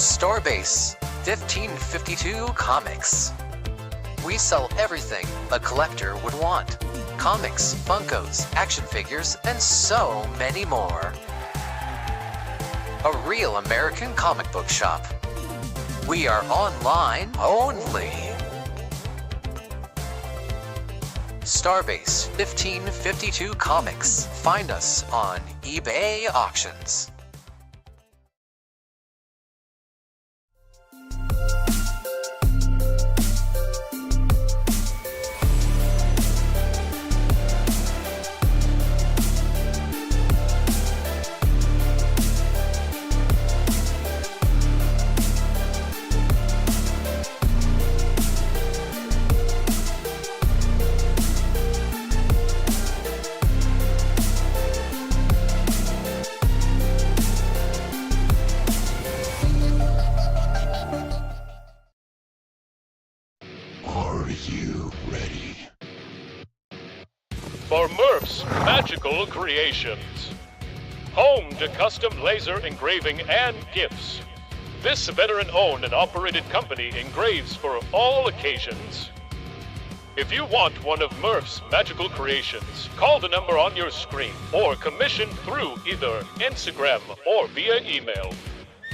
Starbase 1552 Comics. We sell everything a collector would want. Comics, Funkos, action figures, and so many more. A real American comic book shop. We are online only. Starbase 1552 Comics. Find us on eBay Auctions. For Murph's Magical Creations. Home to custom laser engraving and gifts. This veteran-owned and operated company engraves for all occasions. If you want one of Murph's Magical Creations, call the number on your screen or commission through either Instagram or via email.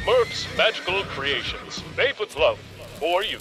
Murph's Magical Creations, made with love for you.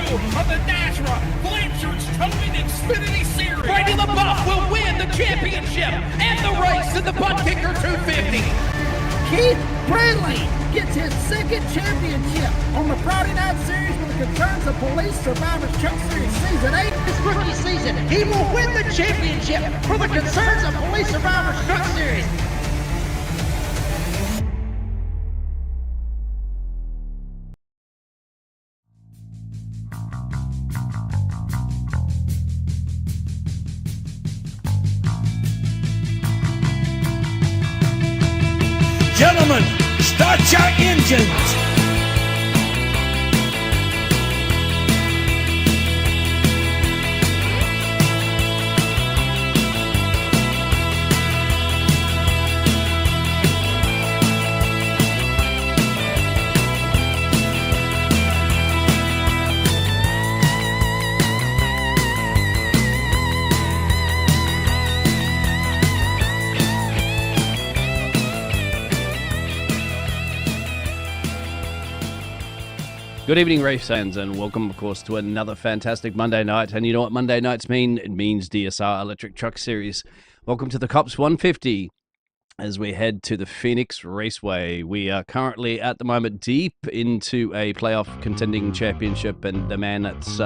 Of the NASRA Blanchard's Towing Xfinity Series. Brady LaBeouf will win the championship and the race in the Butt Kicker 250. Keith Bradley gets his second championship on the Friday Night Series with the Concerns of Police Survivors Truck Series Season 8. This rookie season, he will win the championship for the Concerns of Police Survivors Truck Series. Gentlemen, start your engines! Good evening, race fans, and welcome, of course, to another fantastic Monday night. And you know what Monday nights mean? It means DSR Electric Truck Series. Welcome to the C.O.P.S 150 as we head to the Phoenix Raceway. We are currently, at the moment, deep into a playoff contending championship, and the man that's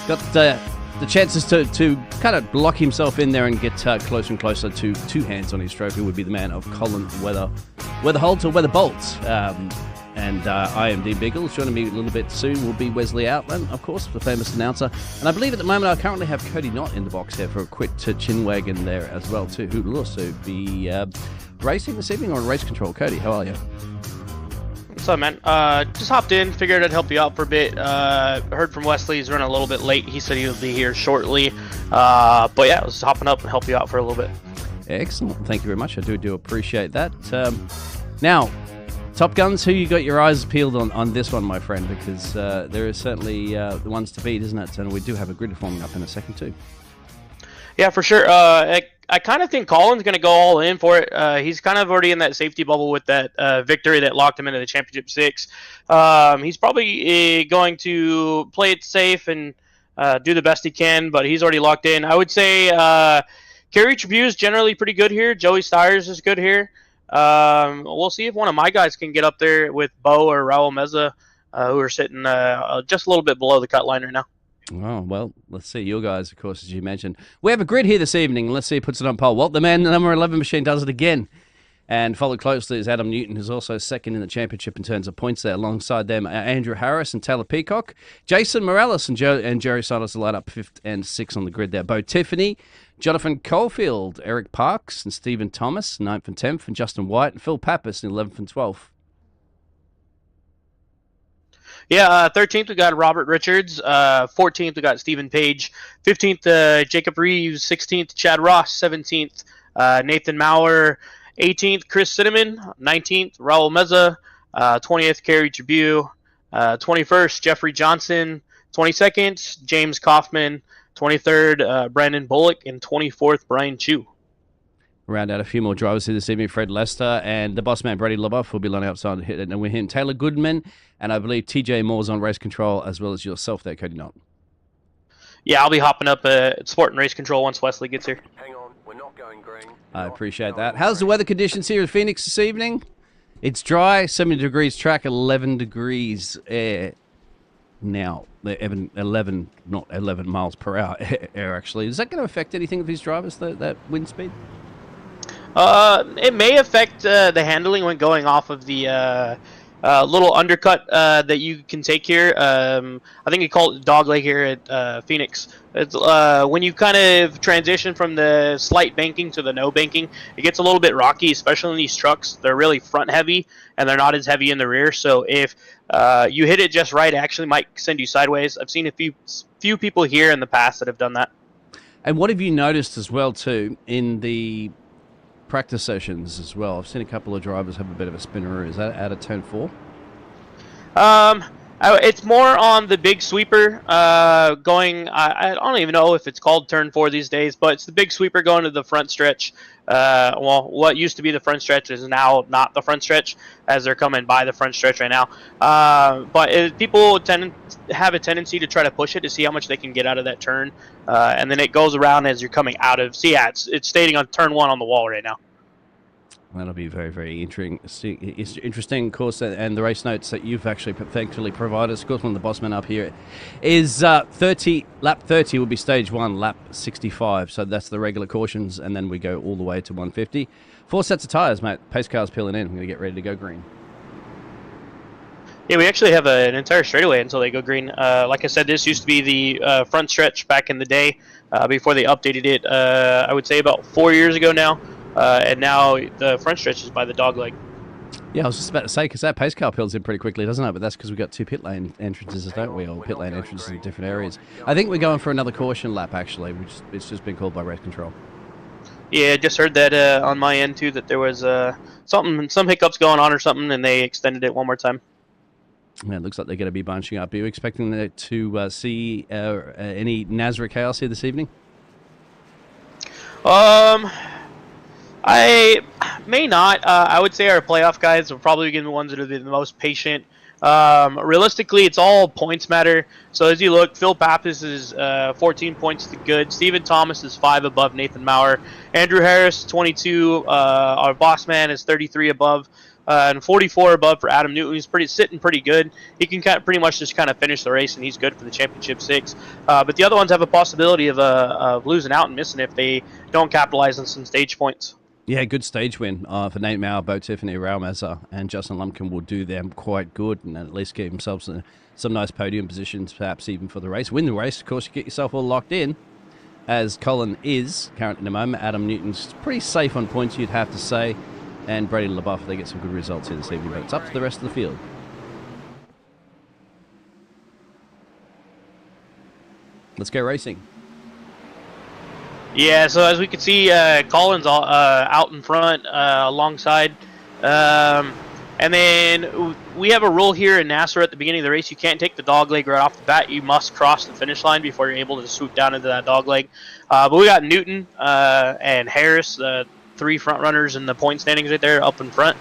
got the chances to kind of lock himself in there and get closer and closer to two hands on his trophy would be the man of Colin Weatherholt or Weatherbolt. And I am Dean Biggles. Joining me a little bit soon will be Wesley Outland, of course, the famous announcer. And I believe at the moment I currently have Cody Knott in the box here for a quick chin wagon there as well, too, who will also be racing this evening on race control. Cody, how are you? What's up, man? Just hopped in, figured I'd help you out for a bit. Heard from Wesley, he's running a little bit late. He said he would be here shortly. But yeah, I was hopping up and help you out for a little bit. Excellent. Thank you very much. I do appreciate that. Now, Top Guns, who you got your eyes peeled on this one, my friend? Because there is certainly the ones to beat, isn't it? And we do have a grid forming up in a second too. Yeah, for sure. I kind of think Colin's going to go all in for it. He's kind of already in that safety bubble with that victory that locked him into the Championship 6. He's probably going to play it safe and do the best he can, but he's already locked in. I would say Kerry Tribune is generally pretty good here. Joey Stiers is good here. We'll see if one of my guys can get up there with Bo or Raul Meza, who are sitting just a little bit below the cut line right now. Oh, well, let's see. Your guys, of course, as you mentioned. We have a grid here this evening. Let's see who puts it on poll. Well, the man, the number 11 machine, does it again. And followed closely is Adam Newton, who's also second in the championship in terms of points there. Alongside them, Andrew Harris and Taylor Peacock. Jason Morales and Jerry Silas light up 5th and 6th on the grid there. Bo Tiffany, Jonathan Caulfield, Eric Parks and Stephen Thomas, 9th and 10th, and Justin White and Phil Pappas in 11th and 12th. Yeah, 13th we got Robert Richards, 14th we got Stephen Page, 15th Jacob Reeves, 16th Chad Ross, 17th Nathan Maurer, 18th Chris Cinnamon, 19th Raul Meza, 20th Kerry Tribune, 21st Jeffrey Johnson, 22nd James Kaufman, 23rd Brandon Bullock, and 24th Brian Chu. Round out a few more drivers here this evening. Fred Lester and the boss man Brady LaBeouf will be lining outside to hit it. And with him, Taylor Goodman, and I believe TJ Moore's on race control, as well as yourself there, Cody Knott. Yeah, I'll be hopping up at Sport and Race Control once Wesley gets here. Hang on, we're not going green. I appreciate that. How's the weather conditions here in Phoenix this evening? It's dry, 70 degrees track, 11 degrees air. Now, 11, not 11 miles per hour air, actually. Is that going to affect anything of these drivers, that wind speed? It may affect the handling when going off of the little undercut that you can take here. I think you call it dogleg here at Phoenix. It's, when you kind of transition from the slight banking to the no banking, it gets a little bit rocky, especially in these trucks. They're really front heavy, and they're not as heavy in the rear. So if you hit it just right, it actually might send you sideways. I've seen a few people here in the past that have done that. And what have you noticed as well, too, in the practice sessions as well? I've seen a couple of drivers have a bit of a spinner. Is that out of turn 4? It's more on the big sweeper going. I don't even know if it's called turn 4 these days, but it's the big sweeper going to the front stretch. Well, what used to be the front stretch is now not the front stretch, as they're coming by the front stretch right now. But people have a tendency to try to push it to see how much they can get out of that turn, and then it goes around as you're coming out of. See, yeah, it's stating on turn 1 on the wall right now. That'll be very, very interesting, of course, and the race notes that you've actually thankfully provided us. Of course, one of the boss men up here is lap 30 will be stage 1, lap 65. So that's the regular cautions, and then we go all the way to 150. 4 sets of tyres, mate. Pace car's peeling in. We're going to get ready to go green. Yeah, we actually have an entire straightaway until they go green. Like I said, this used to be the front stretch back in the day before they updated it, I would say about 4 years ago now. And now the front stretch is by the dog leg. Yeah, I was just about to say, because that pace car peels in pretty quickly, doesn't it? But that's because we've got 2 pit lane entrances, don't we? Or pit lane entrances in different areas. I think we're going for another caution lap, actually. It's just been called by race control. Yeah, I just heard that on my end, too, that there was some hiccups going on or something, and they extended it one more time. Yeah, it looks like they're going to be bunching up. Are you expecting to see any NASRA chaos here this evening? I may not. I would say our playoff guys are probably going to be the ones that are the most patient. Realistically, it's all points matter. So as you look, Phil Pappas is 14 points to good. Stephen Thomas is 5 above Nathan Maurer. Andrew Harris, 22. Our boss man is 33 above. And 44 above for Adam Newton. He's sitting pretty good. He can pretty much just kind of finish the race, and he's good for the Championship 6. But the other ones have a possibility of losing out and missing if they don't capitalize on some stage points. Yeah, good stage win for Nate Maurer, Bo Tiffany, Raul Meza, and Justin Lumpkin will do them quite good and at least give themselves some nice podium positions, perhaps even for the race. Win the race, of course, you get yourself all locked in, as Colin is currently in the moment. Adam Newton's pretty safe on points, you'd have to say. And Brady LaBeouf, they get some good results here this evening, but it's up to the rest of the field. Let's go racing. Yeah, so as we can see, Colin's out in front alongside. And And then we have a rule here in NASCAR at the beginning of the race. You can't take the dog leg right off the bat. You must cross the finish line before you're able to swoop down into that dog leg. But we got Newton and Harris, the 3 front runners in the point standings right there up in front.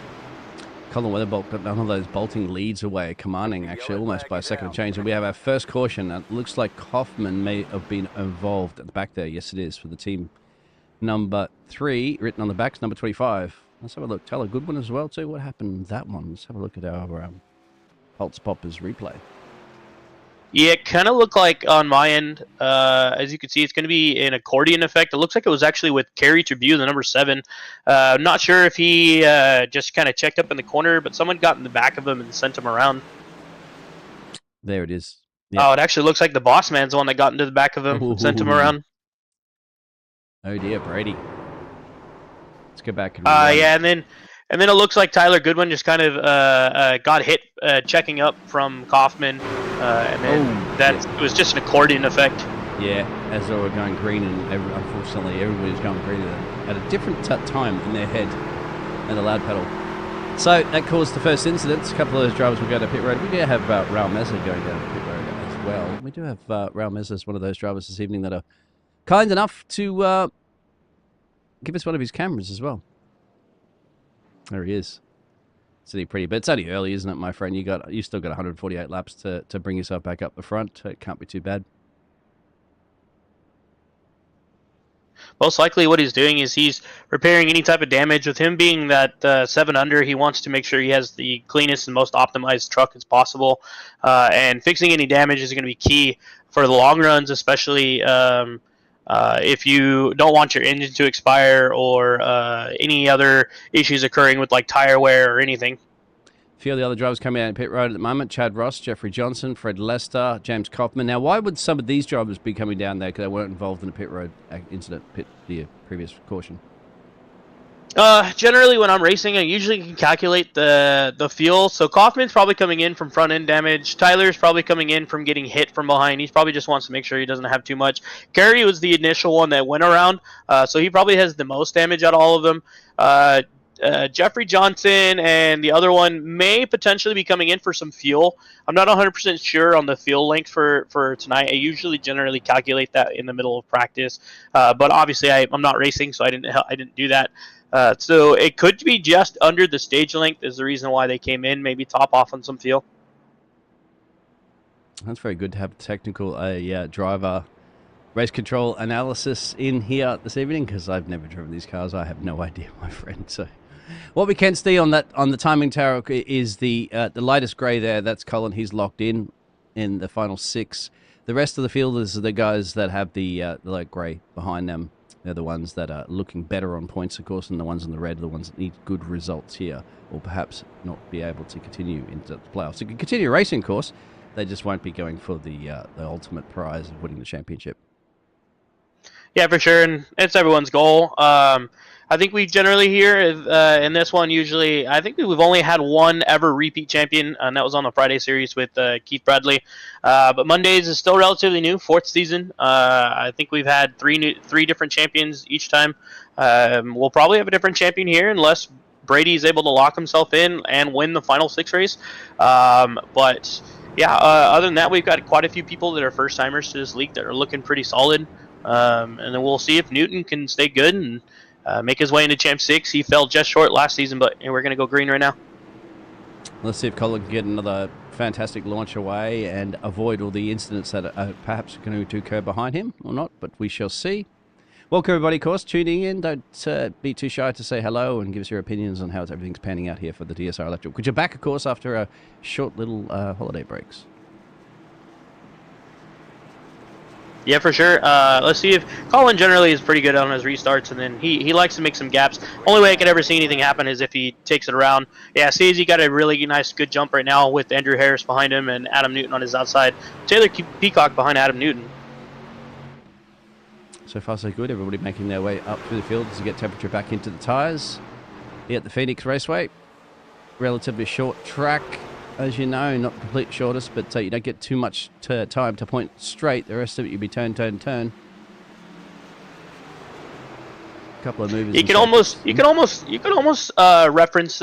Colin Weatherbolt got none of those bolting leads away, commanding actually almost by a second of change. And we have our first caution. It looks like Kaufman may have been involved at the back there. Yes, it is, for the team number 3, written on the back, number 25. Let's have a look. Tyler Goodwin as well, too. What happened with that one? Let's have a look at our Pulse Poppers replay. Yeah, it kind of looked like on my end, as you can see, it's going to be an accordion effect. It looks like it was actually with Kerry Tribune, the number 7. I'm not sure if he just kind of checked up in the corner, but someone got in the back of him and sent him around. There it is. Yeah. Oh, it actually looks like the boss man's the one that got into the back of him and sent him around. Oh dear, Brady. Let's go back and yeah, and then it looks like Tyler Goodwin just kind of got hit checking up from Kaufman, and then it was just an accordion effect. Yeah, as they were going green, and unfortunately everybody's going green at a different time in their head and the loud pedal. So that caused the first incident. A couple of those drivers will go to pit road. We do have Raul Meza going down to pit road as well. We do have Raul Meza as one of those drivers this evening that are kind enough to give us one of his cameras as well. There he is. Sitting pretty, but it's only early, isn't it, my friend? You still got 148 laps to bring yourself back up the front. It can't be too bad. Most likely what he's doing is he's repairing any type of damage. With him being that 7 under, he wants to make sure he has the cleanest and most optimized truck as possible. And fixing any damage is going to be key for the long runs, especially if you don't want your engine to expire or any other issues occurring with like tire wear or anything. A few of the other drivers coming out in pit road at the moment. Chad Ross, Jeffrey Johnson, Fred Lester, James Kaufman. Now, why would some of these drivers be coming down there because they weren't involved in the pit road incident, the previous caution? Generally, when I'm racing, I usually can calculate the fuel. So Kaufman's probably coming in from front end damage. Tyler's probably coming in from getting hit from behind. He probably just wants to make sure he doesn't have too much. Kerry was the initial one that went around, so he probably has the most damage out of all of them. Jeffrey Johnson and the other one may potentially be coming in for some fuel. I'm not 100% sure on the fuel length for tonight. I usually generally calculate that in the middle of practice, but obviously I'm not racing, so I didn't do that. So it could be just under the stage length is the reason why they came in. Maybe top off on some fuel. That's very good to have technical driver race control analysis in here this evening because I've never driven these cars. I have no idea, my friend. So what we can see on the timing tower is the lightest grey there. That's Colin. He's locked in the final 6. The rest of the field is the guys that have the light grey behind them. They're the ones that are looking better on points, of course, and the ones in the red are the ones that need good results here, or perhaps not be able to continue into the playoffs. They can continue racing, of course. They just won't be going for the ultimate prize of winning the championship. Yeah, for sure, and it's everyone's goal. I think we generally here in this one usually, I think we've only had one ever repeat champion, and that was on the Friday series with Keith Bradley. But Mondays is still relatively new, 4th season. I think we've had three different champions each time. We'll probably have a different champion here unless Brady's able to lock himself in and win the final 6 race. But yeah, other than that, we've got quite a few people that are first timers to this league that are looking pretty solid. And then we'll see if Newton can stay good and make his way into Champ 6. He fell just short last season, but we're going to go green right now. Let's see if Colin can get another fantastic launch away and avoid all the incidents that are perhaps going to occur behind him or not, but we shall see. Welcome, everybody, of course, tuning in. Don't be too shy to say hello and give us your opinions on how everything's panning out here for the DSR Electric, which are back, of course, after a short little holiday breaks. Yeah, for sure. Let's see if Colin generally is pretty good on his restarts, and then he likes to make some gaps. Only way I could ever see anything happen is if he takes it around. Yeah, see, he got a really nice, good jump right now with Andrew Harris behind him and Adam Newton on his outside. Taylor Peacock behind Adam Newton. So far, so good. Everybody making their way up through the field to get temperature back into the tyres. Here at the Phoenix Raceway. Relatively short track. As you know, not the complete shortest, but you don't get too much time to point straight. The rest of it, you'll be turn. A couple of movers. You can almost reference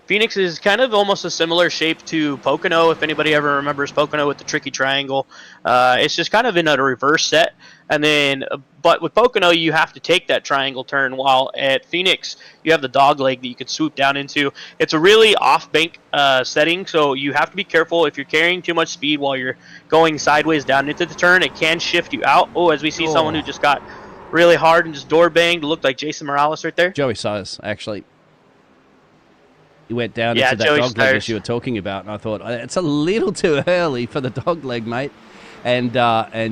Phoenix is kind of almost a similar shape to Pocono. If anybody ever remembers Pocono with the tricky triangle, it's just kind of in a reverse set. And then, but with Pocono, you have to take that triangle turn, while at Phoenix, you have the dog leg that you could swoop down into. It's a really off-bank setting, so you have to be careful. If you're carrying too much speed while you're going sideways down into the turn, it can shift you out. Oh, as we see someone who just got really hard and just door banged, looked like Jason Morales right there. Joey Sayers, actually. He went down into that Joey dog leg Sayers. as you were talking about, and I thought, it's a little too early for the dog leg, mate. And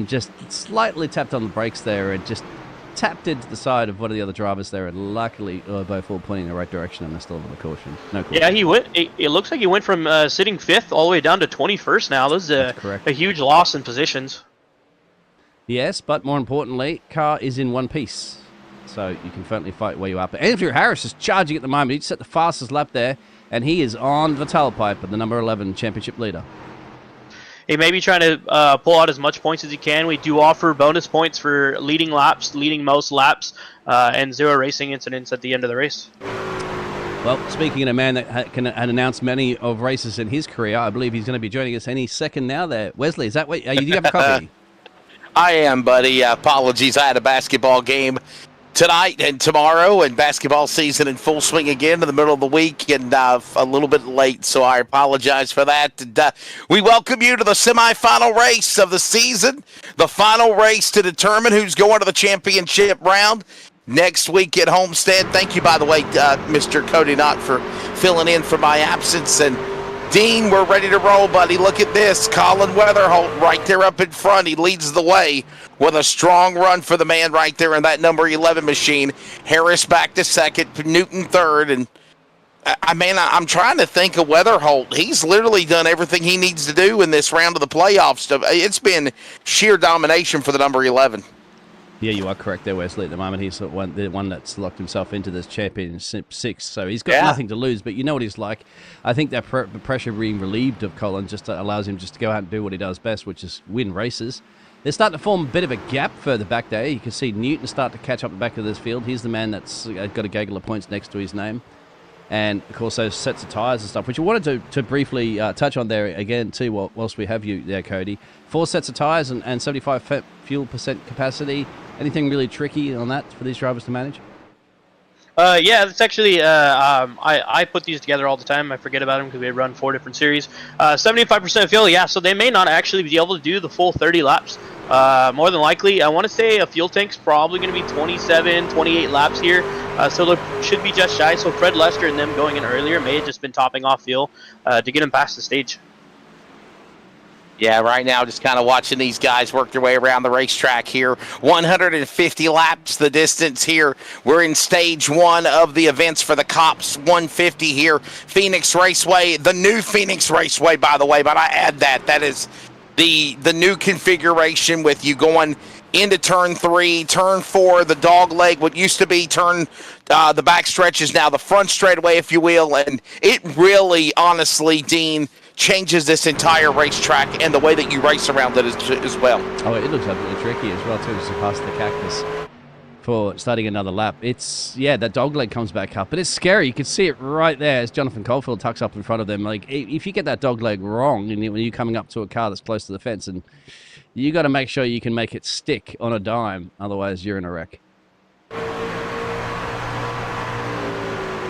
just slightly tapped on the brakes there and just tapped into the side of one of the other drivers there, and luckily both all pointing in the right direction, and they're still with a caution. No caution. Yeah, he went. It looks like he went from sitting 5th all the way down to 21st now. This is a huge loss in positions. Yes, but more importantly, car is in one piece, so you can certainly fight where you are. But Andrew Harris is charging at the moment. He set the fastest lap there, and he is on the tailpipe of the number 11 championship leader. He may be trying to pull out as much points as he can. We do offer bonus points for leading laps, leading most laps, and 0 racing incidents at the end of the race. Well, speaking of a man that had announced many of races in his career, I believe he's going to be joining us any second now there. Wesley, is that what you do have a copy? I am, buddy. Apologies. I had a basketball game tonight and tomorrow, and basketball season in full swing again in the middle of the week, and a little bit late, so I apologize for that. And, we welcome you to the semifinal race of the season, the final race to determine who's going to the championship round next week at Homestead. Thank you, by the way, Mr. Cody Knott, for filling in for my absence. And Dean, we're ready to roll, buddy. Look at this. Colin Weatherholt right there up in front. He leads the way with a strong run for the man right there in that number 11 machine. Harris back to second, Newton third. And, I'm trying to think of Weatherholt. He's literally done everything he needs to do in this round of the playoffs. It's been sheer domination for the number 11. Yeah, you are correct there, Wesley. At the moment, he's the one that's locked himself into this championship 6, so he's got nothing to lose. But you know what he's like. I think that the pressure being relieved of Colin just allows him just to go out and do what he does best, which is win races. They're starting to form a bit of a gap further back there. You can see Newton start to catch up the back of this field. He's the man that's got a gaggle of points next to his name. And, of course, those sets of tyres and stuff, which I wanted to briefly touch on there again, too, whilst we have you there, Cody. 4 sets of tyres and 75 fuel percent capacity. Anything really tricky on that for these drivers to manage? Yeah, it's actually, I put these together all the time. I forget about them because we run 4 different series. 75% fuel, yeah, so they may not actually be able to do the full 30 laps. More than likely, I want to say a fuel tank's probably going to be 27, 28 laps here. So it should be just shy. So Fred Lester and them going in earlier may have just been topping off fuel to get them past the stage. Yeah, right now just kind of watching these guys work their way around the racetrack here. 150 laps the distance here. We're in stage 1 of the events for the C.O.P.S 150 here. Phoenix Raceway, the new Phoenix Raceway, by the way, but I add that is the new configuration with you going into turn 3, turn 4, the dog leg, what used to be turn, the back stretch is now the front straightaway, if you will, and it really, honestly, Dean, changes this entire racetrack and the way that you race around it as well. Oh, it looks absolutely tricky as well, too, to pass the cactus for starting another lap. It's, that dog leg comes back up, but it's scary. You can see it right there as Jonathan Caulfield tucks up in front of them. Like, if you get that dog leg wrong and when you're coming up to a car that's close to the fence, and you got to make sure you can make it stick on a dime, otherwise you're in a wreck.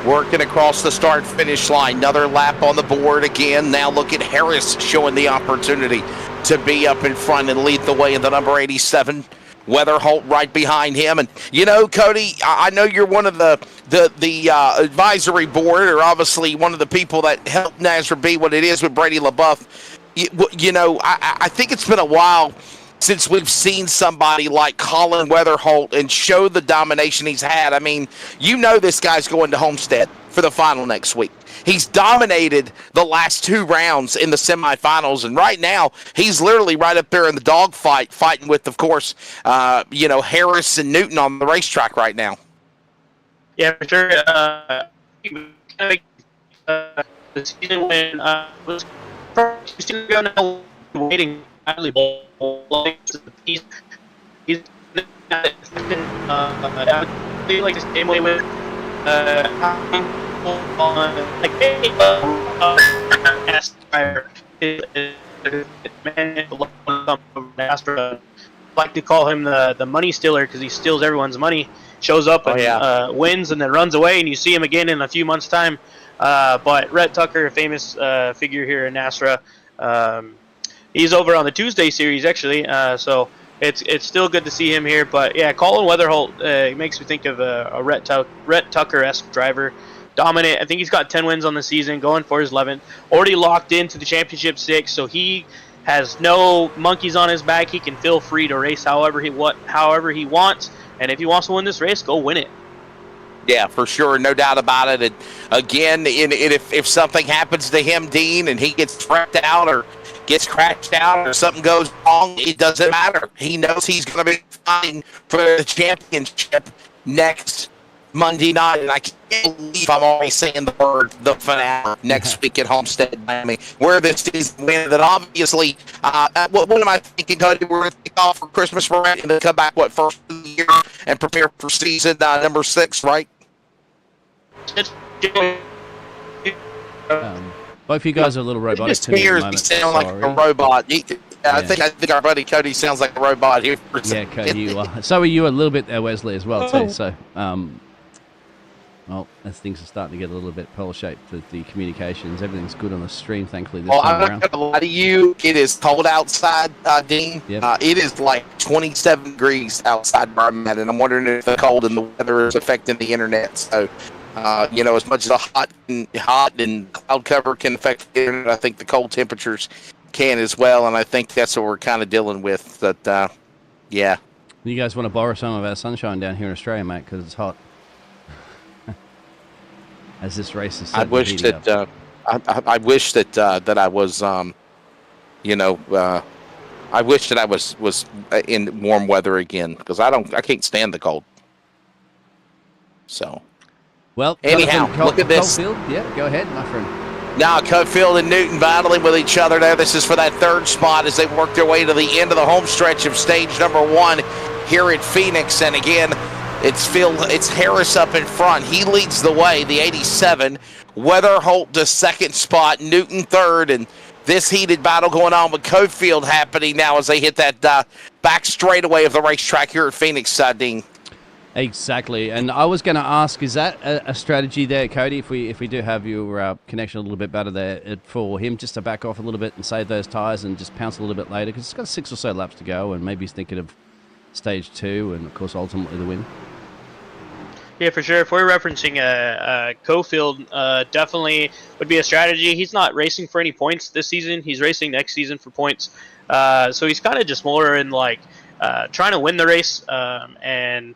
Working across the start-finish line. Another lap on the board again. Now look at Harris showing the opportunity to be up in front and lead the way in the number 87. Weatherholt right behind him. And, Cody, I know you're one of the advisory board, or obviously one of the people that helped Nazareth be what it is with Brady LaBeouf. I think it's been a while since we've seen somebody like Colin Weatherholt and show the domination he's had. I mean, this guy's going to Homestead for the final next week. He's dominated the last 2 rounds in the semifinals, and right now he's literally right up there in the dogfight, fighting with, of course, Harris and Newton on the racetrack right now. Yeah, for sure. The season when was now waiting. He's they like the same way with like hey, driver like to call him the money stealer because he steals everyone's money. Shows up and wins and then runs away, and you see him again in a few months' time. But Rhett Tucker, a famous figure here in NASRA, he's over on the Tuesday series actually. So it's still good to see him here. But yeah, Colin Weatherholt makes me think of a Rhett Tucker-esque driver. Dominant. I think he's got 10 wins on the season, going for his 11th. Already locked into the championship 6, so he has no monkeys on his back. He can feel free to race however he wants. And if he wants to win this race, go win it. Yeah, for sure, no doubt about it. And again, if something happens to him, Dean, and he gets wrecked out or gets crashed out or something goes wrong, it doesn't matter. He knows he's going to be fighting for the championship next Monday night, and I can't believe I'm already saying the word, the finale, next week at Homestead, Miami, where this is win that obviously, what am I thinking, Cody? We're going to take off for Christmas break and then come back, first of the year and prepare for season number 6, right? Both of you guys are a little robotic to me at the moment. Sound like a robot. I think our buddy Cody sounds like a robot here. Yeah, Cody, you are. So are you a little bit there, Wesley, as well, too. So, well, as things are starting to get a little bit pear-shaped with the communications, everything's good on the stream, thankfully, this time I'm around. not going to lie to you. It is cold outside, Dean. Yep. It is like 27 degrees outside where I'm at, and I'm wondering if the cold and the weather is affecting the internet. So, as much as a hot and cloud cover can affect the internet, I think the cold temperatures can as well, and I think that's what we're kind of dealing with. But, yeah. You guys want to borrow some of our sunshine down here in Australia, mate, because it's hot. As this race is I wish that I wish that I was I wish that I was in warm weather again, because I can't stand the cold. So, well, anyhow, look at this. Coalfield. Yeah, go ahead, my friend. Now Co.P.S and Newton battling with each other there. This is for that 3rd spot as they work their way to the end of the home stretch of stage number 1 here at Phoenix. And again, it's Harris up in front. He leads the way, the 87. Weatherholt the 2nd spot, Newton 3rd, and this heated battle going on with Co.P.S happening now as they hit that back straightaway of the racetrack here at Phoenix, Dean. Exactly, and I was going to ask, is that a strategy there, Cody, if we do have your connection a little bit better there, for him just to back off a little bit and save those tyres and just pounce a little bit later, because it's got 6 or so laps to go, and maybe he's thinking of stage 2 and, of course, ultimately the win? Yeah, for sure. If we're referencing Co.P.S, definitely would be a strategy. He's not racing for any points this season. He's racing next season for points. So he's kind of just more in trying to win the race. And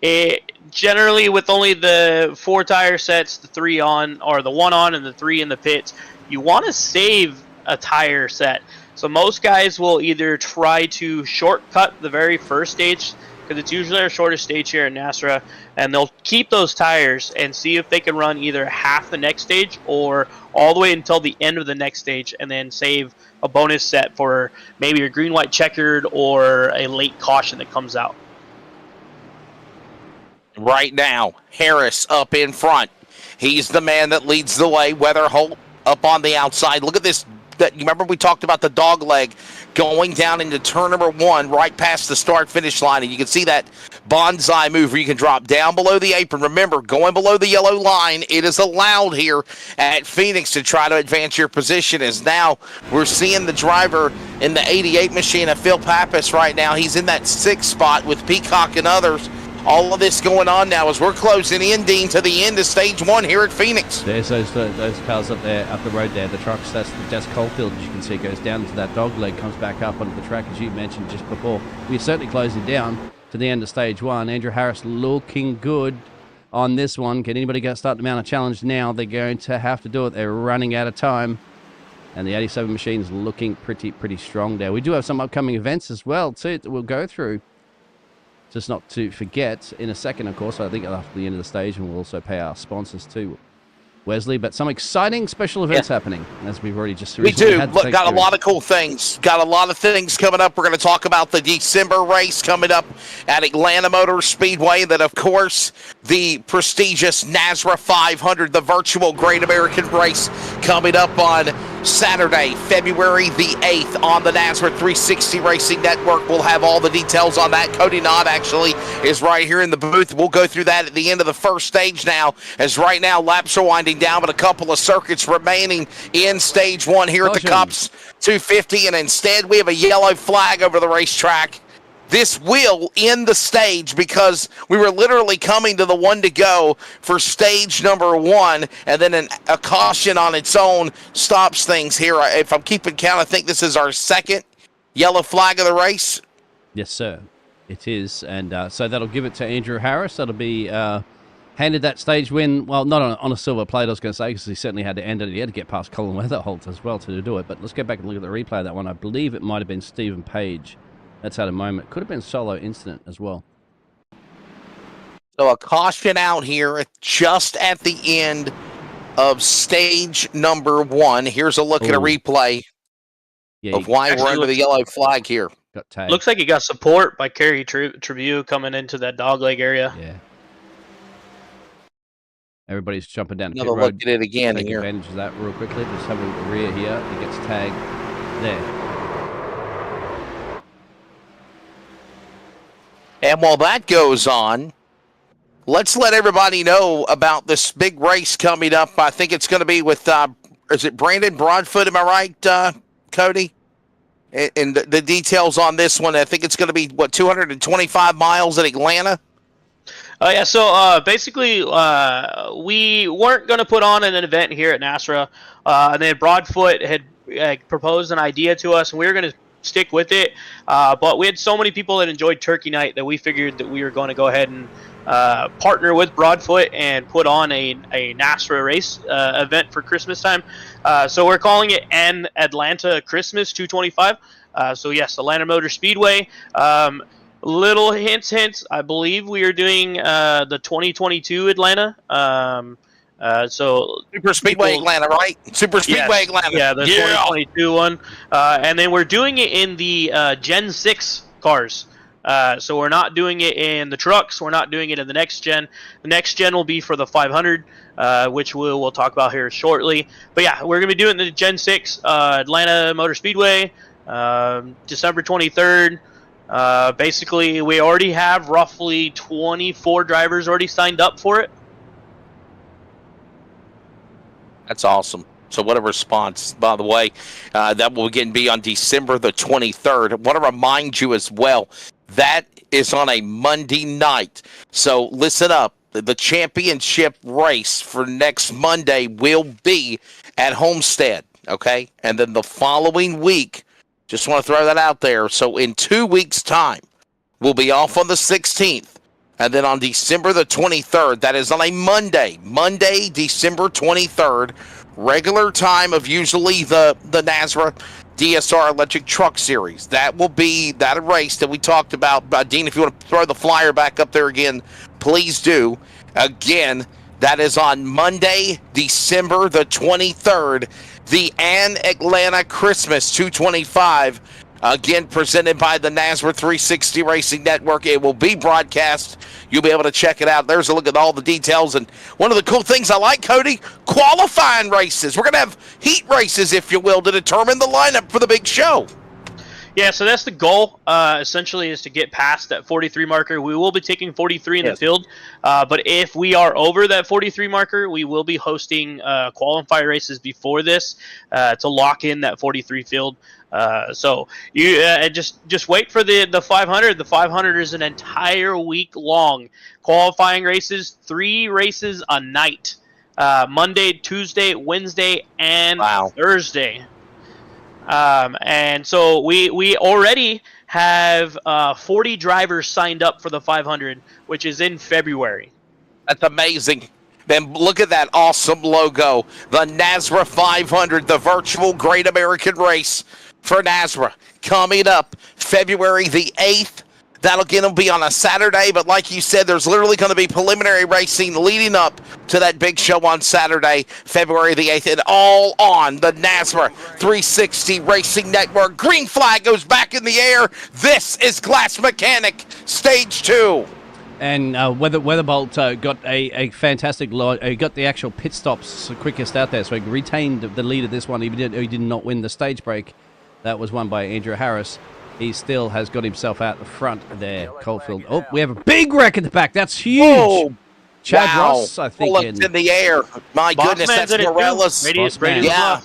it generally, with only the 4 tire sets, the 3 on, or the 1 on and the 3 in the pits, you want to save a tire set. So most guys will either try to shortcut the very first stage, because it's usually our shortest stage here in NASRA, and they'll keep those tires and see if they can run either half the next stage or all the way until the end of the next stage, and then save a bonus set for maybe a green, white, checkered or a late caution that comes out. Right now, Harris up in front. He's the man that leads the way. Weatherholt up on the outside. Look at this. You remember we talked about the dog leg going down into turn number 1 right past the start-finish line, and you can see that bonsai move where you can drop down below the apron. Remember, going below the yellow line, it is allowed here at Phoenix to try to advance your position, as now we're seeing the driver in the 88 machine of Phil Pappas right now. He's in that 6th spot with Peacock and others. All of this going on now as we're closing in, Dean, to the end of stage 1 here at Phoenix. There's those cars up there, up the road there, the trucks. That's Coalfield, as you can see, goes down to that dog leg, comes back up onto the track, as you mentioned just before. We're certainly closing down to the end of stage 1. Andrew Harris looking good on this one. Can anybody start to mount a challenge now? They're going to have to do it. They're running out of time. And the 87 machine's looking pretty strong there. We do have some upcoming events as well, too, that we'll go through. Just not to forget, in a second, of course, I think after the end of the stage, and we'll also pay our sponsors too. Wesley, but some exciting special events happening, as we've already just We recently do. had Look, take got a series. lot of cool things. Got a lot of things coming up. We're going to talk about the December race coming up at Atlanta Motor Speedway. Then, of course, the prestigious NASRA 500, the virtual Great American Race, coming up on Saturday, February the 8th on the NASRA 360 Racing Network. We'll have all the details on that. Cody Knott actually is right here in the booth. We'll go through that at the end of the first stage now, as right now laps are winding down, but a couple of circuits remaining in stage one here at the Caution. C.O.P.S 250, and instead we have a yellow flag over the racetrack. This will end the stage because we were literally coming to the one to go for stage number one, and then a caution on its own stops things here. If I'm keeping count, I think this is our second yellow flag of the race. Yes, sir. It is. And so that'll give it to Andrew Harris. That'll be handed that stage win. Well, not on a silver plate, I was going to say, because he certainly had to end it. He had to get past Colin Weatherholt as well to do it. But let's go back and look at the replay of that one. I believe it might have been Stephen Page. That's at a moment. Could have been Solo Incident as well. So a caution out here just at the end of stage number one. Here's a look at a replay of why we're under the yellow flag here. Got tagged. Looks like he got support by Kerry Tribune coming into that dogleg area. Yeah. Everybody's jumping down the Another pit road. look at it again Take here. advantage of that real quickly. Just have a look at the rear here. He gets tagged there. And while that goes on, let's let everybody know about this big race coming up. I think it's going to be with, is it Brandon Broadfoot? Am I right, Cody? And the details on this one, I think it's going to be, 225 miles at Atlanta? Yeah, so basically, we weren't going to put on an event here at NASRA, and then Broadfoot had proposed an idea to us, and we were going to stick with it. But we had so many people that enjoyed Turkey Night that we figured that we were going to go ahead and partner with Broadfoot and put on a NASRA race event for Christmas time. So we're calling it an Atlanta Christmas 225. So yes, Atlanta Motor Speedway. Little hints. I believe we are doing the 2022 Atlanta. So Super Speedway Atlanta, right? Super Speedway Atlanta. Yeah, the 2022 one. And then we're doing it in the Gen 6 cars. So we're not doing it in the trucks. We're not doing it in the next gen. The next gen will be for the 500, which we'll talk about here shortly. But yeah, we're going to be doing the Gen 6 Atlanta Motor Speedway, December 23rd. Basically, we already have roughly 24 drivers already signed up for it. That's awesome. So what a response, by the way. That will again be on December the 23rd. I want to remind you as well, that is on a Monday night. So listen up. The championship race for next Monday will be at Homestead, okay? And then the following week, just want to throw that out there. So in 2 weeks' time, we'll be off on the 16th. And then on December the 23rd, that is on a Monday, December 23rd, regular time of usually the NASRA DSR Electric Truck Series. That will be that race that we talked about. Dean, if you want to throw the flyer back up there again, please do. Again, that is on Monday, December the 23rd, the Atlanta Christmas 225. Again, presented by the NASRA 360 Racing Network. It will be broadcast. You'll be able to check it out. There's a look at all the details. And one of the cool things I like, Cody, qualifying races. We're going to have heat races, if you will, to determine the lineup for the big show. Yeah, so that's the goal, essentially, is to get past that 43 marker. We will be taking 43 in the field, but if we are over that 43 marker, we will be hosting qualifying races before this to lock in that 43 field. So you just wait for the 500. The 500 is an entire week long qualifying races, 3 races a night, Monday, Tuesday, Wednesday, and Thursday. And so we already have 40 drivers signed up for the 500, which is in February. That's amazing. Then look at that awesome logo. The NASRA 500, the virtual Great American Race for NASRA, coming up February the 8th. That'll again will be on a Saturday, but like you said, there's literally going to be preliminary racing leading up to that big show on Saturday, February the 8th, and all on the NASMA 360 Racing Network. Green flag goes back in the air. This is Glass Mechanic Stage 2. And Weatherbolt got a fantastic got the actual pit stops quickest out there, so he retained the lead of this one. He did not win the stage break. That was won by Andrew Harris. He still has got himself out the front there, Coalfield. Oh, we have a big wreck at the back. That's huge. Whoa. Chad Wow. Ross, I think. In the air. My goodness, that's Morales. Brady yeah.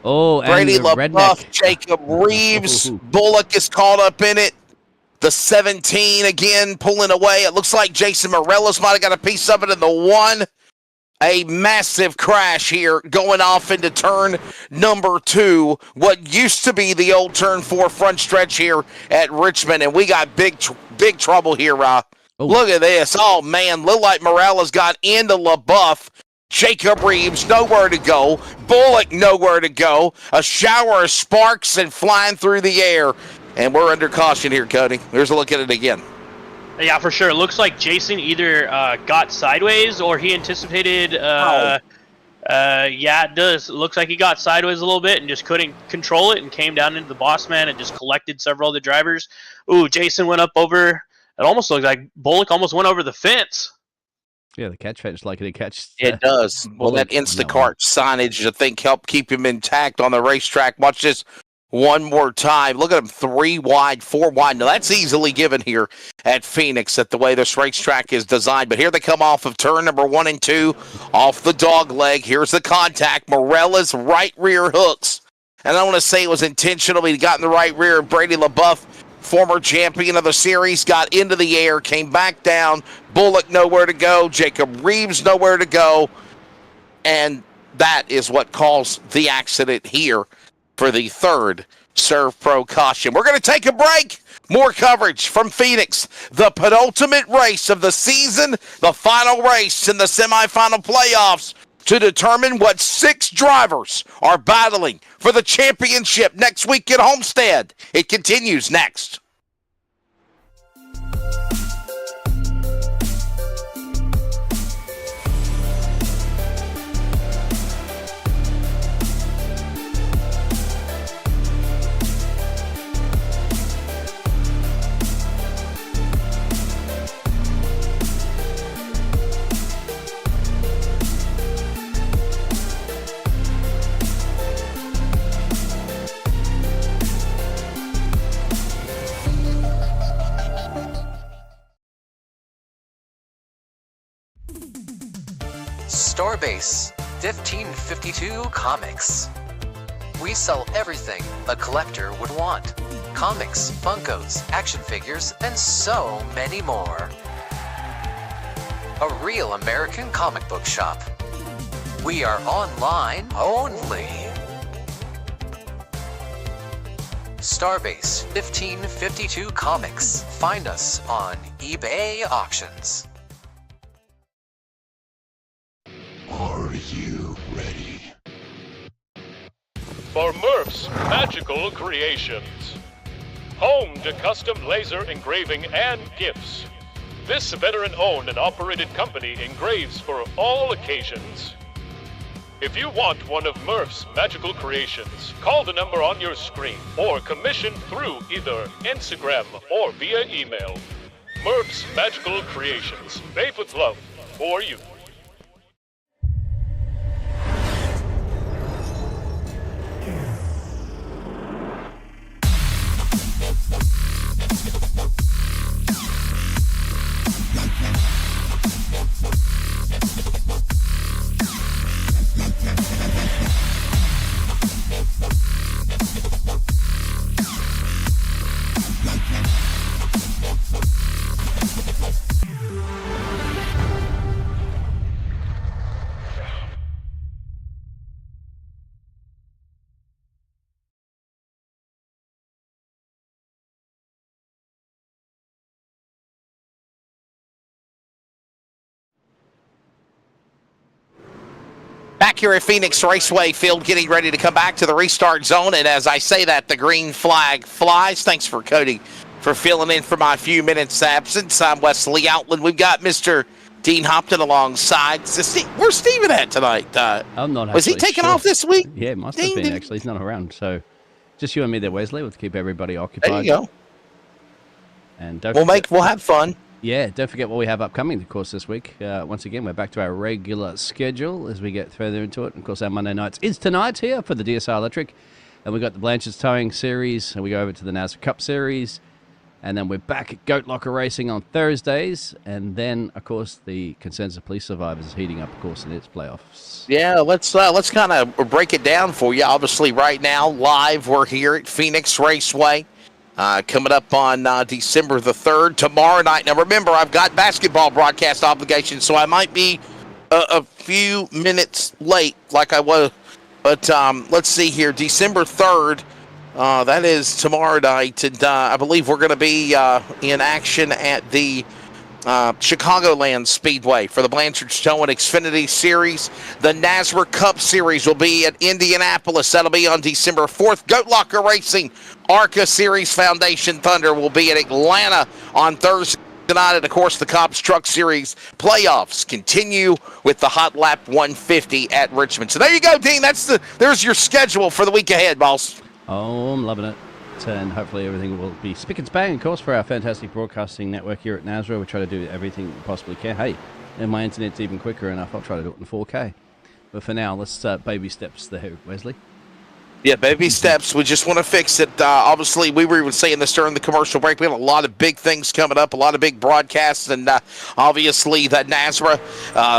Oh, and Brady the LaBeouf, redneck. Jacob Reeves, Bullock is caught up in it. The 17 again pulling away. It looks like Jason Morales might have got a piece of it in the 1. A massive crash here going off into turn number 2. What used to be the old turn 4 front stretch here at Richmond. And we got big trouble here. Look at this. Oh, man. Looked like Morales got into LaBeouf. Jacob Reeves, nowhere to go. Bullock, nowhere to go. A shower of sparks and flying through the air. And we're under caution here, Cody. Here's a look at it again. Yeah, for sure. It looks like Jason either got sideways or he anticipated. Yeah, it does. It looks like he got sideways a little bit and just couldn't control it and came down into the boss man and just collected several of the drivers. Ooh, Jason went up over. It almost looks like Bullock almost went over the fence. Yeah, the catch fence like it catch. It does. Well, that Instacart signage, I think, helped keep him intact on the racetrack. Watch this one more time. Look at him, 3 wide, 4 wide. Now, that's easily given here at Phoenix at the way this racetrack is designed. But here they come off of turn number 1 and 2, off the dog leg. Here's the contact. Morales right rear hooks. And I want to say it was intentional. He got in the right rear. Brady LaBeouf, former champion of the series, got into the air, came back down. Bullock nowhere to go. Jacob Reeves nowhere to go. And that is what caused the accident here for the 3rd Serve Pro caution. We're going to take a break. More coverage from Phoenix. The penultimate race of the season, the final race in the semifinal playoffs to determine what 6 drivers are battling for the championship next week at Homestead. It continues next. Starbase 1552 Comics. We sell everything a collector would want. Comics, Funkos, action figures, and so many more. A real American comic book shop. We are online only. Starbase 1552 Comics. Find us on eBay Auctions. Are you ready? For Murph's Magical Creations. Home to custom laser engraving and gifts. This veteran-owned and operated company engraves for all occasions. If you want one of Murph's Magical Creations, call the number on your screen or commission through either Instagram or via email. Murph's Magical Creations, made with love for you. Back here at Phoenix Raceway field, getting ready to come back to the restart zone. And as I say that, the green flag flies. Thanks for Cody for filling in for my few minutes absence. I'm Wesley Outland. We've got Mr. Dean Hopton alongside. Where's Steven at tonight? I'm not. Was he taking off this week? Yeah, must have been actually. He's not around, so just you and me there, Wesley. We'll keep everybody occupied. There you go. And we'll have fun. Yeah, don't forget what we have upcoming, of course, this week. Once again, we're back to our regular schedule as we get further into it. Of course, our Monday nights is tonight here for the DSR Electric. And we've got the Blanchard's Towing Series, and we go over to the NASCAR Cup Series. And then we're back at Goat Locker Racing on Thursdays. And then, of course, the Consensus Police Survivors is heating up, of course, in its playoffs. Yeah, let's kind of break it down for you. Obviously, right now, live, we're here at Phoenix Raceway. Coming up on December the 3rd, tomorrow night. Now, remember, I've got basketball broadcast obligations, so I might be a few minutes late like I was. But let's see here, December 3rd, that is tomorrow night. And I believe we're going to be in action at the Chicagoland Speedway for the Blanchard's Towing Xfinity Series. The NASCAR Cup Series will be at Indianapolis. That'll be on December 4th. Goat Locker Racing ARCA Series Foundation Thunder will be at Atlanta on Thursday night. And, of course, the Cops Truck Series playoffs continue with the Hot Lap 150 at Richmond. So there you go, Dean. There's your schedule for the week ahead, boss. Oh, I'm loving it. And hopefully everything will be spick and span, of course, for our fantastic broadcasting network here at NASRA. We try to do everything we possibly can. Hey, and my internet's even quicker enough. I'll try to do it in 4K. But for now, let's baby steps there, Wesley. Yeah, baby steps. We just want to fix it. Obviously, we were even saying this during the commercial break. We have a lot of big things coming up, a lot of big broadcasts, and obviously the NASRA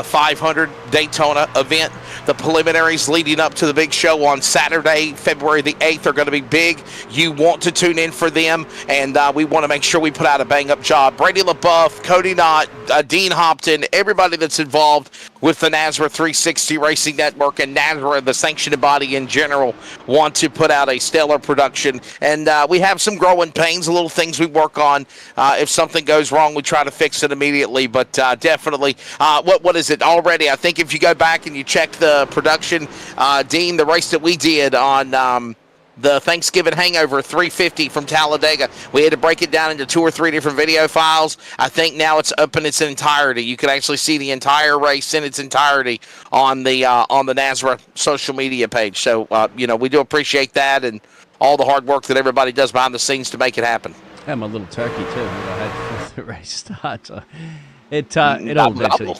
500 Daytona event. The preliminaries leading up to the big show on Saturday, February the 8th, are going to be big. You want to tune in for them, and we want to make sure we put out a bang-up job. Brady LaBeouf, Cody Knott, Dean Hopton, everybody that's involved with the NASRA 360 Racing Network and NASRA, the sanctioning body in general, want to put out a stellar production. And we have some growing pains, little things we work on. If something goes wrong, we try to fix it immediately. But definitely, what is it already? I think if you go back and you check the production, Dean, the race that we did on the Thanksgiving Hangover 350 from Talladega, we had to break it down into 2 or 3 different video files. I think now it's up in its entirety. You can actually see the entire race in its entirety on the NASRA social media page. So, we do appreciate that and all the hard work that everybody does behind the scenes to make it happen. And my little turkey, too, that I had for the race start. It all eventually,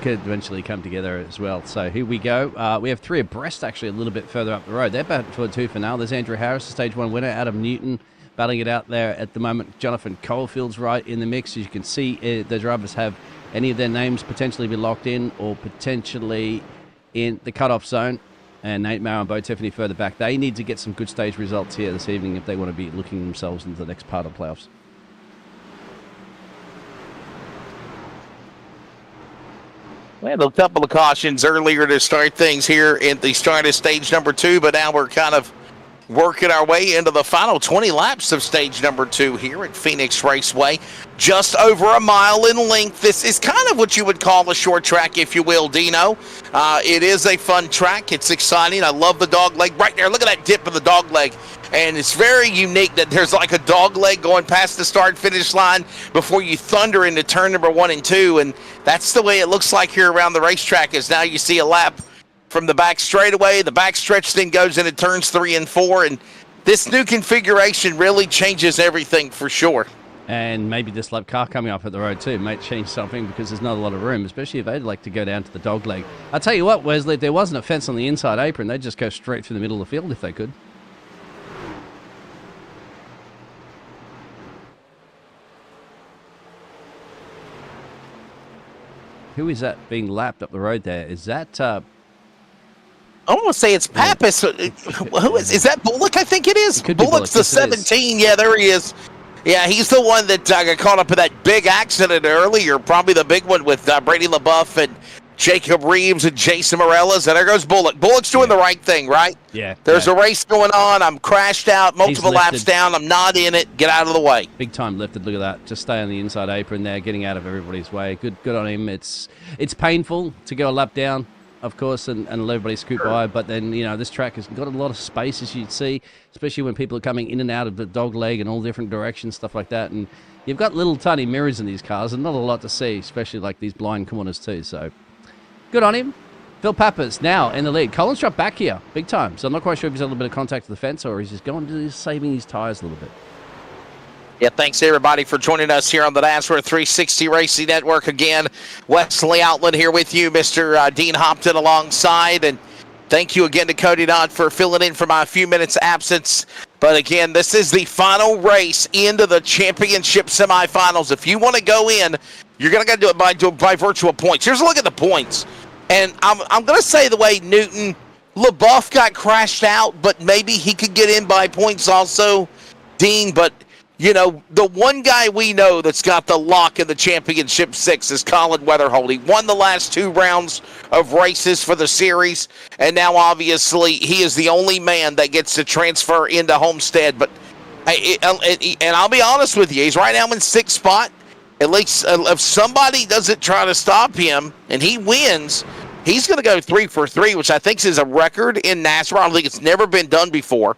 could eventually come together as well. So here we go. We have 3 abreast, actually, a little bit further up the road. They're battling for 2 for now. There's Andrew Harris, the Stage 1 winner. Adam Newton battling it out there at the moment. Jonathan Colefield's right in the mix. As you can see, the drivers have any of their names potentially be locked in or potentially in the cutoff zone. And Nate Maurer and Bo Tiffany further back. They need to get some good stage results here this evening if they want to be looking themselves into the next part of the playoffs. We had a couple of cautions earlier to start things here at the start of stage number 2, but now we're kind of working our way into the final 20 laps of stage number 2 here at Phoenix Raceway. Just over a mile in length. This is kind of what you would call a short track, if you will, Dino. It is a fun track. It's exciting. I love the dog leg right there. Look at that dip of the dog leg. And it's very unique that there's like a dog leg going past the start-finish line before you thunder into turn number 1 and 2. And that's the way it looks like here around the racetrack, is now you see a lap from the back straightaway. The back stretch then goes into turns 3 and 4. And this new configuration really changes everything for sure. And maybe this lap car coming up at the road too might change something, because there's not a lot of room, especially if they'd like to go down to the dog leg. I'll tell you what, Wesley, if there wasn't a fence on the inside apron, they'd just go straight through the middle of the field if they could. Who is that being lapped up the road there? Is that... I want to say it's Pappas. Who is that Bullock? I think it is. It could be Bullock's Bullock. the 17. Yeah, there he is. Yeah, he's the one that got caught up in that big accident earlier. Probably the big one with Brady LaBeouf and Jacob Reeves and Jason Morellas. And there goes Bullock. Bullock's doing the right thing, right? Yeah. There's a race going on. I'm crashed out, multiple laps down. I'm not in it. Get out of the way. Big time lifted. Look at that. Just stay on the inside apron there, getting out of everybody's way. Good on him. It's painful to go a lap down. of course, and let everybody scoot by. But then, this track has got a lot of space, as you'd see, especially when people are coming in and out of the dog leg and all different directions, stuff like that. And you've got little tiny mirrors in these cars and not a lot to see, especially like these blind corners too. So good on him. Phil Pappas now in the lead. Collins dropped back here big time. So I'm not quite sure if he's had a little bit of contact with the fence or he's just going to saving his tires a little bit. Yeah, thanks everybody for joining us here on the NASCAR 360 Racing Network again. Wesley Outland here with you, Mr. Dean Hopton alongside, and thank you again to Cody Dodd for filling in for my few minutes absence. But again, this is the final race into the championship semifinals. If you want to go in, you're going to do it by virtual points. Here's a look at the points. And I'm going to say the way Newton, LaBeouf got crashed out, but maybe he could get in by points also, Dean. But, the one guy we know that's got the lock in the championship 6 is Colin Weatherholt. He won the last 2 rounds of races for the series, and now obviously he is the only man that gets to transfer into Homestead. But and I'll be honest with you, he's right now in 6th spot. At least if somebody doesn't try to stop him and he wins, he's going to go 3 for 3, which I think is a record in NASCAR. I think it's never been done before.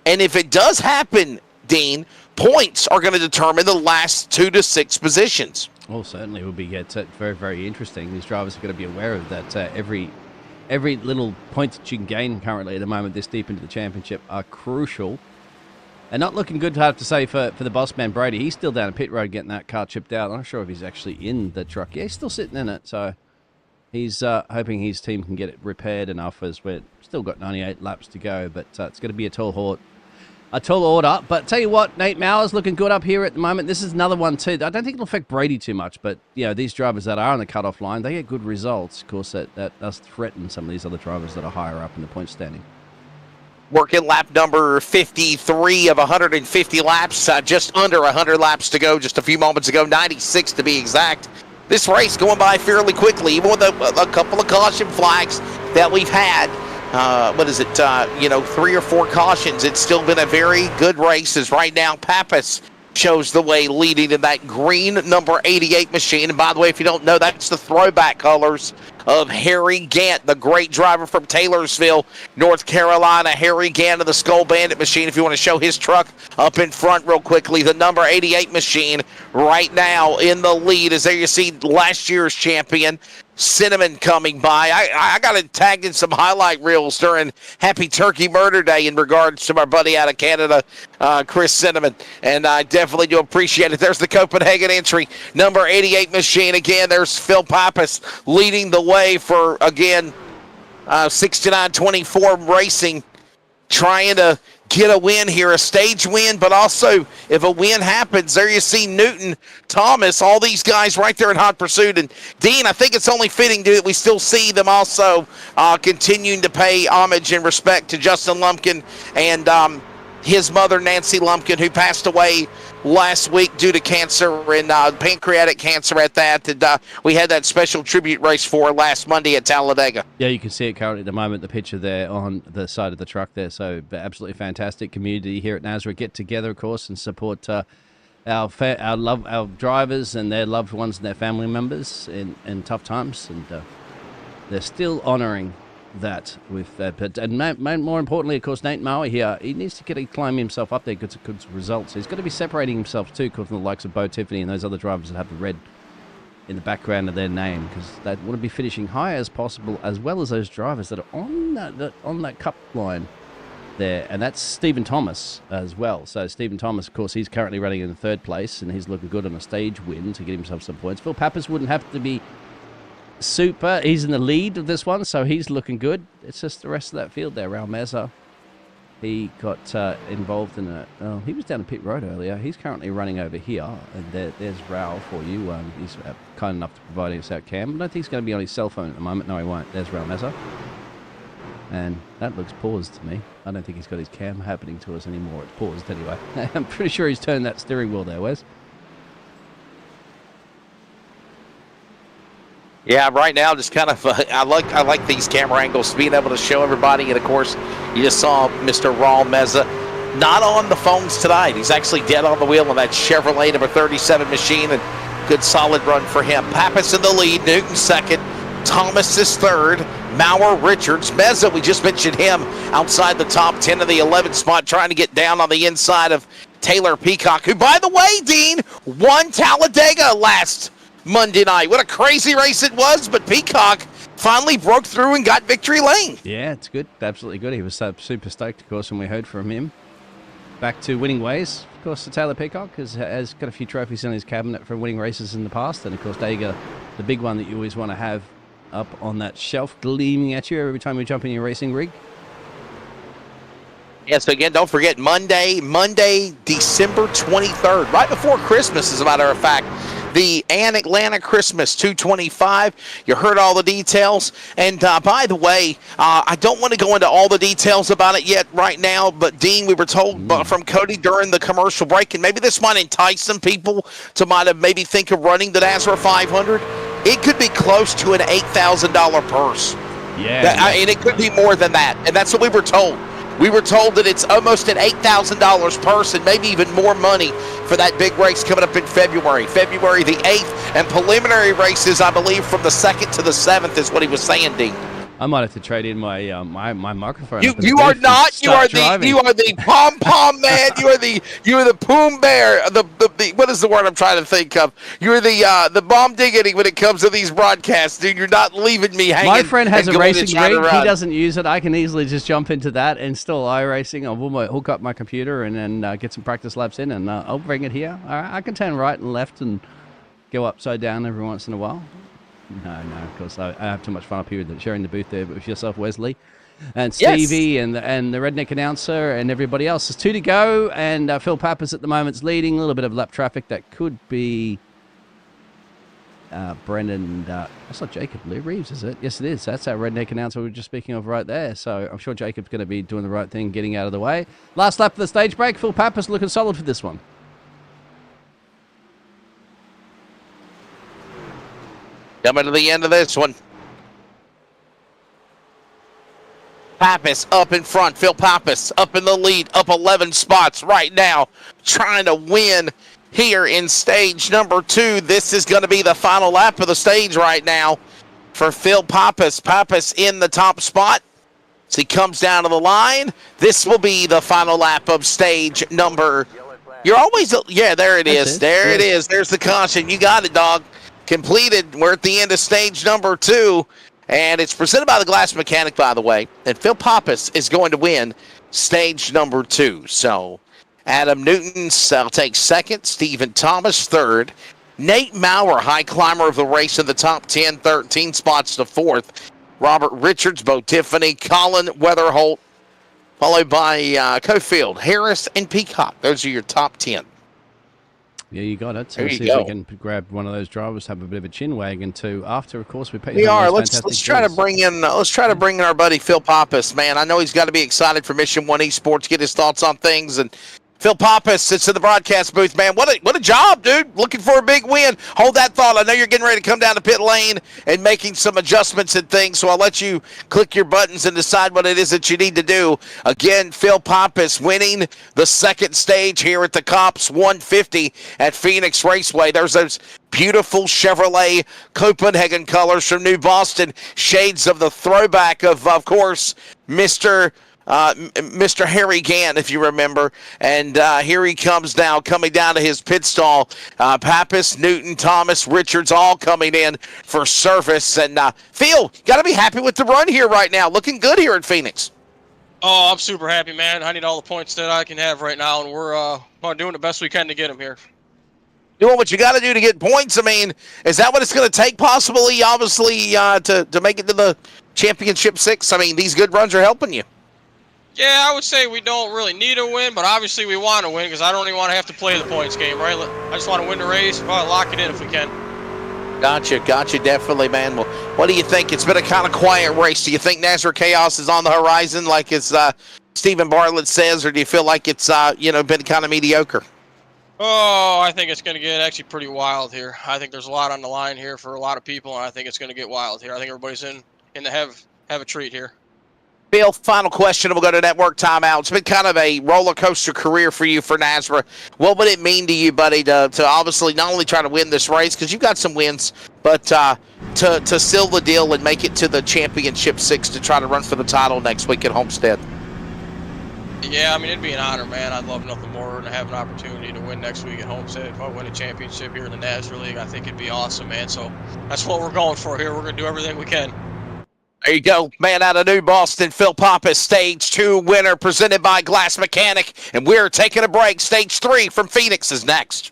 And if it does happen, Dean, points are going to determine the last 2 to 6 positions. Well, certainly will be very, very interesting. These drivers are going to be aware of that. Every little point that you can gain currently at the moment this deep into the championship are crucial. And not looking good, I have to say, for the boss man, Brady. He's still down at pit road getting that car chipped out. I'm not sure if he's actually in the truck. Yeah, he's still sitting in it. So he's hoping his team can get it repaired enough, as we've still got 98 laps to go. But it's going to be a tall order. But tell you what, Nate Mauer's looking good up here at the moment. This is another one too. I don't think it'll affect Brady too much. But, these drivers that are on the cutoff line, they get good results. Of course, that does threaten some of these other drivers that are higher up in the point standing. Working lap number 53 of 150 laps, just under 100 laps to go, just a few moments ago, 96 to be exact. This race going by fairly quickly, even with a couple of caution flags that we've had. 3 or 4 cautions. It's still been a very good race, as right now Pappas shows the way, leading in that green number 88 machine. And by the way, if you don't know, that's the throwback colors of Harry Gant, the great driver from Taylorsville, North Carolina. Harry Gant of the Skull Bandit machine. If you want to show his truck up in front real quickly, the number 88 machine right now in the lead. As there you see last year's champion, Cinnamon, coming by. I got it tagged in some highlight reels during Happy Turkey Murder Day in regards to my buddy out of Canada, Chris Cinnamon, and I definitely do appreciate it. There's the Copenhagen entry, number 88 machine. Again, there's Phil Pappas leading the way for, again, 69-24 Racing, trying to get a win here, a stage win, but also if a win happens, there you see Newton, Thomas, all these guys right there in hot pursuit. And Dean, I think it's only fitting that we still see them also continuing to pay homage and respect to Justin Lumpkin and his mother, Nancy Lumpkin, who passed away last week due to cancer and pancreatic cancer at that. And we had that special tribute race for last Monday at Talladega. Yeah, you can see it currently at the moment, the picture there on the side of the truck there. So absolutely fantastic community here at NASRA. Get together, of course, and support our drivers and their loved ones and their family members in tough times. And they're still honouring that with and more importantly, of course, Nate Mauer here, he needs to climb himself up there, get some good results. He's got to be separating himself too, because of the likes of Bo Tiffany and those other drivers that have the red in the background of their name, because they want to be finishing high as possible, as well as those drivers that are on that cup line there. And that's Stephen Thomas as well. So Stephen Thomas, of course, he's currently running in 3rd place, and he's looking good on a stage win to get himself some points. Phil Pappas wouldn't have to be super. He's in the lead of this one, so he's looking good. It's just the rest of that field there. Raul Meza, he got involved in he was down a pit road earlier. He's currently running over here, and there's Raul for you. He's kind enough to provide us out cam. I don't think he's going to be on his cell phone at the moment. No, he won't. There's Raul Meza, and that looks paused to me. I don't think he's got his cam happening to us anymore. It's paused anyway. I'm pretty sure he's turned that steering wheel there, Wes. Yeah, right now, just kind of, I like these camera angles, being able to show everybody. And of course, you just saw Mr. Raul Meza not on the phones tonight. He's actually dead on the wheel on that Chevrolet number 37 machine, and good solid run for him. Pappas in the lead, Newton 2nd, Thomas is 3rd, Maurer, Richards, Meza, we just mentioned him outside the top 10 of the 11 spot, trying to get down on the inside of Taylor Peacock, who, by the way, Dean, won Talladega last Monday night. What a crazy race it was, but Peacock finally broke through and got victory lane. Yeah, it's good. Absolutely good. He was super stoked, of course, when we heard from him. Back to winning ways. Of course, Taylor Peacock has got a few trophies in his cabinet for winning races in the past. And, of course, Dega, the big one that you always want to have up on that shelf, gleaming at you every time you jump in your racing rig. Yeah, so again, don't forget Monday, December 23rd, right before Christmas, as a matter of fact. The Atlanta Christmas 225. You heard all the details. And by the way, I don't want to go into all the details about it yet right now, but Dean, we were told from Cody during the commercial break, and maybe this might entice some people to might have maybe think of running the NASRA 500. It could be close to an $8,000 purse. Yeah. And it could be more than that. And that's what we were told. We were told that it's almost an $8,000 purse and maybe even more money for that big race coming up in February the 8th. And preliminary races, I believe, from the 2nd to the 7th is what he was saying, Dean. I might have to trade in my my microphone. You are not. You are the pom pom man. You are the poom bear. The what is the word I'm trying to think of? You're the bomb diggity when it comes to these broadcasts, dude. You're not leaving me hanging. My friend has a racing rig. He doesn't use it. I can easily just jump into that and still iRacing. I'll hook up my computer and then get some practice laps in, and I'll bring it here. I can turn right and left and go upside down every once in a while. No, of course, I have too much fun up here sharing the booth there with yourself, Wesley, and Stevie, yes, and the redneck announcer and everybody else. There's 2 to go, and Phil Pappas at the moment's leading. A little bit of lap traffic. That could be Brendan. That's not Jacob Reeves, is it? Yes, it is. That's our redneck announcer we were just speaking of right there. So I'm sure Jacob's going to be doing the right thing, getting out of the way. Last lap of the stage break. Phil Pappas looking solid for this one. Coming to the end of this one. Pappas up in front. Phil Pappas up in the lead, up 11 spots right now, trying to win here in stage number 2. This is going to be the final lap of the stage right now for Phil Pappas. Pappas in the top spot. As he comes down to the line, this will be the final lap of stage number. You're always, yeah, there it is. There it is. There's the caution. You got it, dog. Completed. We're at the end of stage number 2, and it's presented by the Glass Mechanic, by the way. And Phil Pappas is going to win stage number 2. So Adam Newton takes second, Stephen Thomas third, Nate Maurer, high climber of the race in the top 10, 13 spots to fourth. Robert Richards, Bo Tiffany, Colin Weatherholt, followed by Cofield, Harris, and Peacock. Those are your top 10. Yeah, you got it. So there you see go. if we can grab one of those drivers, have a bit of a chin wagon too. After, of course, we are. Let's try to bring in. Let's try to bring in our buddy Phil Pappas. Man, I know he's got to be excited for Mission 1 Esports. Get his thoughts on things. And Phil Pappas sits in the broadcast booth. Man, what a job, dude! Looking for a big win. Hold that thought. I know you're getting ready to come down to pit lane and making some adjustments and things. So I'll let you click your buttons and decide what it is that you need to do. Again, Phil Pappas winning the second stage here at the C.O.P.S 150 at Phoenix Raceway. There's those beautiful Chevrolet Copenhagen colors from New Boston. Shades of the throwback of course, Mr. Harry Gant, if you remember. And here he comes now, coming down to his pit stall. Pappas, Newton, Thomas, Richards, all coming in for service. And Phil, got to be happy with the run here right now. Looking good here at Phoenix. Oh, I'm super happy, man. I need all the points that I can have right now, and we're doing the best we can to get them here. Doing what you got to do to get points. I mean, is that what it's going to take possibly, obviously, to make it to the Championship 6? I mean, these good runs are helping you. Yeah, I would say we don't really need a win, but obviously we want to win because I don't even want to have to play the points game, right? I just want to win the race. We'll lock it in if we can. Gotcha, definitely, man. Well, what do you think? It's been a kind of quiet race. Do you think NASRA Chaos is on the horizon like it's Stephen Bartlett says, or do you feel like it's been kind of mediocre? Oh, I think it's going to get actually pretty wild here. I think there's a lot on the line here for a lot of people, and I think it's going to get wild here. I think everybody's in to have a treat here. Bill, final question, and we'll go to network timeout. It's been kind of a roller coaster career for you for NASRA. What would it mean to you, buddy, to obviously not only try to win this race, because you've got some wins, but to seal the deal and make it to the Championship 6 to try to run for the title next week at Homestead? Yeah, I mean, it'd be an honor, man. I'd love nothing more than to have an opportunity to win next week at Homestead. If I win a championship here in the NASCAR League, I think it'd be awesome, man. So that's what we're going for here. We're going to do everything we can. There you go, man out of New Boston, Phil Pappas, Stage 2 winner, presented by Glass Mechanic. And we're taking a break. Stage 3 from Phoenix is next.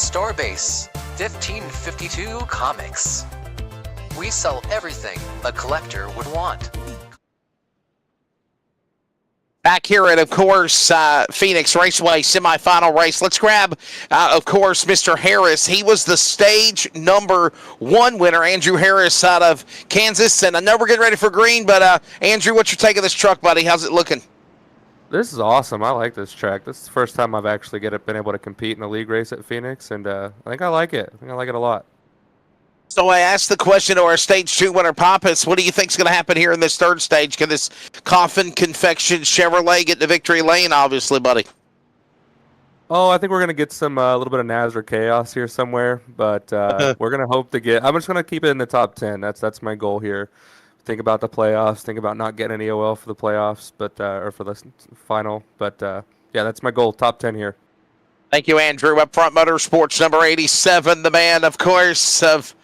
Starbase 1552 Comics. We sell everything a collector would want. Back here at, of course, Phoenix Raceway semifinal race. Let's grab, of course, Mr. Harris. He was the stage number 1 winner, Andrew Harris out of Kansas. And I know we're getting ready for green, but Andrew, what's your take of this truck, buddy? How's it looking? This is awesome. I like this track. This is the first time I've actually been able to compete in a league race at Phoenix, and I think I like it. I think I like it a lot. So I asked the question to our Stage 2 winner, Pappas, what do you think's going to happen here in this third stage? Can this Coffin Confection Chevrolet get to victory lane, obviously, buddy? Oh, I think we're going to get some a little bit of NASCAR chaos here somewhere, but we're going to hope to get – I'm just going to keep it in the top 10. That's my goal here. Think about the playoffs. Think about not getting any OL for the playoffs, but or for the final. But, yeah, that's my goal, top 10 here. Thank you, Andrew. Up front, Motorsports number 87, the man, of course, of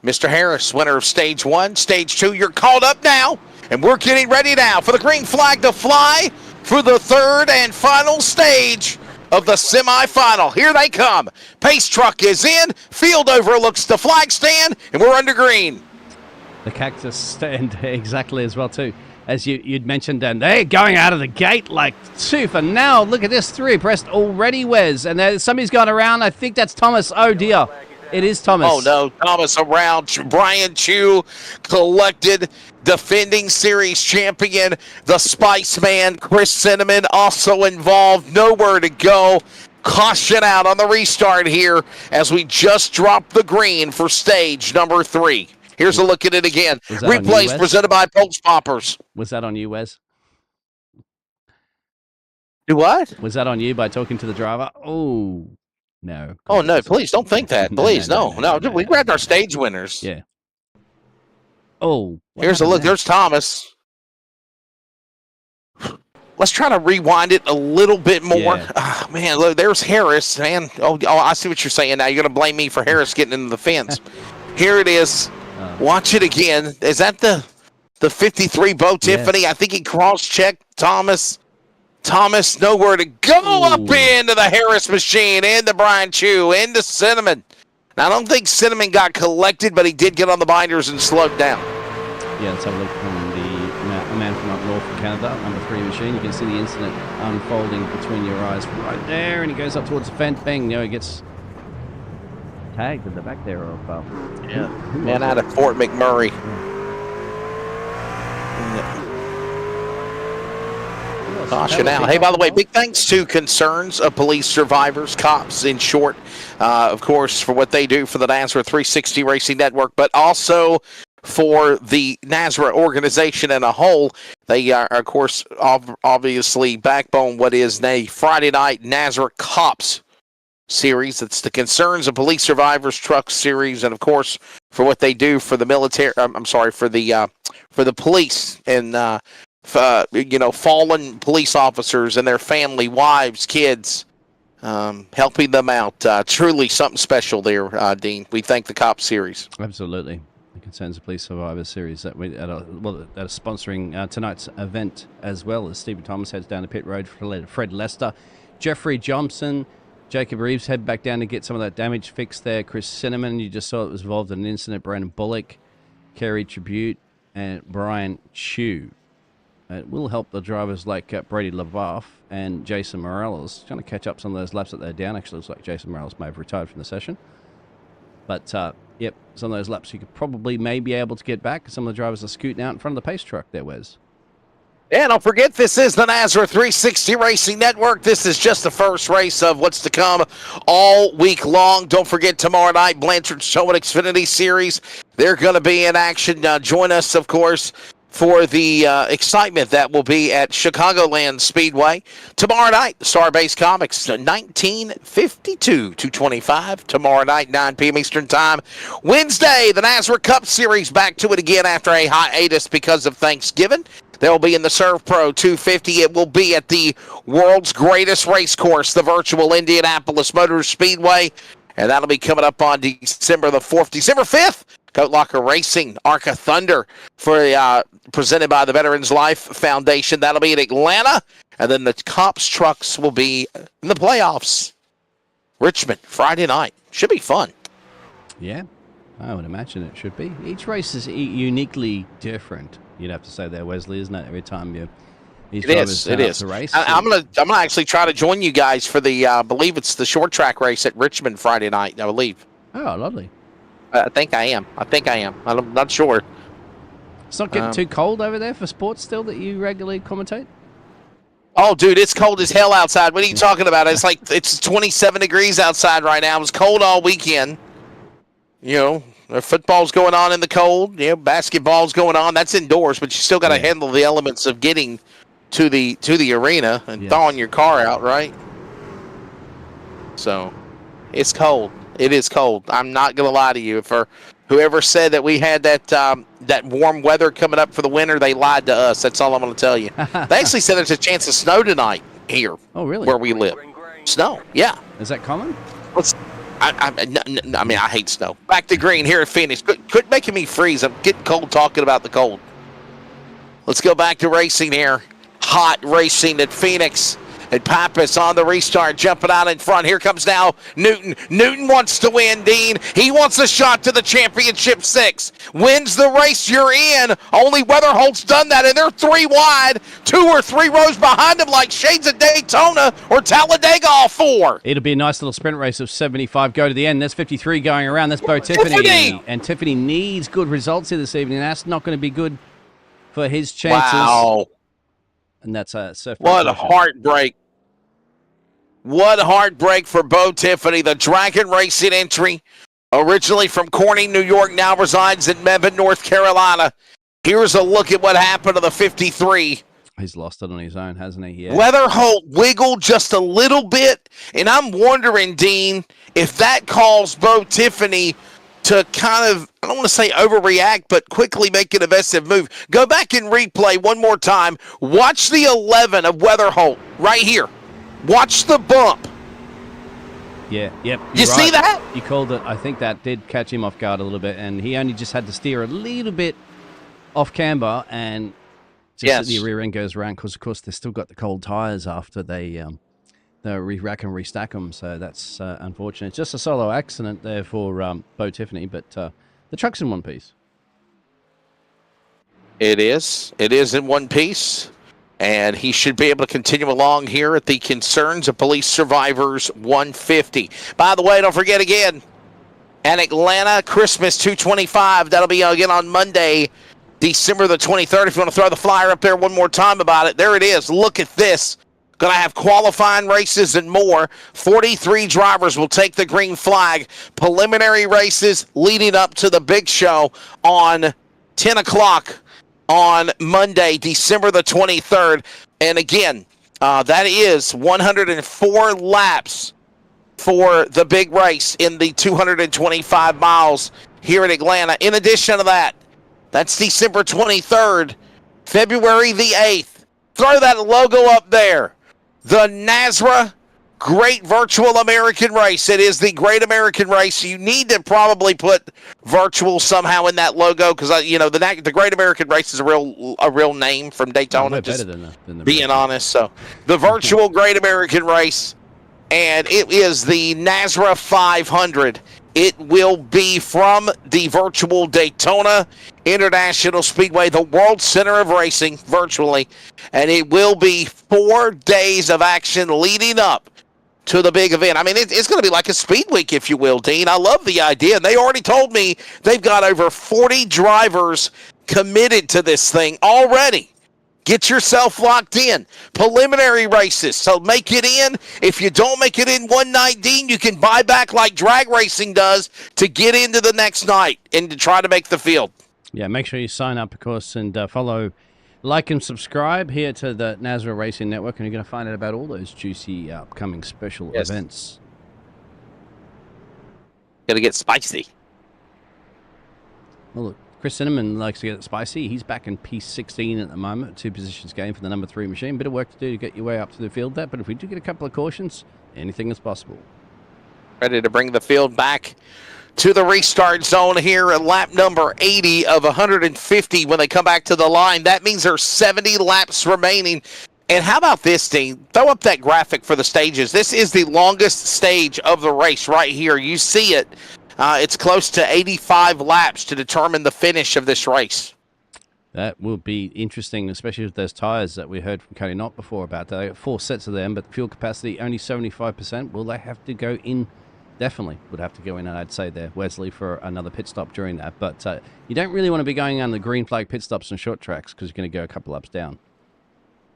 Mr. Harris, winner of Stage 1. Stage 2, you're called up now, and we're getting ready now for the green flag to fly for the third and final stage of the semifinal. Here they come. Pace truck is in. Field overlooks the flag stand, and we're under green. The cactus stand exactly as well too, as you'd mentioned, and they're going out of the gate like two for now. Look at this, 3 abreast already, Wes, and there's somebody's gone around. I think that's Thomas. Oh dear, it is Thomas. Oh no, Thomas around. Brian Chu collected, defending series champion. The Spice Man, Chris Cinnamon, also involved. Nowhere to go. Caution out on the restart here as we just dropped the green for stage number 3. Here's a look at it again. Replays presented by Post Poppers. Was that on you, Wes? Do what? Was that on you by talking to the driver? Oh, no. Oh, no, please don't think that. Please, no. We grabbed our stage winners. Yeah. Oh. Here's a look. There's Thomas. Let's try to rewind it a little bit more. Yeah. Oh, man, look, there's Harris, man. Oh, I see what you're saying now. You're going to blame me for Harris getting into the fence. Here it is. Watch it again. Is that the 53 Bo Tiffany? Yes. I think he cross-checked Thomas. Thomas, nowhere to go. Up into the Harris machine, into Brian Chu, into Cinnamon. Now, I don't think Cinnamon got collected, but he did get on the binders and slowed down. Yeah, let's have a look from the man from up north of Canada, number 3 machine. You can see the incident unfolding between your eyes right there, and he goes up towards the fence. Bang, he gets tagged at the back there of man out of Fort McMurray. Caution out. Hey, by the way, big thanks to Concerns of Police Survivors, COPS in short, of course, for what they do for the NASRA 360 Racing Network, but also for the NASRA organization in a whole. They are, of course, obviously backbone what is a Friday night NASRA COPS series. It's the Concerns of Police Survivors Truck series, and of course for what they do for the military. For the police and fallen police officers and their family, wives, kids, helping them out. Truly something special there, Dean. We thank the COP series. Absolutely. The Concerns of Police Survivors series that are sponsoring tonight's event, as well as Stephen Thomas heads down to pit road for Fred Lester, Jeffrey Johnson, Jacob Reeves head back down to get some of that damage fixed there. Chris Cinnamon, you just saw it was involved in an incident. Brandon Bullock, Kerry Tribute, and Brian Chu. it will help the drivers like Brady LaBeouf and Jason Morales trying to catch up some of those laps that they're down. Actually, looks like Jason Morales may have retired from the session. But, yep, some of those laps you could probably may be able to get back. Some of the drivers are scooting out in front of the pace truck there, Wes. And don't forget, this is the NASRA 360 Racing Network. This is just the first race of what's to come all week long. Don't forget, tomorrow night, Blanchard's Show and Xfinity Series. They're going to be in action. Join us, of course, for the excitement that will be at Chicagoland Speedway. Tomorrow night, Starbase Comics, 1952 to 25. Tomorrow night, 9 p.m. Eastern Time. Wednesday, the NASRA Cup Series, back to it again after a hiatus because of Thanksgiving. They'll be in the Serve Pro 250. It will be at the world's greatest race course, the virtual Indianapolis Motor Speedway. And that'll be coming up on December the 4th. December 5th, Coat Locker Racing, Arca Thunder, for presented by the Veterans Life Foundation. That'll be in Atlanta. And then the C.O.P.S trucks will be in the playoffs. Richmond, Friday night. Should be fun. Yeah, I would imagine it should be. Each race is uniquely different. You'd have to say there, Wesley, isn't it? Every time these drivers turn up to race. I'm gonna actually try to join you guys for the I believe it's the short track race at Richmond Friday night. I believe. Oh, lovely. I think I am. I'm not sure. It's not getting too cold over there for sports still that you regularly commentate? Oh, dude, it's cold as hell outside. What are you talking about? It's 27 degrees outside right now. It was cold all weekend. You know. Football's going on in the cold. Basketball's going on. That's indoors, but you still got to handle the elements of getting to the arena and thawing your car out, right? So, it's cold. It is cold. I'm not gonna lie to you. For whoever said that we had that warm weather coming up for the winter, they lied to us. That's all I'm gonna tell you. They actually said there's a chance of snow tonight here. Oh, really? Where we live. Snow. Yeah. Is that common? I mean, I hate snow. Back to green here at Phoenix. Quit making me freeze. I'm getting cold talking about the cold. Let's go back to racing here. Hot racing at Phoenix. And Pappas on the restart, jumping out in front. Here comes now Newton. Newton wants to win, Dean. He wants a shot to the championship 6. Wins the race, you're in. Only Weatherholt's done that, and they're 3 wide. 2 or 3 rows behind him like shades of Daytona or Talladega all 4. It'll be a nice little sprint race of 75. Go to the end. There's 53 going around. That's Bo Tiffany. And Tiffany needs good results here this evening. That's not going to be good for his chances. Wow. And that's a surf. What a heartbreak. What a heartbreak for Bo Tiffany, the Dragon Racing entry. Originally from Corning, New York, now resides in Mebane, North Carolina. Here's a look at what happened to the 53. He's lost it on his own, hasn't he? Yeah. Weatherholt wiggled just a little bit, and I'm wondering, Dean, if that caused Bo Tiffany to kind of, I don't want to say overreact, but quickly make an aggressive move. Go back and replay one more time. Watch the 11 of Weatherholt right here. Watch the bump. Yeah, yep. You see that? You called it. I think that did catch him off guard a little bit, and he only just had to steer a little bit off camber, and just the rear end goes around, because, of course, they've still got the cold tires after they re-rack and restack them, so that's unfortunate. Just a solo accident there for Bo Tiffany, but the truck's in one piece. It is. It is in one piece. And he should be able to continue along here at the Concerns of Police Survivors 150. By the way, don't forget again, at Atlanta Christmas 225. That'll be again on Monday, December the 23rd. If you want to throw the flyer up there one more time about it, there it is. Look at this. Going to have qualifying races and more. 43 drivers will take the green flag. Preliminary races leading up to the big show on 10 o'clock. On Monday, December the 23rd. And again, that is 104 laps for the big race in the 225 miles here in Atlanta. In addition to that, that's December 23rd, February the 8th. Throw that logo up there. The NASRA Great Virtual American Race. It is the Great American Race. You need to probably put virtual somehow in that logo, because the Great American Race is a real name from Daytona. Just than the being honest. So the virtual Great American Race, and it is the NASRA 500 It will be from the virtual Daytona International Speedway, the World Center of Racing, virtually. And it will be 4 days of action leading up to the big event. I mean, it's going to be like a speed week, if you will, Dean. I love the idea. And they already told me they've got over 40 drivers committed to this thing already. Get yourself locked in. Preliminary races, so make it in. If you don't make it in one night, Dean, you can buy back like drag racing does to get into the next night and to try to make the field. Yeah, make sure you sign up, of course, and follow, like, and subscribe here to the NASRA Racing Network, and you're going to find out about all those juicy upcoming special events. Gonna get spicy. Well, look, Chris Cinnamon likes to get it spicy. He's back in P16 at the moment, 2 positions game for the number 3 machine. Bit of work to do to get your way up to the field there, but if we do get a couple of cautions, anything is possible. Ready to bring the field back to the restart zone here at lap number 80 of 150 when they come back to the line. That means there's 70 laps remaining. And how about this, Dean? Throw up that graphic for the stages. This is the longest stage of the race right here. You see it. It's close to 85 laps to determine the finish of this race. That will be interesting, especially with those tyres that we heard from Cody Knott before about. They got 4 sets of them, but fuel capacity only 75%. Will they have to go in? Definitely would have to go in, I'd say there, Wesley, for another pit stop during that. But you don't really want to be going on the green flag pit stops and short tracks because you're going to go a couple ups down.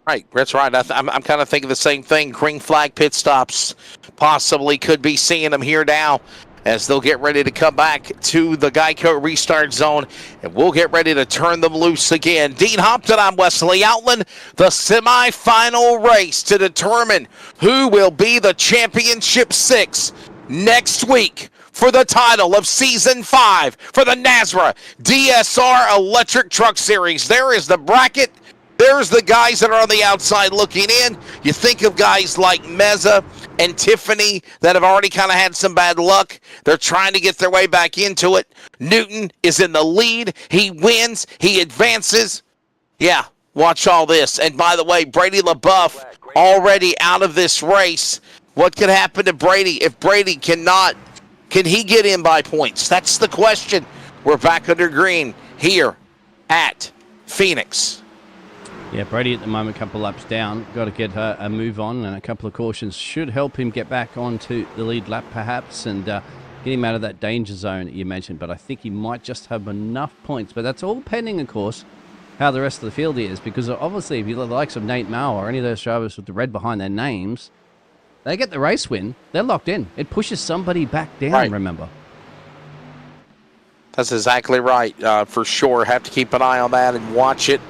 Right, that's right. I'm kind of thinking the same thing. Green flag pit stops possibly could be seeing them here now as they'll get ready to come back to the Geico restart zone, and we'll get ready to turn them loose again. Dean Hopton, I'm Wesley Outland. The semifinal race to determine who will be the Championship 6 next week for the title of Season 5 for the NASRA DSR Electric Truck Series. There is the bracket. There's the guys that are on the outside looking in. You think of guys like Meza and Tiffany that have already kind of had some bad luck. They're trying to get their way back into it. Newton is in the lead. He wins. He advances. Yeah, watch all this. And by the way, Brady LaBeouf already out of this race. What could happen to Brady if Brady can he get in by points? That's the question. We're back under green here at Phoenix. Yeah, Brady at the moment, a couple laps down. Got to get a move on, and a couple of cautions should help him get back onto the lead lap, perhaps, and get him out of that danger zone that you mentioned. But I think he might just have enough points. But that's all pending, of course, how the rest of the field is, because obviously, if you look the likes of Nate Mao or any of those drivers with the red behind their names, they get the race win. They're locked in. It pushes somebody back down, right. Remember. That's exactly right, for sure. Have to keep an eye on that and watch it.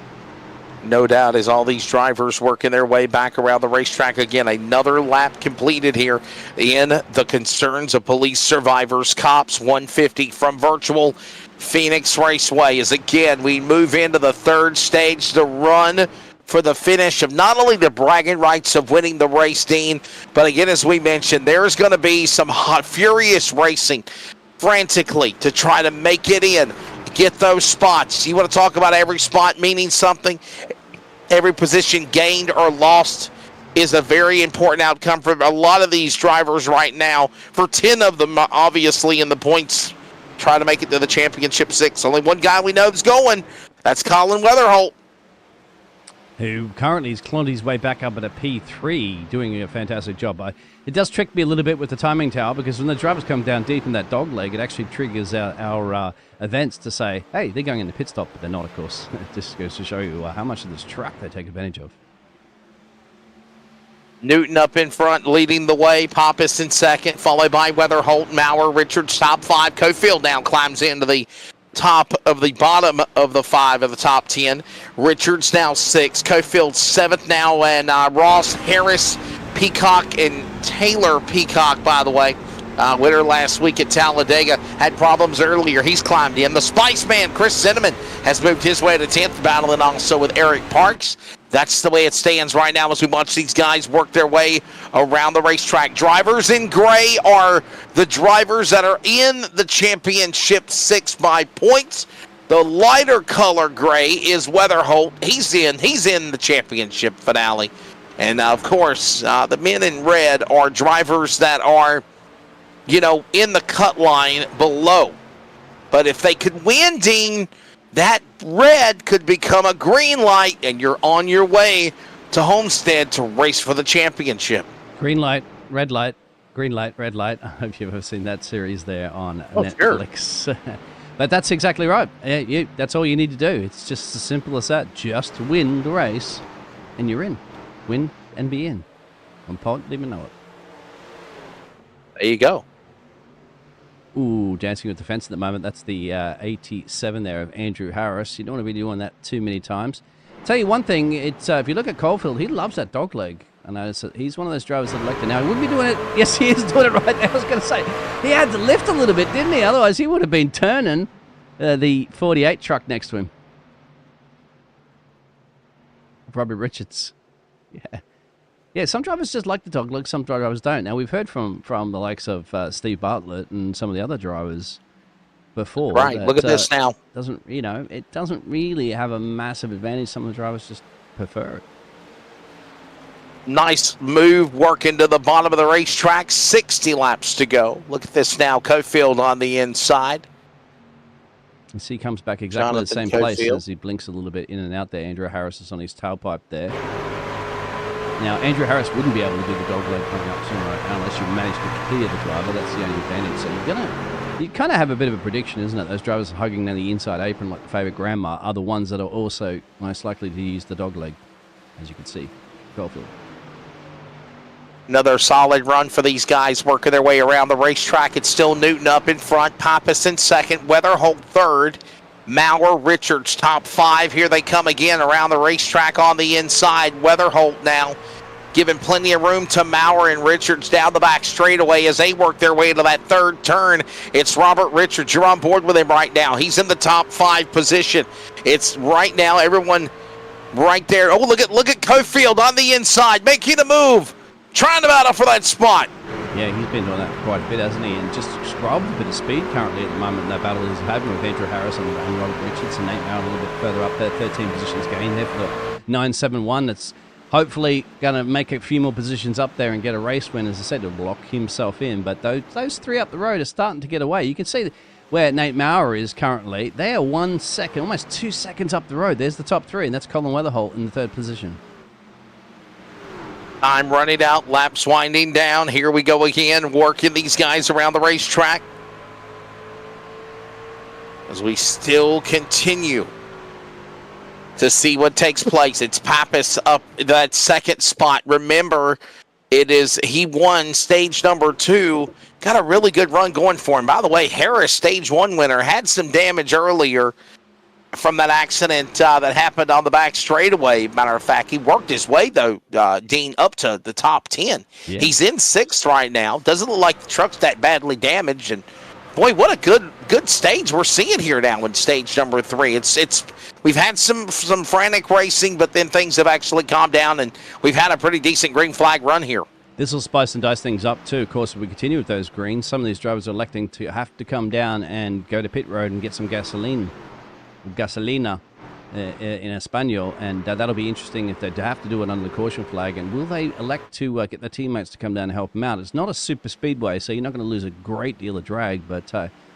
No doubt, as all these drivers working their way back around the racetrack again. Another lap completed here in the Concerns of Police Survivors C.O.P.S 150 from virtual Phoenix Raceway. As again, we move into the third stage, the run for the finish of not only the bragging rights of winning the race, Dean, but again, as we mentioned, there's going to be some hot, furious racing frantically to try to make it in. Get those spots. You want to talk about every spot meaning something? Every position gained or lost is a very important outcome for a lot of these drivers right now. For 10 of them, obviously, in the points, try to make it to the Championship 6. Only one guy we know is going. That's Colin Weatherholt, who currently has clawed his way back up at a P3, doing a fantastic job. It does trick me a little bit with the timing tower, because when the drivers come down deep in that dog leg, it actually triggers our events to say, hey, they're going in the pit stop, but they're not, of course. It just goes to show you how much of this track they take advantage of. Newton up in front, leading the way. Pappas in second, followed by Weatherholt, Maurer, Richards, top 5. Cofield now climbs into the top of the bottom of the 5 of the top 10. Richards now 6. Cofield 7th now, and Ross, Harris, Peacock, and Taylor Peacock, by the way. Winner last week at Talladega, had problems earlier. He's climbed in. The Spice Man, Chris Cinnamon, has moved his way to 10th, battling also with Eric Parks. That's the way it stands right now as we watch these guys work their way around the racetrack. Drivers in gray are the drivers that are in the Championship 6 by points. The lighter color gray is Weatherholt. He's in the championship finale. And, of course, the men in red are drivers that are in the cut line below. But if they could win, Dean, that red could become a green light, and you're on your way to Homestead to race for the championship. Green light, red light, green light, red light. I hope you've ever seen that series there on Oh, Netflix. Sure. But that's exactly right. That's all you need to do. It's just as simple as that. Just win the race, and you're in. Win and be in. On pod, didn't even know it. There you go. Ooh, dancing with the fence at the moment. That's the 87 there of Andrew Harris. You don't want to be doing that too many times. Tell you one thing, it's if you look at Caulfield, he loves that dog leg. I notice that he's one of those drivers that like to. Now, he wouldn't be doing it. Yes, he is doing it right now. I was going to say, he had to lift a little bit, didn't he? Otherwise, he would have been turning the 48 truck next to him. Robert Richards. Yeah. Yeah, some drivers just like the dog leg, some drivers don't. Now, we've heard from the likes of Steve Bartlett and some of the other drivers before. Right, that, look at this now. It doesn't really have a massive advantage. Some of the drivers just prefer it. Nice move working to the bottom of the racetrack. 60 laps to go. Look at this now. Caulfield on the inside. And he comes back exactly the same place as he blinks a little bit in and out there. Andrew Harris is on his tailpipe there. Now, Andrew Harris wouldn't be able to do the dog leg coming up soon, right, unless you manage to clear the driver. That's the only advantage. So you kind of have a bit of a prediction, isn't it? Those drivers hugging down the inside apron like the favourite grandma are the ones that are also most likely to use the dog leg, as you can see. Caulfield. Another solid run for these guys working their way around the racetrack. It's still Newton up in front, Pappas in second, Weatherholt third, Maurer, Richards top 5. Here they come again around the racetrack on the inside. Weatherholt now giving plenty of room to Maurer and Richards down the back straightaway as they work their way to that third turn. It's Robert Richards. You're on board with him right now. He's in the top 5 position. It's right now everyone right there. Oh, look at Caulfield on the inside making a move. Trying to battle for that spot. Yeah, he's been doing that for quite a bit, hasn't he? And just robbed a bit of speed currently at the moment in that battle he's having with Andrew Harris and Robert Richards and Nate Maurer a little bit further up there. 13 positions gained there for the 971. That's hopefully going to make a few more positions up there and get a race win, as I said, to lock himself in. But those 3 up the road are starting to get away. You can see where Nate Maurer is currently. They are 1 second, almost 2 seconds up the road. There's the top 3, and that's Colin Weatherholt in the 3rd position. Time running out, laps winding down. Here we go again, working these guys around the racetrack. As we still continue to see what takes place. It's Pappas up that 2nd spot. Remember, he won stage number 2. Got a really good run going for him. By the way, Harris, stage 1 winner, had some damage earlier from that accident that happened on the back straightaway. Matter of fact, he worked his way, though, Dean, up to the top 10. Yeah. He's in 6th right now. Doesn't look like the truck's that badly damaged. And, boy, what a good stage we're seeing here now in stage number 3. We've had some frantic racing, but then things have actually calmed down, and we've had a pretty decent green flag run here. This will spice and dice things up, too. Of course, if we continue with those greens, some of these drivers are electing to have to come down and go to pit road and get some gasolina in Espanol, and that'll be interesting if they have to do it under the caution flag. And will they elect to get their teammates to come down and help them out? It's not a super speedway, so you're not going to lose a great deal of drag, but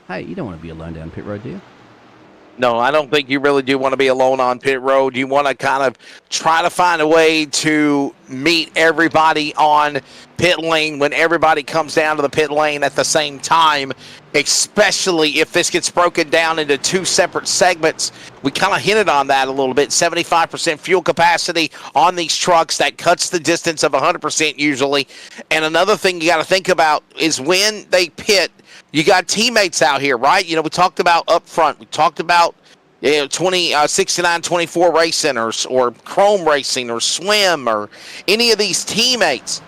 hey, you don't want to be alone down pit road, do you? No, I don't think you really do want to be alone on pit road. You want to kind of try to find a way to meet everybody on pit lane when everybody comes down to the pit lane at the same time, especially if this gets broken down into 2 separate segments. We kind of hinted on that a little bit. 75% fuel capacity on these trucks. That cuts the distance of 100% usually. And another thing you got to think about is when they pit, you got teammates out here, right? We talked about up front. We talked about 69-24 Racing or Chrome Racing or Swim or any of these teammates.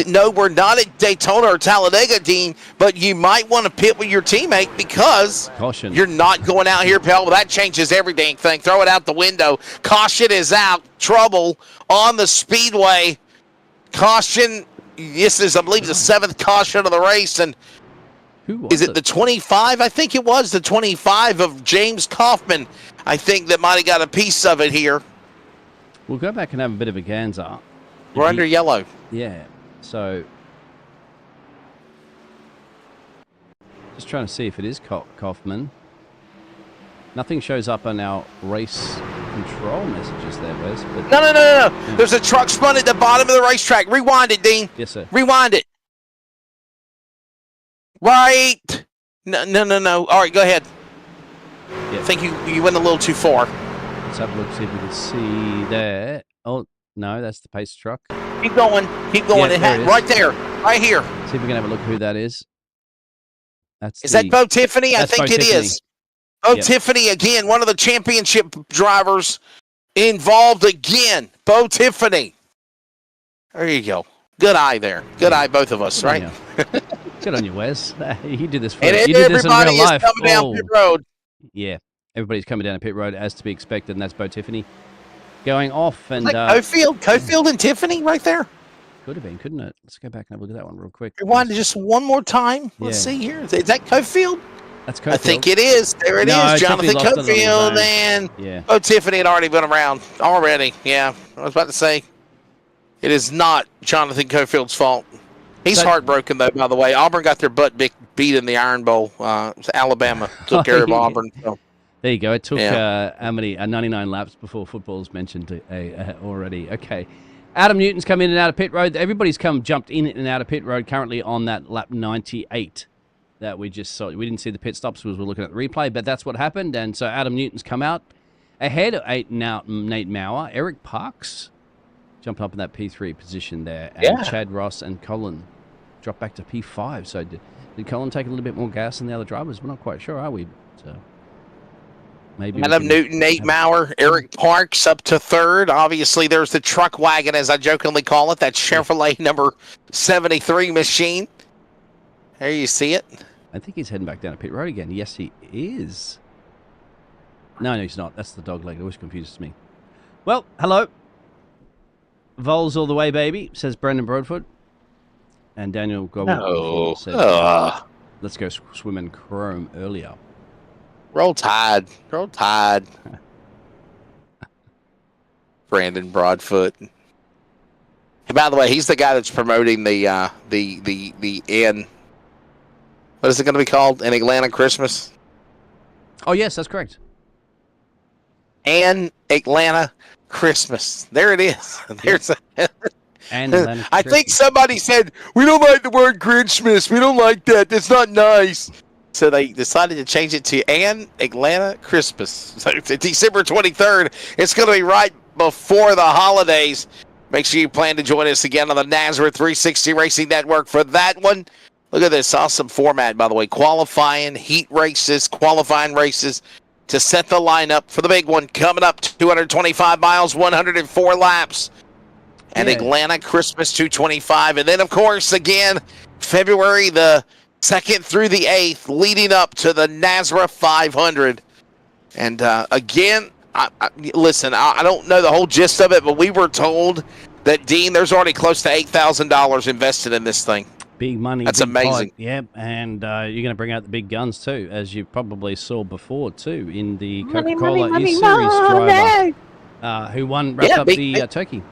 No, we're not at Daytona or Talladega, Dean, but you might want to pit with your teammate because caution. You're not going out here, Pell. Well, that changes everything. Throw it out the window. Caution is out. Trouble on the speedway. Caution. This is, I believe, the 7th caution of the race, and is it the 25? I think it was the 25 of James Kaufman. I think that might have got a piece of it here. We'll go back and have a bit of a ganza. We're under yellow. Yeah. So Just trying to see if it is Kaufman. Nothing shows up on our race control messages there, Wes. But No. There's a truck spun at the bottom of the racetrack. Rewind it, Dean. Yes, sir. Rewind it. Right. No. All right, go ahead. Yep. I think you went a little too far. Let's have a look, see if we can see there. Oh, no, that's the pace truck. Keep going. Yeah, Right there. Right here. See if we can have a look who that is. Is that Bo Tiffany? I think it is. Bo Yep. Tiffany, again, one of the championship drivers involved again. Bo Tiffany. There you go. Good eye there. Good eye, both of us, right? Good on you, Wes. You did this for And you did this in everybody real is life. coming down pit road. Yeah, everybody's coming down a pit road as to be expected, and that's Bo Tiffany going off. And Cofield and Tiffany right there. Could have been, couldn't it? Let's go back and have a look at that one real quick. Rewind it just one more time. Let's see here. Is that Cofield? That's Cofield. I think it is. There it is. Jonathan Cofield and Bo Tiffany had already been around. Already. Yeah. I was about to say, it is not Jonathan Cofield's fault. He's heartbroken, though, by the way. Auburn got their butt beat in the Iron Bowl. Alabama took care of Auburn. So. There you go. It took how many? 99 laps before football's mentioned already. Okay. Adam Newton's come in and out of pit road. Everybody's jumped in and out of pit road currently on that lap 98 that we just saw. We didn't see the pit stops because we're looking at the replay, but that's what happened. And so Adam Newton's come out ahead of Nate Maurer. Eric Parks jumping up in that P3 position there. And Chad Ross and Colin dropped back to P5. So did Colin take a little bit more gas than the other drivers? We're not quite sure, are we? So maybe Adam Newton, Nate Maurer, Eric Parks up to third. Obviously, there's the truck wagon, as I jokingly call it, that Chevrolet number 73 machine. There you see it. I think he's heading back down to pit road again. Yes, he is. No, he's not. That's the dog leg. It always confuses me. Well, hello. Vols all the way, baby, says Brendan Broadfoot. And Daniel Goble says, let's go swim in Chrome earlier. Roll Tide. Roll Tide. Brandon Broadfoot. And by the way, he's the guy that's promoting the N. What is it going to be called? An Atlanta Christmas? Oh, yes, that's correct. An Atlanta Christmas. There it is. There's I think somebody said, we don't like the word Grinchmas. We don't like that. That's not nice. So they decided to change it to An Atlanta Christmas. So it's December 23rd. It's going to be right before the holidays. Make sure you plan to join us again on the Nazareth 360 Racing Network for that one. Look at this awesome format, by the way. Qualifying, heat races, qualifying races to set the lineup for the big one. Coming up, 225 miles, 104 laps. And Atlanta Christmas 225. And then, of course, again, February the 2nd through the 8th, leading up to the Nazareth 500. And again, listen, I don't know the whole gist of it, but we were told that, Dean, there's already close to $8,000 invested in this thing. Big money. That's amazing. Pot. Yep, and you're going to bring out the big guns too, as you probably saw before too, in the Coca-Cola E-Series driver who wrapped up the turkey.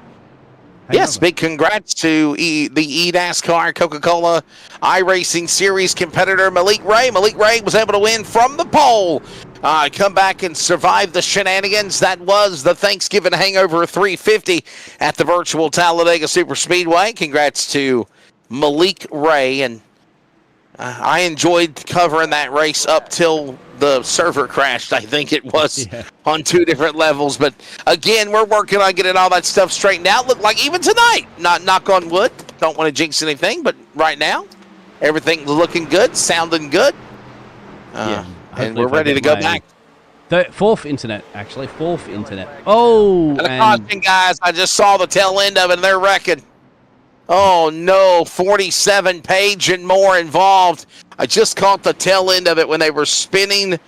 Yes, big congrats to the eNASCAR Coca-Cola iRacing Series competitor Malik Ray. Malik Ray was able to win from the pole. Come back and survive the shenanigans. That was the Thanksgiving Hangover 350 at the virtual Talladega Superspeedway. Congrats to Malik Ray, and I enjoyed covering that race up till the server crashed, I think it was, on 2 different levels. But again, we're working on getting all that stuff straightened out. Look like even tonight, not knock on wood, don't want to jinx anything, but right now, everything's looking good, sounding good. And we're ready to go back. Fourth internet. Oh, and caution, guys, I just saw the tail end of it, and they're wrecking. Oh, no, 47 Page and more involved. I just caught the tail end of it when they were spinning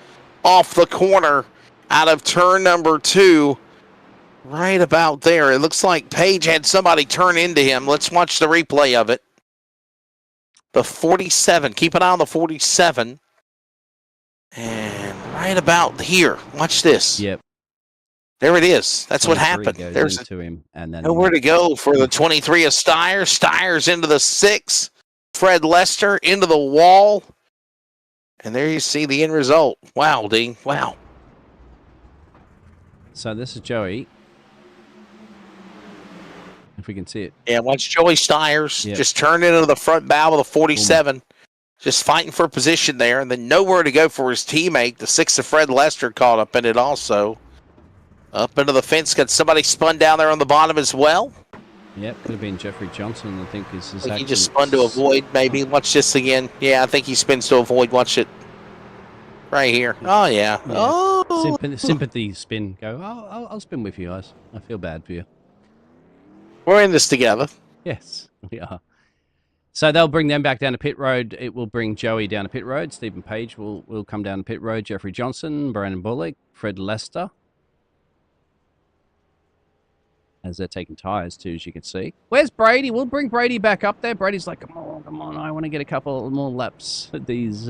off the corner out of turn number 2. Right about there. It looks like Page had somebody turn into him. Let's watch the replay of it. The 47. Keep an eye on the 47. And right about here. Watch this. Yep. There it is. That's what happened. There's into him, and then nowhere to go for the 23 of Steyer. Steyer's into the 6. Fred Lester into the wall. And there you see the end result. Wow, Dean. Wow. So this is Joey. If we can see it. Yeah, once Joey Stiers Yep. just turned into the front bow of the 47, just fighting for position there, and then nowhere to go for his teammate. The 6 of Fred Lester caught up in it also. Up into the fence, got somebody spun down there on the bottom as well. Yep, could have been Jeffrey Johnson, I think is his I think he just spun to avoid, maybe. Watch this again. Yeah, I think he spins to avoid. Watch it. Right here. Oh, yeah. Oh. Sympathy spin. Go, I'll spin with you guys. I feel bad for you. We're in this together. Yes, we are. So they'll bring them back down to pit road. It will bring Joey down to pit road. Stephen Page will come down to pit road. Jeffrey Johnson, Brandon Bullock, Fred Lester. As they're taking tyres too, as you can see. Where's Brady? We'll bring Brady back up there. Brady's like, come on. I want to get a couple more laps at these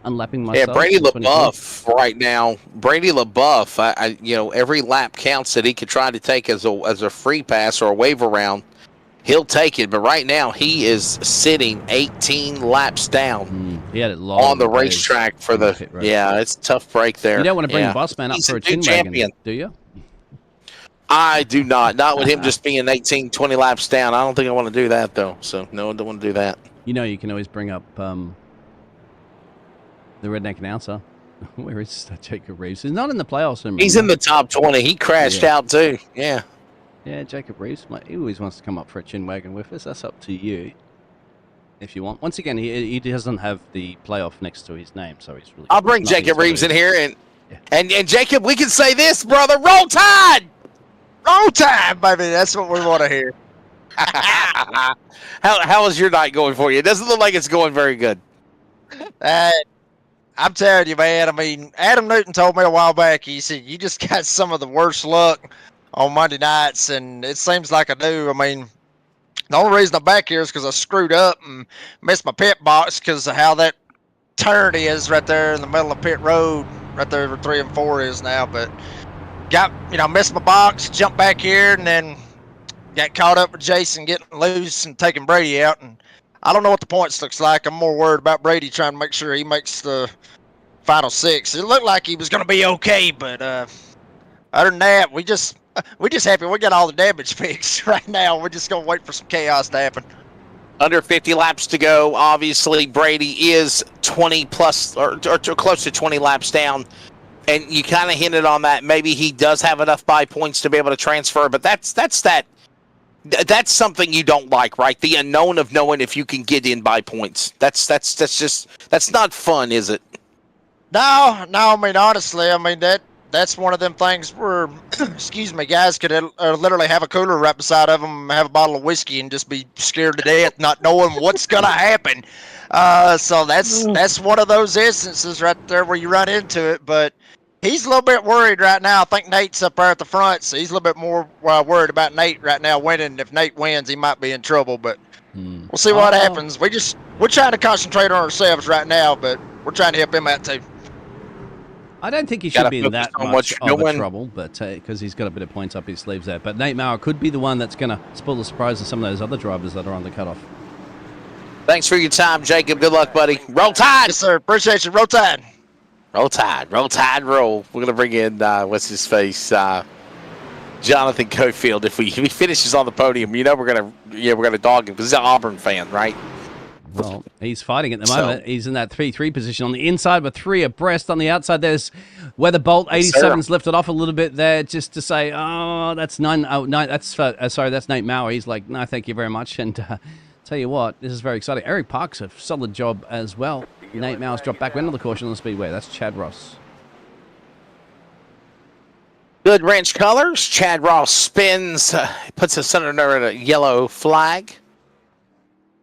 unlapping myself. Yeah, Brady LaBeouf right now. Brady LaBeouf, you know, every lap counts that he could try to take as a free pass or a wave around. He'll take it, but right now he is sitting 18 laps down He had it on the racetrack for the. Yeah, it's a tough break there. You don't want to bring the boss man up for a chin wagon, do you? I do not. Not with him just being 18, 20 laps down. I don't think I want to do that, though. So, no, I don't want to do that. You know, you can always bring up the redneck announcer. Where is Jacob Reeves? He's not in the playoffs anymore. He's in the top 20. He crashed out, too. Yeah. Yeah, Jacob Reeves, he always wants to come up for a chin wagon with us. That's up to you, if you want. Once again, he doesn't have the playoff next to his name, so he's really. I'll bring Jacob Reeves in here, and Jacob, we can say this, brother. Roll Tide! Roll Tide, baby. That's what we want to hear. How is your night going for you? It doesn't look like it's going very good. I'm telling you, man. I mean, Adam Newton told me a while back. He said, you just got some of the worst luck on Monday nights, and it seems like I do. I mean, the only reason I'm back here is because I screwed up and missed my pit box because of how that turn is right there in the middle of pit road, right there where 3 and 4 is now. But missed my box, jumped back here, and then got caught up with Jason getting loose and taking Brady out. And I don't know what the points looks like. I'm more worried about Brady trying to make sure he makes the final 6. It looked like he was going to be okay, but other than that, we're just happy we got all the damage fixed right now. We're just going to wait for some chaos to happen. Under 50 laps to go. Obviously, Brady is 20 plus or close to 20 laps down. And you kind of hinted on that. Maybe he does have enough buy points to be able to transfer, but that's something you don't like, right? The unknown of knowing if you can get in by points. That's not fun, is it? No. I mean, honestly, that's one of them things where, excuse me, guys could literally have a cooler right beside of them, have a bottle of whiskey, and just be scared to death, not knowing what's gonna happen. So that's one of those instances right there where you run into it. But he's a little bit worried right now. I think Nate's up there at the front, so he's a little bit more worried about Nate right now winning. If Nate wins, he might be in trouble, but we'll see what happens. We're trying to concentrate on ourselves right now, but we're trying to help him out too. I don't think he should be in that much of a trouble, but because he's got a bit of points up his sleeves there. But Nate Maurer could be the one that's going to spoil the surprise of some of those other drivers that are on the cutoff. Thanks for your time, Jacob. Good luck, buddy. Roll Tide! Yes, sir. Appreciate you. Roll Tide. Roll Tide. Roll Tide, roll. We're going to bring in, what's his face, Jonathan Cofield. If he finishes on the podium, we're gonna dog him because he's an Auburn fan, right? Well, he's fighting at the moment. He's in that 3-3 position on the inside with 3 abreast. On the outside, there's Weather Bolt 87's lifted off a little bit there just to say, oh, that's that's Nate Maurer. He's like, no, thank you very much. And tell you what, this is very exciting. Eric Parks a solid job as well. Nate Maurer's dropped back into the caution on the speedway. That's Chad Ross. Good wrench colors. Chad Ross spins, puts us under a yellow flag.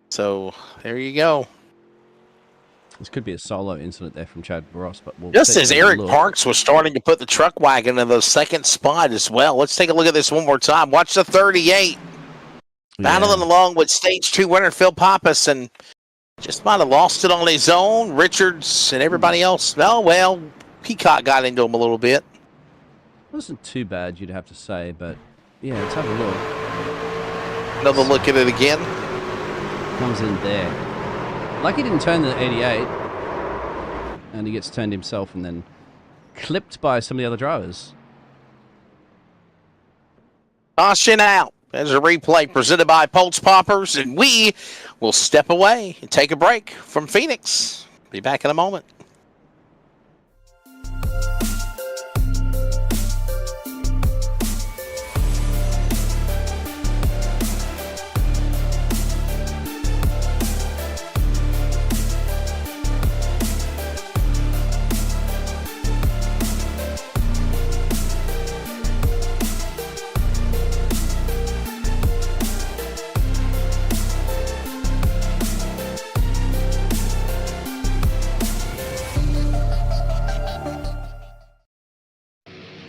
So there you go. This could be a solo incident there from Chad Ross, but we'll just as Eric Parks was starting to put the truck wagon in the second spot as well. Let's take a look at this one more time. Watch the 38. Battling along with stage 2 winner Phil Pappas, and just might have lost it on his own. Richards and everybody else. Oh, well, Peacock got into him a little bit. It wasn't too bad, you'd have to say, but yeah, let's have a look. Another look at it again. Comes in there. Like he didn't turn the 88. and he gets turned himself and then clipped by some of the other drivers. Caution out. There's a replay presented by Pulse Poppers, and we will step away and take a break from Phoenix. Be back in a moment.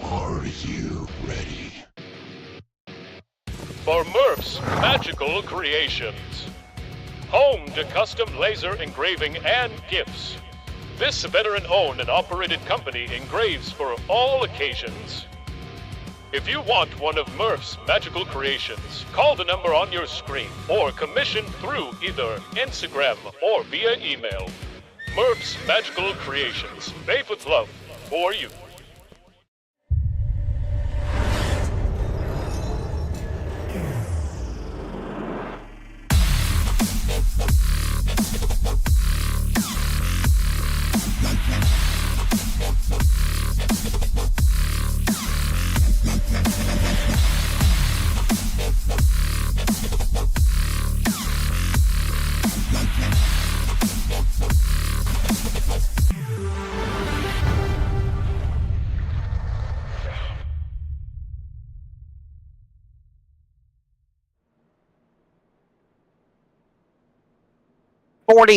Are you ready? For Murph's Magical Creations. Home to custom laser engraving and gifts. This veteran-owned and operated company engraves for all occasions. If you want one of Murph's Magical Creations, call the number on your screen or commission through either Instagram or via email. Murph's Magical Creations, made with love for you.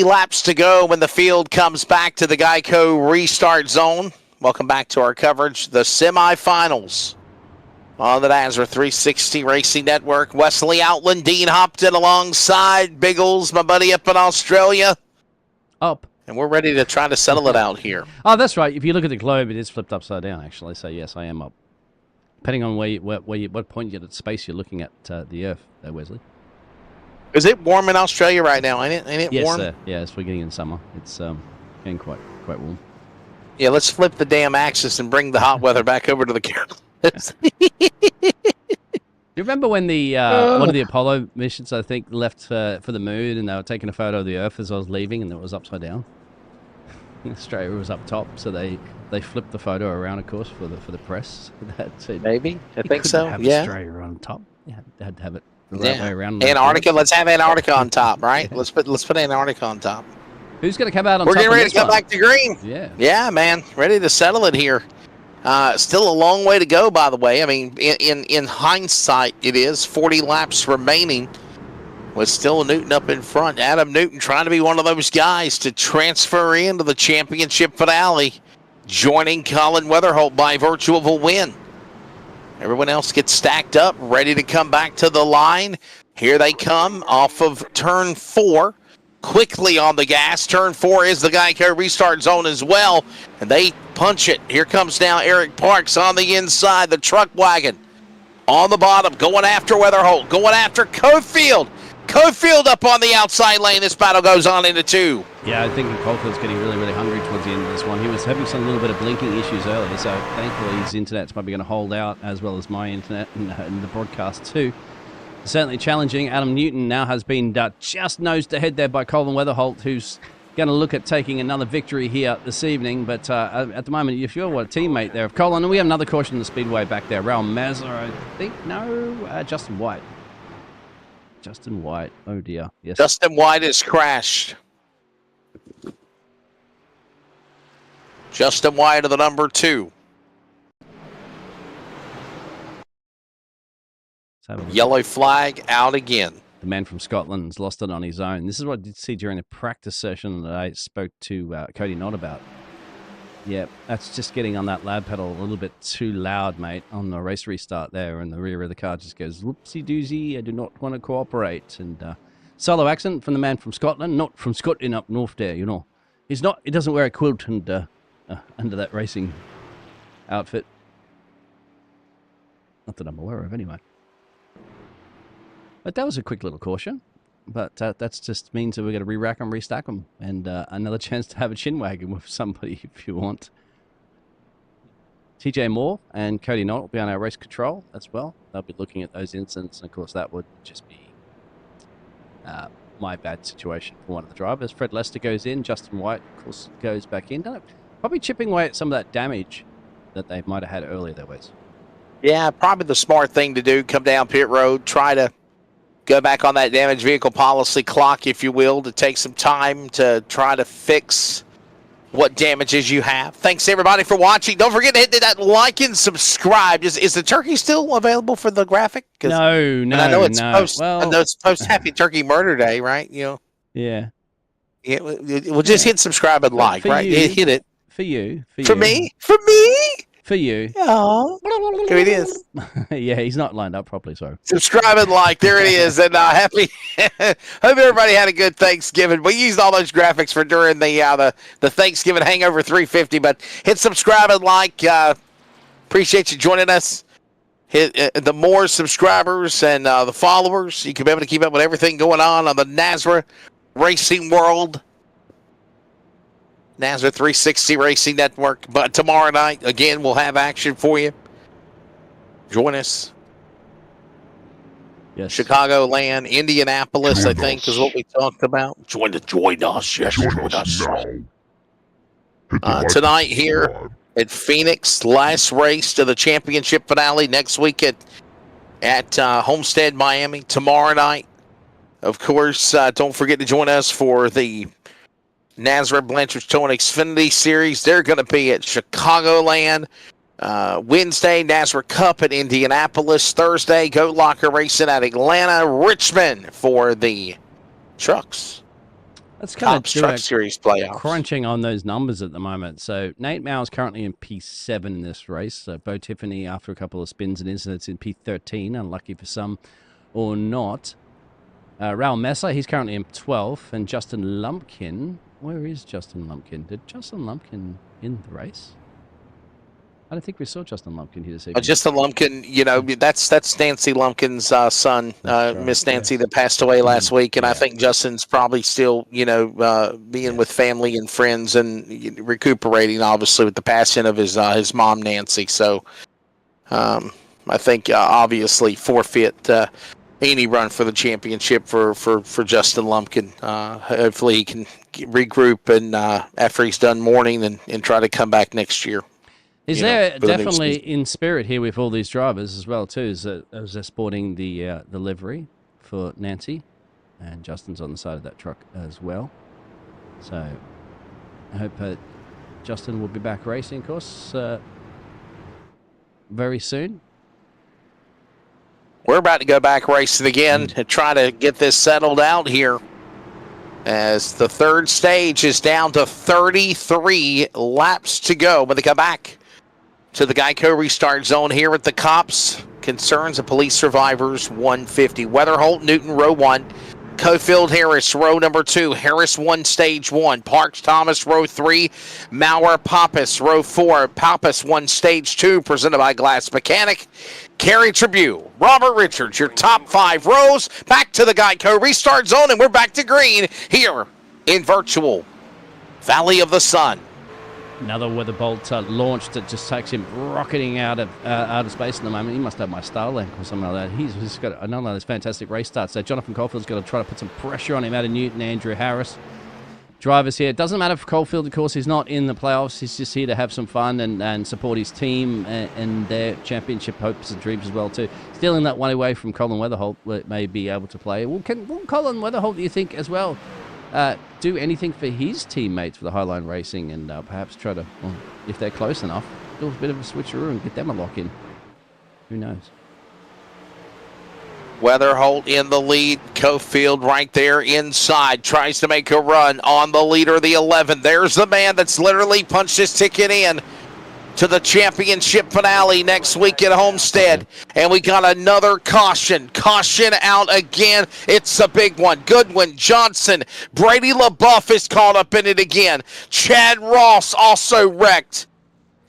Laps to go when the field comes back to the Geico restart zone. Welcome back to our coverage. The semifinals on the NASRA 360 Racing Network. Wesley Outland, Dean Hopton alongside Biggles, my buddy up in Australia. Up. And we're ready to try to settle it out here. Oh, that's right. If you look at the globe, it is flipped upside down, actually. So, yes, I am up. Depending on what point you get at space you're looking at the Earth there, Wesley. Is it warm in Australia right now? Ain't it Yes, warm? Sir. Yes, we're getting in summer. It's getting quite warm. Yeah, let's flip the damn axis and bring the hot weather back over to the Carolinas. You remember when the one of the Apollo missions, I think, left for the moon, and they were taking a photo of the Earth as I was leaving, and it was upside down. Australia was up top, so they flipped the photo around, of course, for the press. Maybe, I think so. Have Yeah, Australia on top. Yeah, they had to have it the right way around. Antarctica. Let's have Antarctica on top, right? Let's put Antarctica on top. Who's going to come out on top? We're getting of ready this to come one? back to green. Yeah, man, ready to settle it here. Still a long way to go, by the way. I mean, in hindsight, it is 40 laps remaining with still Newton up in front. Adam Newton trying to be one of those guys to transfer into the championship finale, joining Colin Weatherholt by virtue of a win. Everyone else gets stacked up, ready to come back to the line. Here they come off of turn 4. Quickly on the gas. Turn 4 is the Geico restart zone as well. And they punch it. Here comes now Eric Parks on the inside. The truck wagon on the bottom. Going after Weatherholt. Going after Cofield. Cofield up on the outside lane. This battle goes on into 2. Yeah, I think Colfield's getting really, really hungry towards the end of this one. He was having some little bit of blinking issues earlier, so thankfully his internet's probably going to hold out, as well as my internet and the broadcast too. Certainly challenging. Adam Newton now has been just nosed ahead there by Colin Weatherholt, who's going to look at taking another victory here this evening. But at the moment, if you're a teammate there of Colin, and we have another caution in the speedway back there. Raul Mazza, I think, no, Justin White. Justin White, oh dear. Yes. Justin White has crashed. Justin White of the number 2. Yellow flag out again. The man from Scotland's lost it on his own. This is what I did see during the practice session that I spoke to Cody Knott about. Yeah, that's just getting on that lab pedal a little bit too loud, mate, on the race restart there, and the rear of the car just goes, whoopsie-doozy, I do not want to cooperate. And solo accent from the man from Scotland, not from Scotland up north there, you know. He doesn't wear a quilt and under that racing outfit. Not that I'm aware of, anyway. But that was a quick little caution. but that just means that we're going to re-rack them, restack them, and another chance to have a chin wagon with somebody if you want. TJ Moore and Cody Knott will be on our race control as well. They'll be looking at those incidents, and of course that would just be my bad situation for one of the drivers. Fred Lester goes in. Justin White, of course, goes back in. Probably chipping away at some of that damage that they might have had earlier that ways. Yeah, probably the smart thing to do, come down pit road, try to go back on that damaged vehicle policy clock, if you will, to take some time to try to fix what damages you have. Thanks, everybody, for watching. Don't forget to hit that like and subscribe. Is the turkey still available for the graphic? No. I know it's post Happy Turkey Murder Day, right? Yeah. Yeah, we'll just hit subscribe and like, right? Hit it. For you. For me? For me? For you. Oh, here it is. Yeah, he's not lined up properly, sorry. Subscribe and like. There it is. And happy. Hope everybody had a good Thanksgiving. We used all those graphics for during the Thanksgiving Hangover 350. But hit subscribe and like. Appreciate you joining us. Hit the more subscribers and the followers, you can be able to keep up with everything going on the NASRA Racing World. NASRA 360 Racing Network. But tomorrow night, again, we'll have action for you. Join us. Yes. Chicagoland, Indianapolis, I think, is what we talked about. Join us. Yes, join us. Tonight here at Phoenix, last race to the championship finale next week at Homestead, Miami. Tomorrow night, of course, don't forget to join us for the NASRA Blanchard's Towing Xfinity Series. They're going to be at Chicagoland. Wednesday, NASRA Cup at Indianapolis. Thursday, Goat Locker Racing at Atlanta. Richmond for the trucks. Let's kind of do Truck Series playoffs. Crunching on those numbers at the moment. So Nate Mao is currently in P7 in this race. Bo Tiffany, after a couple of spins and incidents, in P13. Unlucky for some or not. Raul Mesa, he's currently in 12th. And Justin Lumpkin. Where is Justin Lumpkin? Did Justin Lumpkin in the race? I don't think we saw Justin Lumpkin here this evening. Justin Lumpkin, that's Nancy Lumpkin's son, Miss Nancy, that passed away last week, and I think Justin's probably still, being with family and friends and recuperating, obviously, with the passing of his mom, Nancy. So, I think obviously forfeit any run for the championship for Justin Lumpkin. Hopefully, he can regroup and after he's done mourning and try to come back next year. Is there definitely in spirit here with all these drivers as well too? Is they're sporting the livery for Nancy, and Justin's on the side of that truck as well. So I hope Justin will be back racing, of course, very soon. We're about to go back racing again to try to get this settled out here, as the third stage is down to 33 laps to go when they come back to the Geico restart zone here at the C.O.P.S. Concerns of Police Survivors 150. Weatherholt, Newton, row 1. Cofield, Harris, row number 2. Harris 1, stage 1. Parks, Thomas, row 3. Maurer, Pappas, row 4. Pappas 1, stage 2. Presented by Glass Mechanic. Kerry Tribune, Robert Richards, your top 5 rows. Back to the Geico restart zone, and we're back to green here in virtual Valley of the Sun. Another weather bolt launched that just takes him rocketing out of space at the moment. He must have my Starlink or something like that. He's got another of those fantastic race starts. So Jonathan Caulfield's got to try to put some pressure on him out of Newton. Andrew Harris, drivers here. It doesn't matter for Caulfield, of course. He's not in the playoffs. He's just here to have some fun and support his team and their championship hopes and dreams as well too. Still in that one away from Colin Weatherholt, may be able to play. Will Colin Weatherholt, do you think, as well, do anything for his teammates for the Highline Racing and perhaps try to, if they're close enough, do a bit of a switcheroo and get them a lock in? Who knows? Weatherholt in the lead. Cofield right there inside. Tries to make a run on the leader, the 11. There's the man that's literally punched his ticket in to the championship finale next week at Homestead. And we got another caution. Caution out again. It's a big one. Goodwin, Johnson, Brady LaBeouf is caught up in it again. Chad Ross also wrecked.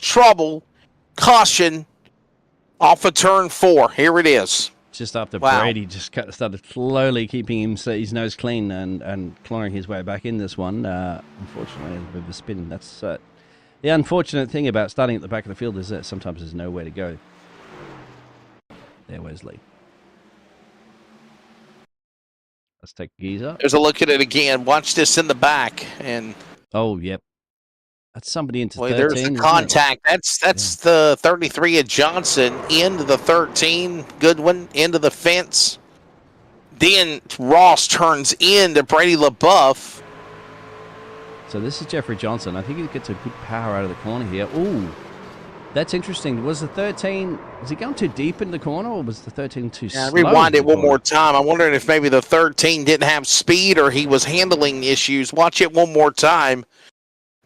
Trouble. Caution off of turn 4. Here it is. just after Wow. Brady just started slowly keeping his nose clean and clawing his way back in this one. Unfortunately, a bit of a spin. That's the unfortunate thing about starting at the back of the field is that sometimes there's nowhere to go. There, Wesley. Let's take Geezer. There's a look at it again. Watch this in the back. And oh, yep. That's somebody into boy, 13. there's the contact. That's the 33 of Johnson into the 13. Goodwin into the fence. Then Ross turns into Brady LaBeouf. So this is Jeffrey Johnson. I think he gets a good power out of the corner here. Ooh, that's interesting. Was the 13, was he going too deep in the corner, or was the 13 too slow? Rewind it one more time. I'm wondering if maybe the 13 didn't have speed or he was handling issues. Watch it one more time.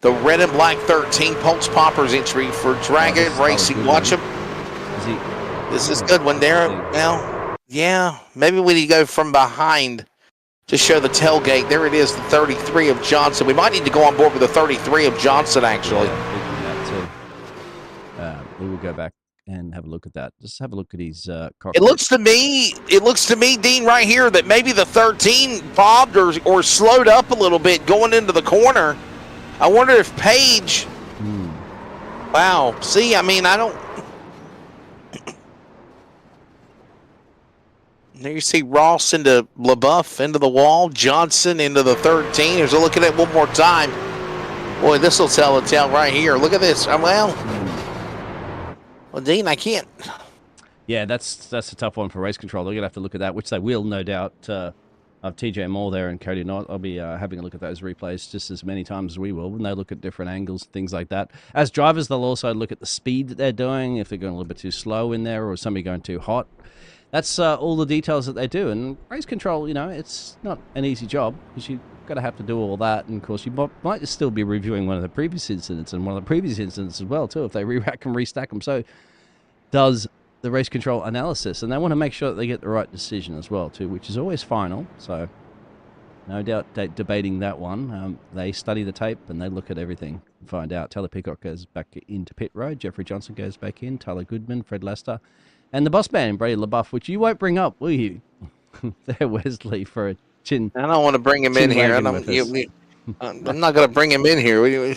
The red and black 13 Pulse Poppers entry for Dragon Racing. Watch him. This is good one there. Now, yeah, maybe we need to go from behind to show the tailgate. There it is, the 33 of Johnson. We might need to go on board with the 33 of Johnson, actually. We will go back and have a look at that. Just have a look at his cockpit. It looks to me, Dean, right here, that maybe the 13 bobbed or slowed up a little bit going into the corner. I wonder if Page... Wow. See, I mean, I don't... There you see Ross into LaBeouf, into the wall. Johnson into the 13. Here's a look at it one more time. Boy, this will tell a tale right here. Look at this. Well, Dean, I can't. Yeah, that's a tough one for race control. They're going to have to look at that, which they will, no doubt. Of TJ Moore there and Cody Knott. I'll be having a look at those replays just as many times as we will when they look at different angles, things like that. As drivers, they'll also look at the speed that they're doing, if they're going a little bit too slow in there or somebody going too hot. That's all the details that they do. And race control, you know, it's not an easy job because you've got to have to do all that. And, of course, you might still be reviewing one of the previous incidents and one of the previous incidents as well, too, if they re-rack and restack them. So does the race control analysis. And they want to make sure that they get the right decision as well, too, which is always final. So no doubt debating that one. They study the tape and they look at everything and find out. Taylor Peacock goes back into pit road. Jeffrey Johnson goes back in. Tyler Goodman, Fred Lester. And the boss man, Brady LaBeouf, which you won't bring up, will you? There, Wesley, for a chin. I don't want to bring him in here. I'm not going to bring him in here. We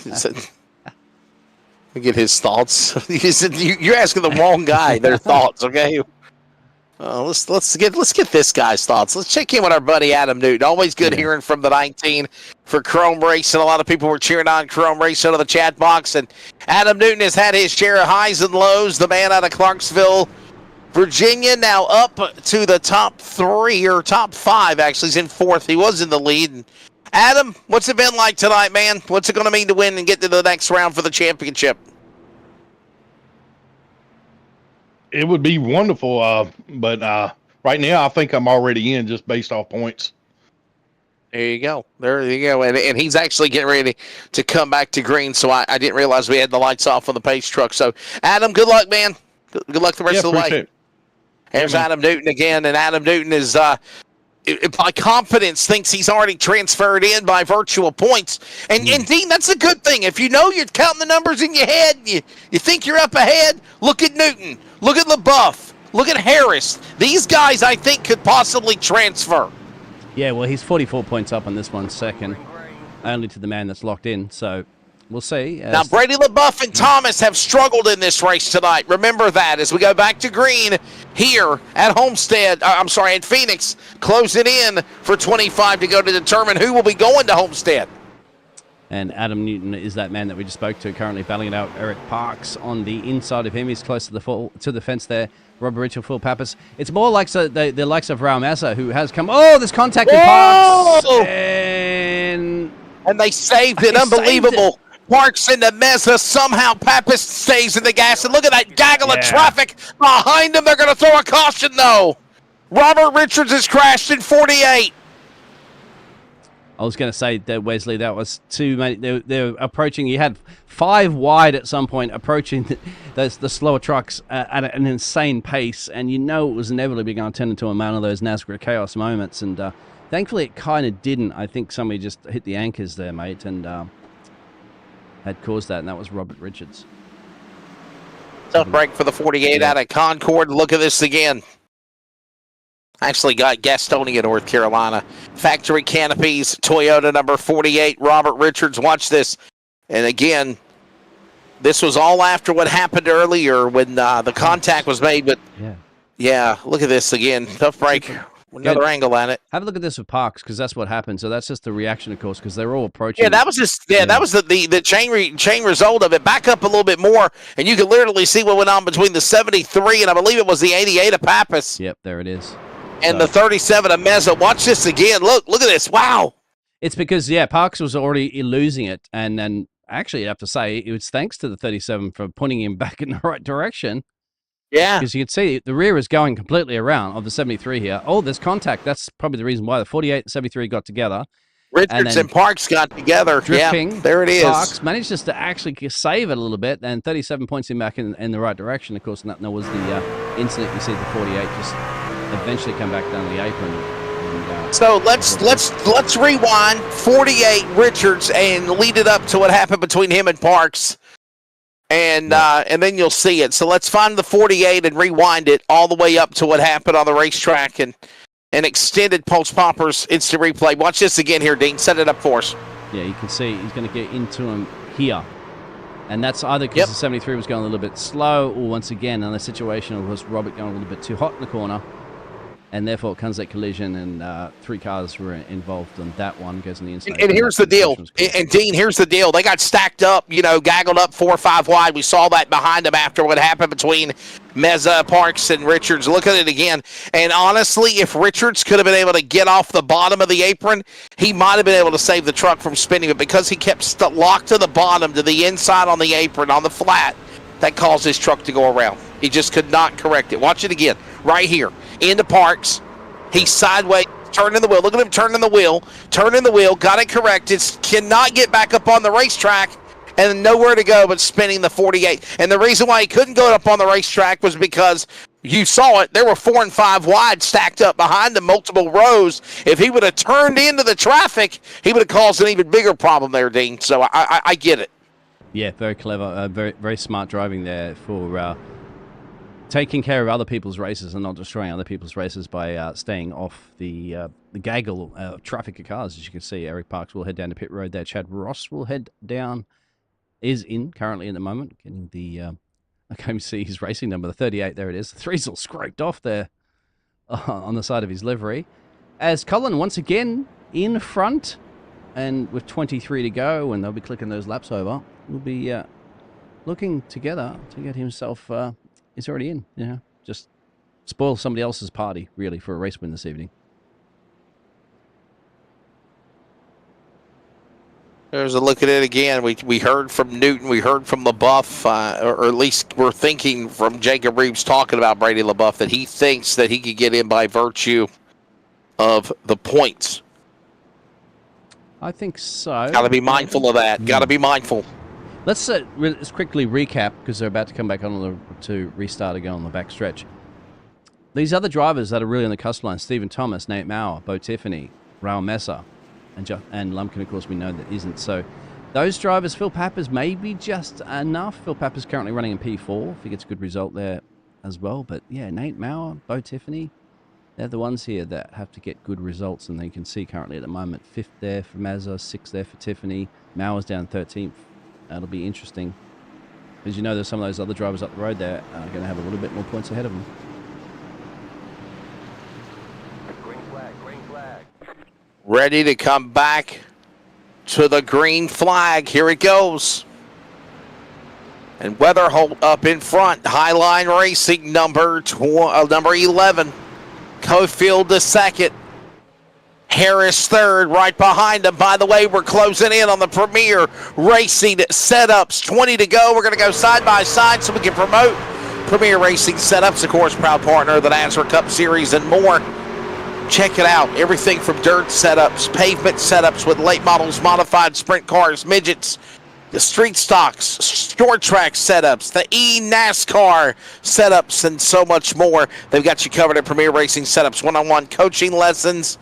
get his thoughts. You're asking the wrong guy their thoughts, okay? Let's get this guy's thoughts. Let's check in with our buddy Adam Newton. Always good hearing from the 19 for Chrome Racing. A lot of people were cheering on Chrome Racing out of the chat box, and Adam Newton has had his share of highs and lows. The man out of Clarksville, Virginia, now up to the top 3 or top 5. Actually, he's in 4th. He was in the lead. And Adam, what's it been like tonight, man? What's it going to mean to win and get to the next round for the championship? It would be wonderful, but right now I think I'm already in just based off points. There you go. There you go. And he's actually getting ready to come back to green, so I didn't realize we had the lights off on the pace truck. So, Adam, good luck, man. Good luck the rest of the way. It. There's Adam Newton again, and Adam Newton is, by confidence, thinks he's already transferred in by virtual points. And Dean, that's a good thing. If you know you're counting the numbers in your head, you think you're up ahead, look at Newton. Look at LaBeouf. Look at Harris. These guys, I think, could possibly transfer. Yeah, well, he's 44 points up on this one, second, only to the man that's locked in. So we'll see. Now, Brady LaBeouf and Thomas have struggled in this race tonight. Remember that as we go back to green here at at Phoenix, close it in for 25 to go to determine who will be going to Homestead. And Adam Newton is that man that we just spoke to, currently battling it out. Eric Parks on the inside of him. He's close to the fence there. Robert Richard, Phil Pappas. It's more like the likes of Raul Massa, who has come. Oh, there's contact with Parks. And they saved it. Unbelievable. Parks into Mesa. Somehow Pappas stays in the gas. And look at that gaggle of traffic behind him. They're going to throw a caution, though. Robert Richards has crashed in 48. I was going to say that, Wesley, that was too many. They're approaching. You had 5 wide at some point approaching the slower trucks at an insane pace, and you know it was inevitably going to turn into one of those NASCAR chaos moments. And thankfully, it kind of didn't. I think somebody just hit the anchors there, mate, and had caused that, and that was Robert Richards. Tough break for the 48 out of Concord. Look at this again. Actually got Gastonia, North Carolina. Factory canopies, Toyota number 48, Robert Richards. Watch this. And again, this was all after what happened earlier when the contact was made. But yeah, look at this again. Tough break. Another angle at it. Have a look at this with Parks, because that's what happened. So that's just the reaction, of course, because they're all approaching. Yeah, that was just that was the chain result of it. Back up a little bit more, and you can literally see what went on between the 73 and I believe it was the 88 of Pappas. Yep, there it is. And the 37 of Meza. Watch this again. Look at this. Wow. It's because Parks was already losing it, and then actually, I have to say, it was thanks to the 37 for putting him back in the right direction. Yeah. Because you can see the rear is going completely around of the 73 here. Oh, there's contact. That's probably the reason why the 48 and 73 got together. Richards and Parks got together. Drifting. Yeah, there it is. Parks managed just to actually save it a little bit, and 37 points him back in the right direction. Of course, and that was the incident. You see the 48 just eventually come back down the apron. And, so let's rewind 48 Richards and lead it up to what happened between him and Parks. And then you'll see it. So let's find the 48 and rewind it all the way up to what happened on the racetrack and extended Pulse Poppers instant replay. Watch this again here, Dean. Set it up for us. Yeah, you can see he's going to get into him here. And that's either because the 73 was going a little bit slow, or once again, in the situation was Robert going a little bit too hot in the corner. And therefore, it comes that collision, and 3 cars were involved on that one. Goes in the inside. And here's the deal. And Dean, here's the deal. They got stacked up, gaggled up 4 or 5 wide. We saw that behind them after what happened between Meza, Parks, and Richards. Look at it again. And honestly, if Richards could have been able to get off the bottom of the apron, he might have been able to save the truck from spinning. But because he kept locked to the bottom, to the inside on the apron, on the flat, that caused his truck to go around. He just could not correct it. Watch it again. Right here. Into Parks. He's sideways, turning the wheel. Look at him turning the wheel. Turning the wheel. Got it corrected. Cannot get back up on the racetrack. And nowhere to go but spinning the 48. And the reason why he couldn't go up on the racetrack was because you saw it. There were 4 and 5 wide stacked up behind him, multiple rows. If he would have turned into the traffic, he would have caused an even bigger problem there, Dean. So I get it. Yeah, very clever. Very, very smart driving there for taking care of other people's races and not destroying other people's races by staying off the gaggle of traffic of cars. As you can see, Eric Parks will head down to pit road there. Chad Ross will head down, is in currently at the moment, getting the, I can't even see his racing number, the 38, there it is. The 3's all scraped off there on the side of his livery. As Cullen once again in front, and with 23 to go, and they'll be clicking those laps over, will be looking together to get himself... He's already in, just spoil somebody else's party, really, for a race win this evening. There's a look at it again. We heard from Newton, we heard from LaBeouf, or at least we're thinking from Jacob Reeves talking about Brady LaBeouf that he thinks that he could get in by virtue of the points. I think so. Got to be mindful of that. Got to be mindful. Let's quickly recap, because they're about to come back on to restart again on the back stretch. These other drivers that are really on the cusp line: Stephen Thomas, Nate Maurer, Bo Tiffany, Raul Mesa, and Lumpkin, of course, we know that isn't. So those drivers, Phil Pappas, maybe just enough. Phil Pappas currently running in P4 if he gets a good result there as well. But yeah, Nate Maurer, Bo Tiffany, they're the ones here that have to get good results, and they can see currently at the moment 5th there for Mazza, 6th there for Tiffany. Maurer's down 13th. That'll be interesting. As you know, there's some of those other drivers up the road there are going to have a little bit more points ahead of them. Green flag, green flag. Ready to come back to the green flag. Here it goes. And Weatherholt up in front. Highline Racing number 11. Cofield the 2nd. Harris 3rd, right behind him. By the way, we're closing in on the Premier Racing setups. 20 to go. We're going to go side by side so we can promote Premier Racing setups. Of course, proud partner of the NASCAR Cup Series and more. Check it out. Everything from dirt setups, pavement setups with late models, modified sprint cars, midgets, the street stocks, short track setups, the e-NASCAR setups, and so much more. They've got you covered at Premier Racing Setups. One-on-one coaching lessons,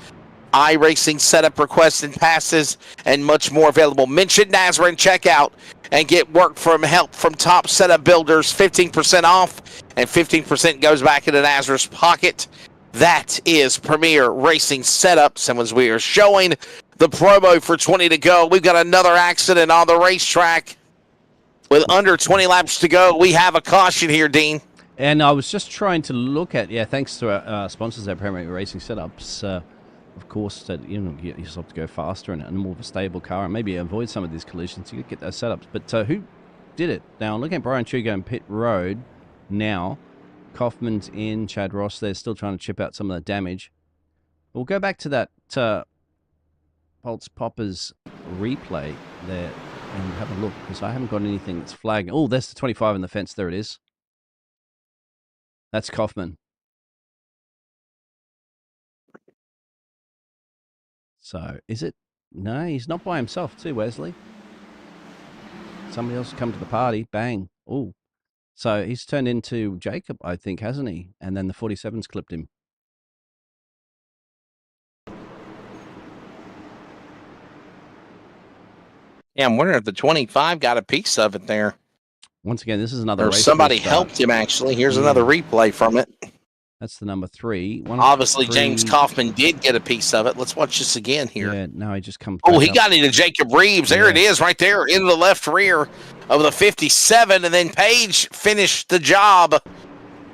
iRacing setup requests and passes, and much more available. Mention NASRA and check out and get work from help from top setup builders. 15% off, and 15% goes back into NASRA's pocket. That is Premier Racing Setups. And as we are showing the promo for 20 to go, we've got another accident on the racetrack. With under 20 laps to go, we have a caution here, Dean. And I was just trying to look at, thanks to our sponsors at Premier Racing Setups, of course, that get yourself to go faster and more of a stable car and maybe avoid some of these collisions. You could get those setups. But who did it? Now, looking at Brian Chugo and pit road now. Kaufman's in, Chad Ross, they're still trying to chip out some of the damage. We'll go back to that Pulse Poppers replay there and have a look, because I haven't got anything that's flagging. Oh, there's the 25 in the fence. There it is. That's Kaufman. So, is it? No, he's not by himself too, Wesley. Somebody else has come to the party. Bang. Oh. So, he's turned into Jacob, I think, hasn't he? And then the 47's clipped him. Yeah, I'm wondering if the 25 got a piece of it there. Once again, this is another Or race somebody restart. helped him, actually. Here's another replay from it. That's the number 3. Obviously, James Kaufman did get a piece of it. Let's watch this again here. Yeah, no, he just comes Oh, back he up. got into Jacob Reeves. There it is right there into the left rear of the 57. And then Page finished the job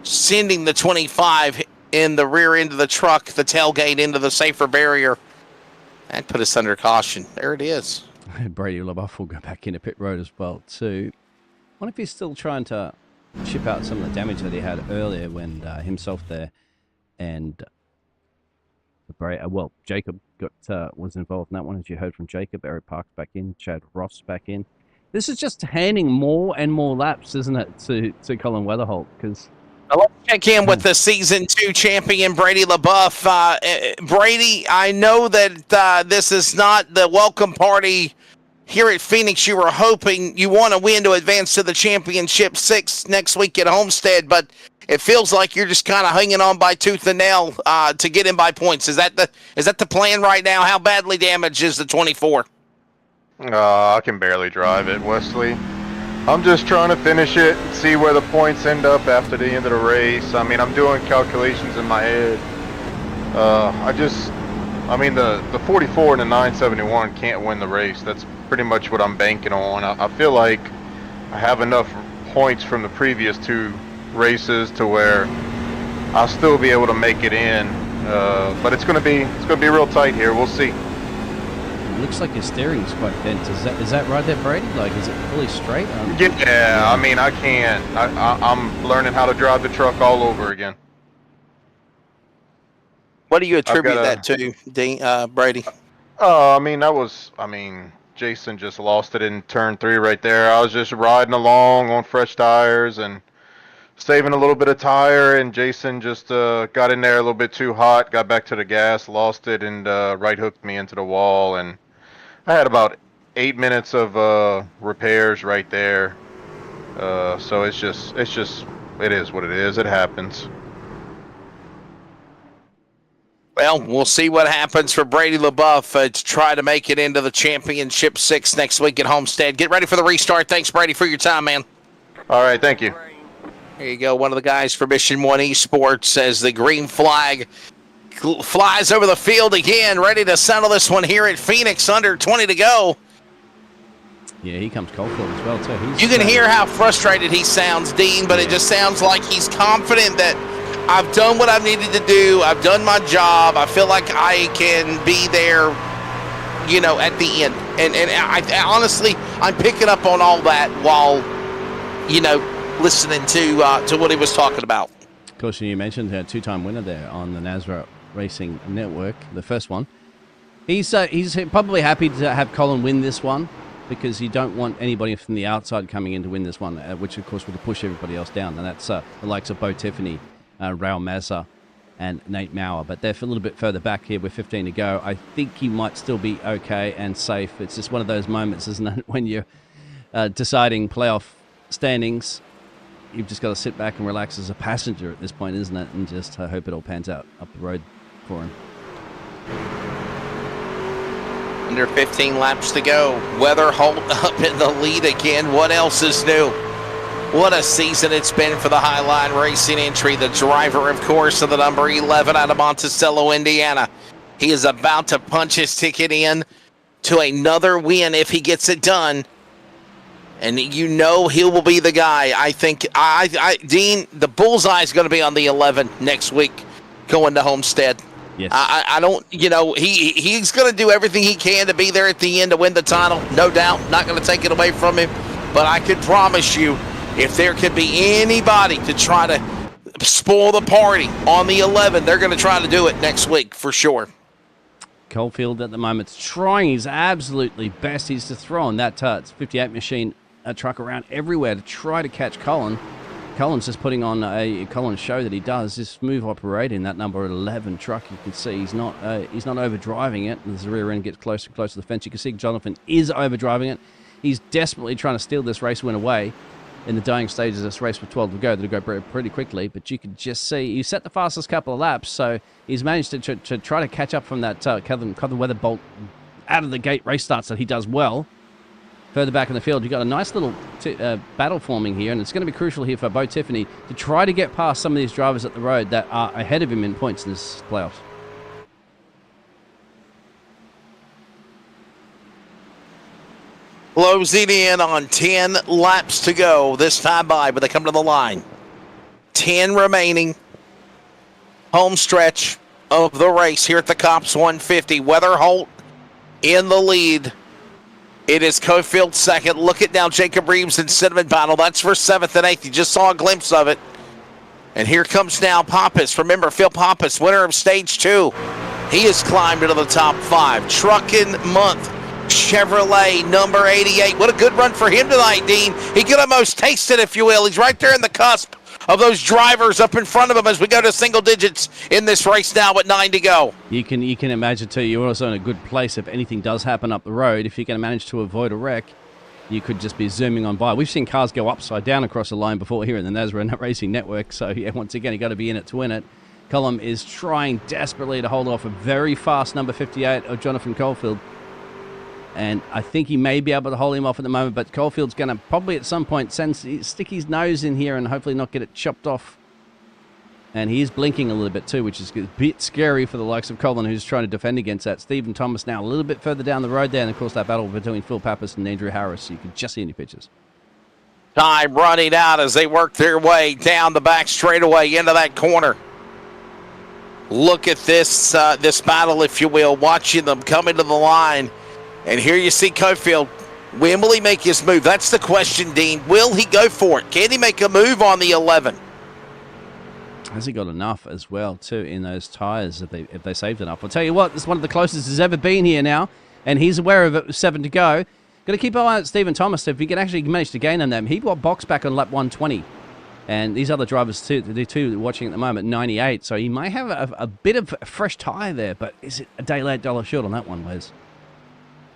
sending the 25 in the rear end of the truck, the tailgate into the safer barrier. That put us under caution. There it is. Brady LaBeouf will go back into pit road as well, too. I wonder if he's still trying to chip out some of the damage that he had earlier when himself there and Jacob was involved in that one, as you heard from Jacob. Eric Parks back in, Chad Ross back in. This is just handing more and more laps, isn't it, to Colin Weatherholt? Because let's check in with the Season 2 champion, Brady LaBeouf. Brady, I know that this is not the welcome party here at Phoenix. You were hoping you want to win to advance to the Championship 6 next week at Homestead, but it feels like you're just kind of hanging on by tooth and nail to get in by points. Is that the plan right now? How badly damaged is the 24? I can barely drive it, Wesley. I'm just trying to finish it and see where the points end up after the end of the race. I mean, I'm doing calculations in my head. The 44 and the 971 can't win the race. That's pretty much what I'm banking on. I feel like I have enough points from the previous 2 races to where I'll still be able to make it in. But it's gonna be real tight here. We'll see. it looks like your steering is quite bent. Is that right there, Brady? Like, is it fully straight? Yeah, I mean, I can't. I'm learning how to drive the truck all over again. What do you attribute that to, Dean, Brady? Jason just lost it in turn 3 right there. I was just riding along on fresh tires and saving a little bit of tire, and Jason just got in there a little bit too hot, got back to the gas, lost it, and right hooked me into the wall. And I had about 8 minutes of repairs right there. So it is what it is. It happens. Well, we'll see what happens for Brady LaBeouf to try to make it into the Championship 6 next week at Homestead. Get ready for the restart. Thanks, Brady, for your time, man. All right, thank you. There you go. One of the guys for Mission 1 Esports as the green flag flies over the field again, ready to settle this one here at Phoenix. Under 20 to go. Yeah, he comes Caulfield as well, too. You can hear how frustrated he sounds, Dean, but it just sounds like he's confident that I've done what I've needed to do. I've done my job. I feel like I can be there, at the end. And I honestly, I'm picking up on all that while, listening to what he was talking about. Of course, you mentioned a 2-time winner there on the NASRA Racing Network, the first one. He's probably happy to have Colin win this one because you don't want anybody from the outside coming in to win this one, which, of course, would push everybody else down. And that's the likes of Bo Tiffany, Raul Mazza, and Nate Maurer. But they're a little bit further back here with 15 to go. I think he might still be okay and safe. It's just one of those moments, isn't it, when you're deciding playoff standings. You've just got to sit back and relax as a passenger at this point, isn't it? And just hope it all pans out up the road for him. Under 15 laps to go. Weatherholt up in the lead again. What else is new? What a season it's been for the Highline Racing entry. The driver, of course, of the number 11 out of Monticello, Indiana. He is about to punch his ticket in to another win if he gets it done. And you know he will be the guy. I think, Dean, the bullseye is going to be on the 11 next week going to Homestead. Yes. I don't, he's going to do everything he can to be there at the end to win the title. No doubt. Not going to take it away from him. But I can promise you, if there could be anybody to try to spoil the party on the 11, they're going to try to do it next week for sure. Caulfield at the moment trying his absolutely best. He's just throwing that 58 machine truck around everywhere to try to catch Colin. Colin's just putting on a Colin show that he does. This smooth operating that number 11 truck. You can see he's not overdriving it. As the rear end gets closer and closer to the fence, you can see Jonathan is overdriving it. He's desperately trying to steal this race win away. In the dying stages of this race with 12 to go, that'll go pretty quickly, but you can just see he set the fastest couple of laps, so he's managed to try to catch up from that Kevin Weatherbolt out of the gate race starts that he does well. Further back in the field, you've got a nice little battle forming here, and it's going to be crucial here for Bo Tiffany to try to get past some of these drivers at the road that are ahead of him in points in this playoffs. Closing in on 10 laps to go this time by, but they come to the line. 10 remaining. Home stretch of the race here at the C.O.P.S 150. Weatherholt in the lead. It is Cofield second. Look at now Jacob Reeves and Cinnamon battle. That's for 7th and 8th. You just saw a glimpse of it. And here comes now Pappas. Remember, Phil Pappas, winner of Stage 2. He has climbed into the top 5. Truckin' Month. Chevrolet number 88. What a good run for him tonight, Dean. He could almost taste it, if you will. He's right there in the cusp of those drivers up in front of him as we go to single digits in this race now with 9 to go. You can imagine, too, you're also in a good place if anything does happen up the road. If you're going to manage to avoid a wreck, you could just be zooming on by. We've seen cars go upside down across the line before here in the NASRA Racing Network, so yeah, once again, you got to be in it to win it. Cullum is trying desperately to hold off a very fast number 58 of Jonathan Caulfield. And I think he may be able to hold him off at the moment, but Caulfield's going to probably at some point stick his nose in here and hopefully not get it chopped off. And he is blinking a little bit too, which is a bit scary for the likes of Colin, who's trying to defend against that. Stephen Thomas now a little bit further down the road there, and of course that battle between Phil Pappas and Andrew Harris. You can just see any pictures. Time running out as they work their way down the back straightaway into that corner. Look at this battle, if you will, watching them coming to the line. And here you see Cofield. Will he make his move? That's the question, Dean. Will he go for it? Can he make a move on the 11? Has he got enough as well, too, in those tyres if they saved enough? I'll tell you what, this is one of the closest he's ever been here now, and he's aware of it with 7 to go. Got to keep an eye on Stephen Thomas. If he can actually manage to gain on them, he got boxed back on lap 120. And these other drivers, too, the two watching at the moment, 98. So he may have a bit of a fresh tyre there, but is it a day late, dollar short on that one, Wes?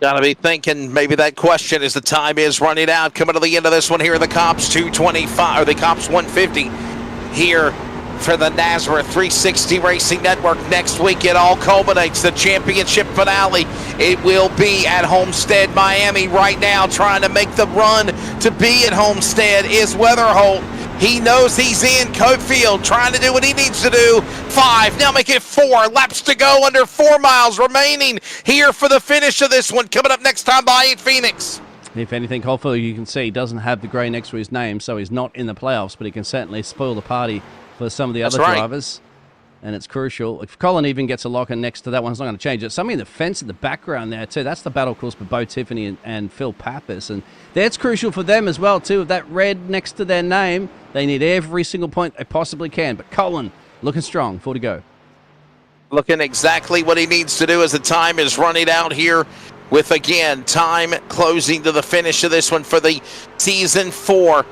Got to be thinking maybe that question as the time is running out. Coming to the end of this one here in the C.O.P.S 225, or the C.O.P.S 150 here for the NASRA 360 Racing Network. Next week it all culminates. The championship finale. It will be at Homestead, Miami right now. Trying to make the run to be at Homestead is Weatherholt. He knows he's in. Cofield trying to do what he needs to do. 5, now make it 4. Laps to go, under 4 miles remaining here for the finish of this one. Coming up next time by in Phoenix. If anything, Caulfield, you can see, doesn't have the grey next to his name, so he's not in the playoffs, but he can certainly spoil the party for some of the other drivers. And it's crucial. If Colin even gets a locker next to that one, it's not going to change it. Something in the fence in the background there, too. That's the battle, of course, for Bo Tiffany and Phil Pappas. And that's crucial for them as well, too. With that red next to their name, they need every single point they possibly can. But Colin, looking strong. 4 to go. Looking exactly what he needs to do as the time is running out here with, again, time closing to the finish of this one for the Season 4.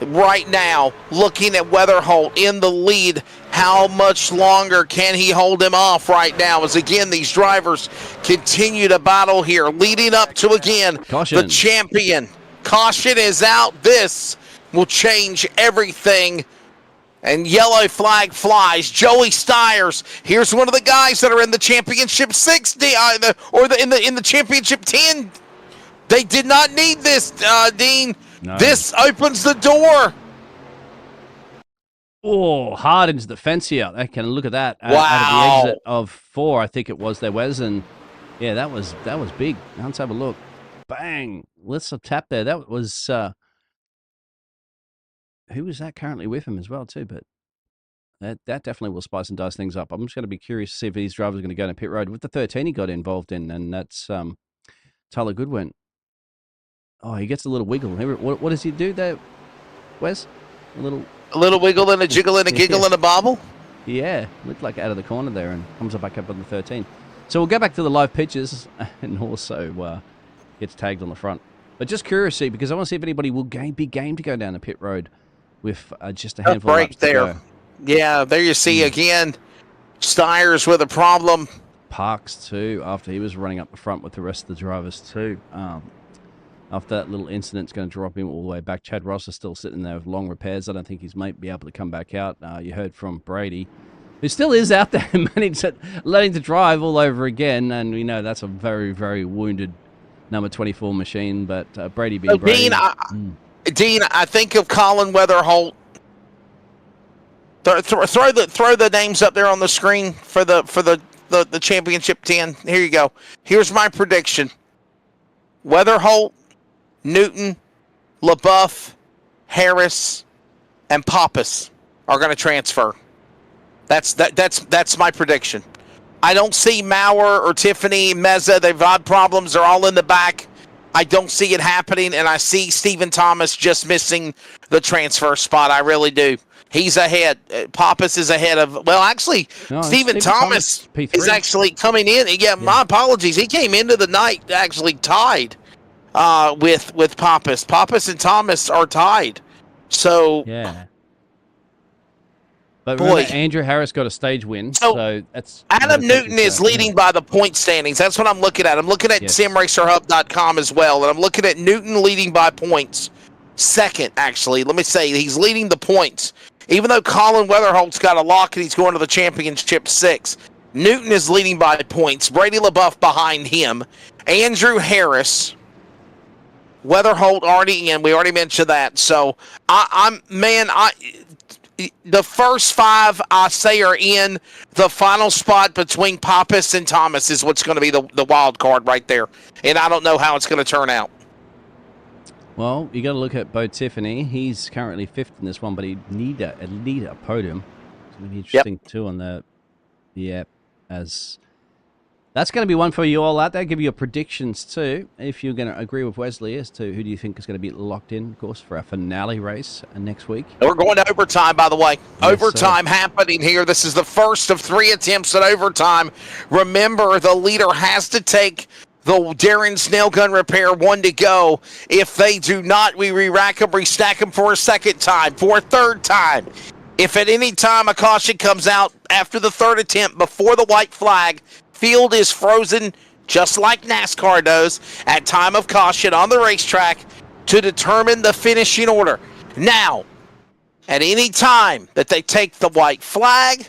Right now, looking at Weatherholt in the lead. How much longer can he hold him off right now? As again, these drivers continue to battle here, leading up to, again, the champion. Caution is out. This will change everything. And yellow flag flies. Joey Stiers. Here's one of the guys that are in the championship 6, or in the championship 10. They did not need this, Dean. No. This opens the door Oh, hard into the fence here. Okay, look at that. Out of the exit of 4, I think it was there, Wes. And yeah, that was big. Let's have a look. Bang. Let's tap there. That was, who was that currently with him as well, too? But that definitely will spice and dice things up. I'm just going to be curious to see if these drivers are going to go to pit road with the 13 he got involved in, and that's Tyler Goodwin. Oh, he gets a little wiggle. What does he do there, Wes? A little wiggle and a jiggle and a giggle and a bobble. Yeah, looked like out of the corner there and comes back up on the 13. So we'll go back to the live pitches and also gets tagged on the front. But just curiosity, because I want to see if anybody will be game to go down the pit road with just a handful of laps to go. Yeah, there you see again, Stiers with a problem. Parks too, after he was running up the front with the rest of the drivers too. After that little incident's going to drop him all the way back. Chad Ross is still sitting there with long repairs. I don't think he's might be able to come back out. You heard from Brady, who still is out there learning to drive all over again. And we know that's a very, very wounded number 24 machine. But Brady being Brady. Dean, I think of Colin Weatherholt. Throw the names up there on the screen for the championship 10. Here you go. Here's my prediction. Weatherholt, Newton, LaBeouf, Harris, and Pappas are going to transfer. That's my prediction. I don't see Maurer or Tiffany, Meza. They've had problems. They're all in the back. I don't see it happening, and I see Stephen Thomas just missing the transfer spot. I really do. He's ahead. Pappas is ahead of. Well, actually, Stephen Thomas is actually coming in. Yeah, my apologies. He came into the night actually tied with Pappas. Pappas and Thomas are tied. So yeah. But remember, Andrew Harris got a stage win, so that's Adam Newton is leading by the point standings. That's what I'm looking at. I'm looking at simracerhub.com as well, and I'm looking at Newton leading by points. Second, actually, let me say he's leading the points. Even though Colin Weatherholt's got a lock and he's going to the championship 6, Newton is leading by points. Brady LaBeouf behind him. Andrew Harris. Weatherholt already in. We already mentioned that. So the first 5 I say are in. The final spot between Pappas and Thomas is what's going to be the wild card right there. And I don't know how it's going to turn out. Well, you got to look at Bo Tiffany. He's currently 5th in this one, but he'd need a podium. It's going to be interesting too on the as that's going to be one for you all out there. Give you your predictions too, if you're going to agree with Wesley as to who do you think is going to be locked in, of course, for our finale race next week. We're going to overtime, by the way. Overtime happening here. This is the first of 3 attempts at overtime. Remember, the leader has to take the Darren Snail Gun Repair 1 to go. If they do not, we re-rack them, restack them for a second time, for a third time. If at any time a caution comes out after the 3rd attempt before the white flag, field is frozen just like NASCAR does at time of caution on the racetrack to determine the finishing order. Now, at any time that they take the white flag,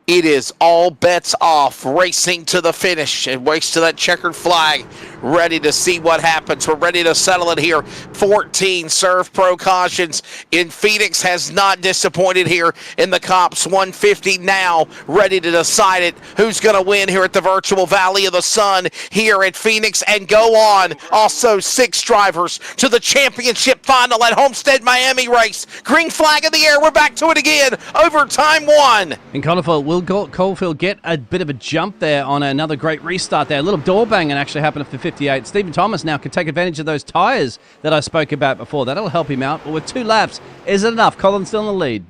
it is all bets off, racing to the finish and race to that checkered flag, ready to see what happens. We're ready to settle it here. 14 Serve Pro cautions in Phoenix has not disappointed here in the C.O.P.S 150 now, ready to decide it. Who's going to win here at the virtual Valley of the Sun here at Phoenix and go on. Also 6 drivers to the championship final at Homestead Miami race. Green flag in the air. We're back to it again. Overtime 1. In Caulfield, will Caulfield get a bit of a jump there on another great restart there? A little door banging actually happened for 58. Stephen Thomas now can take advantage of those tyres that I spoke about before. That'll help him out. But with 2 laps, is it enough? Colin's still in the lead.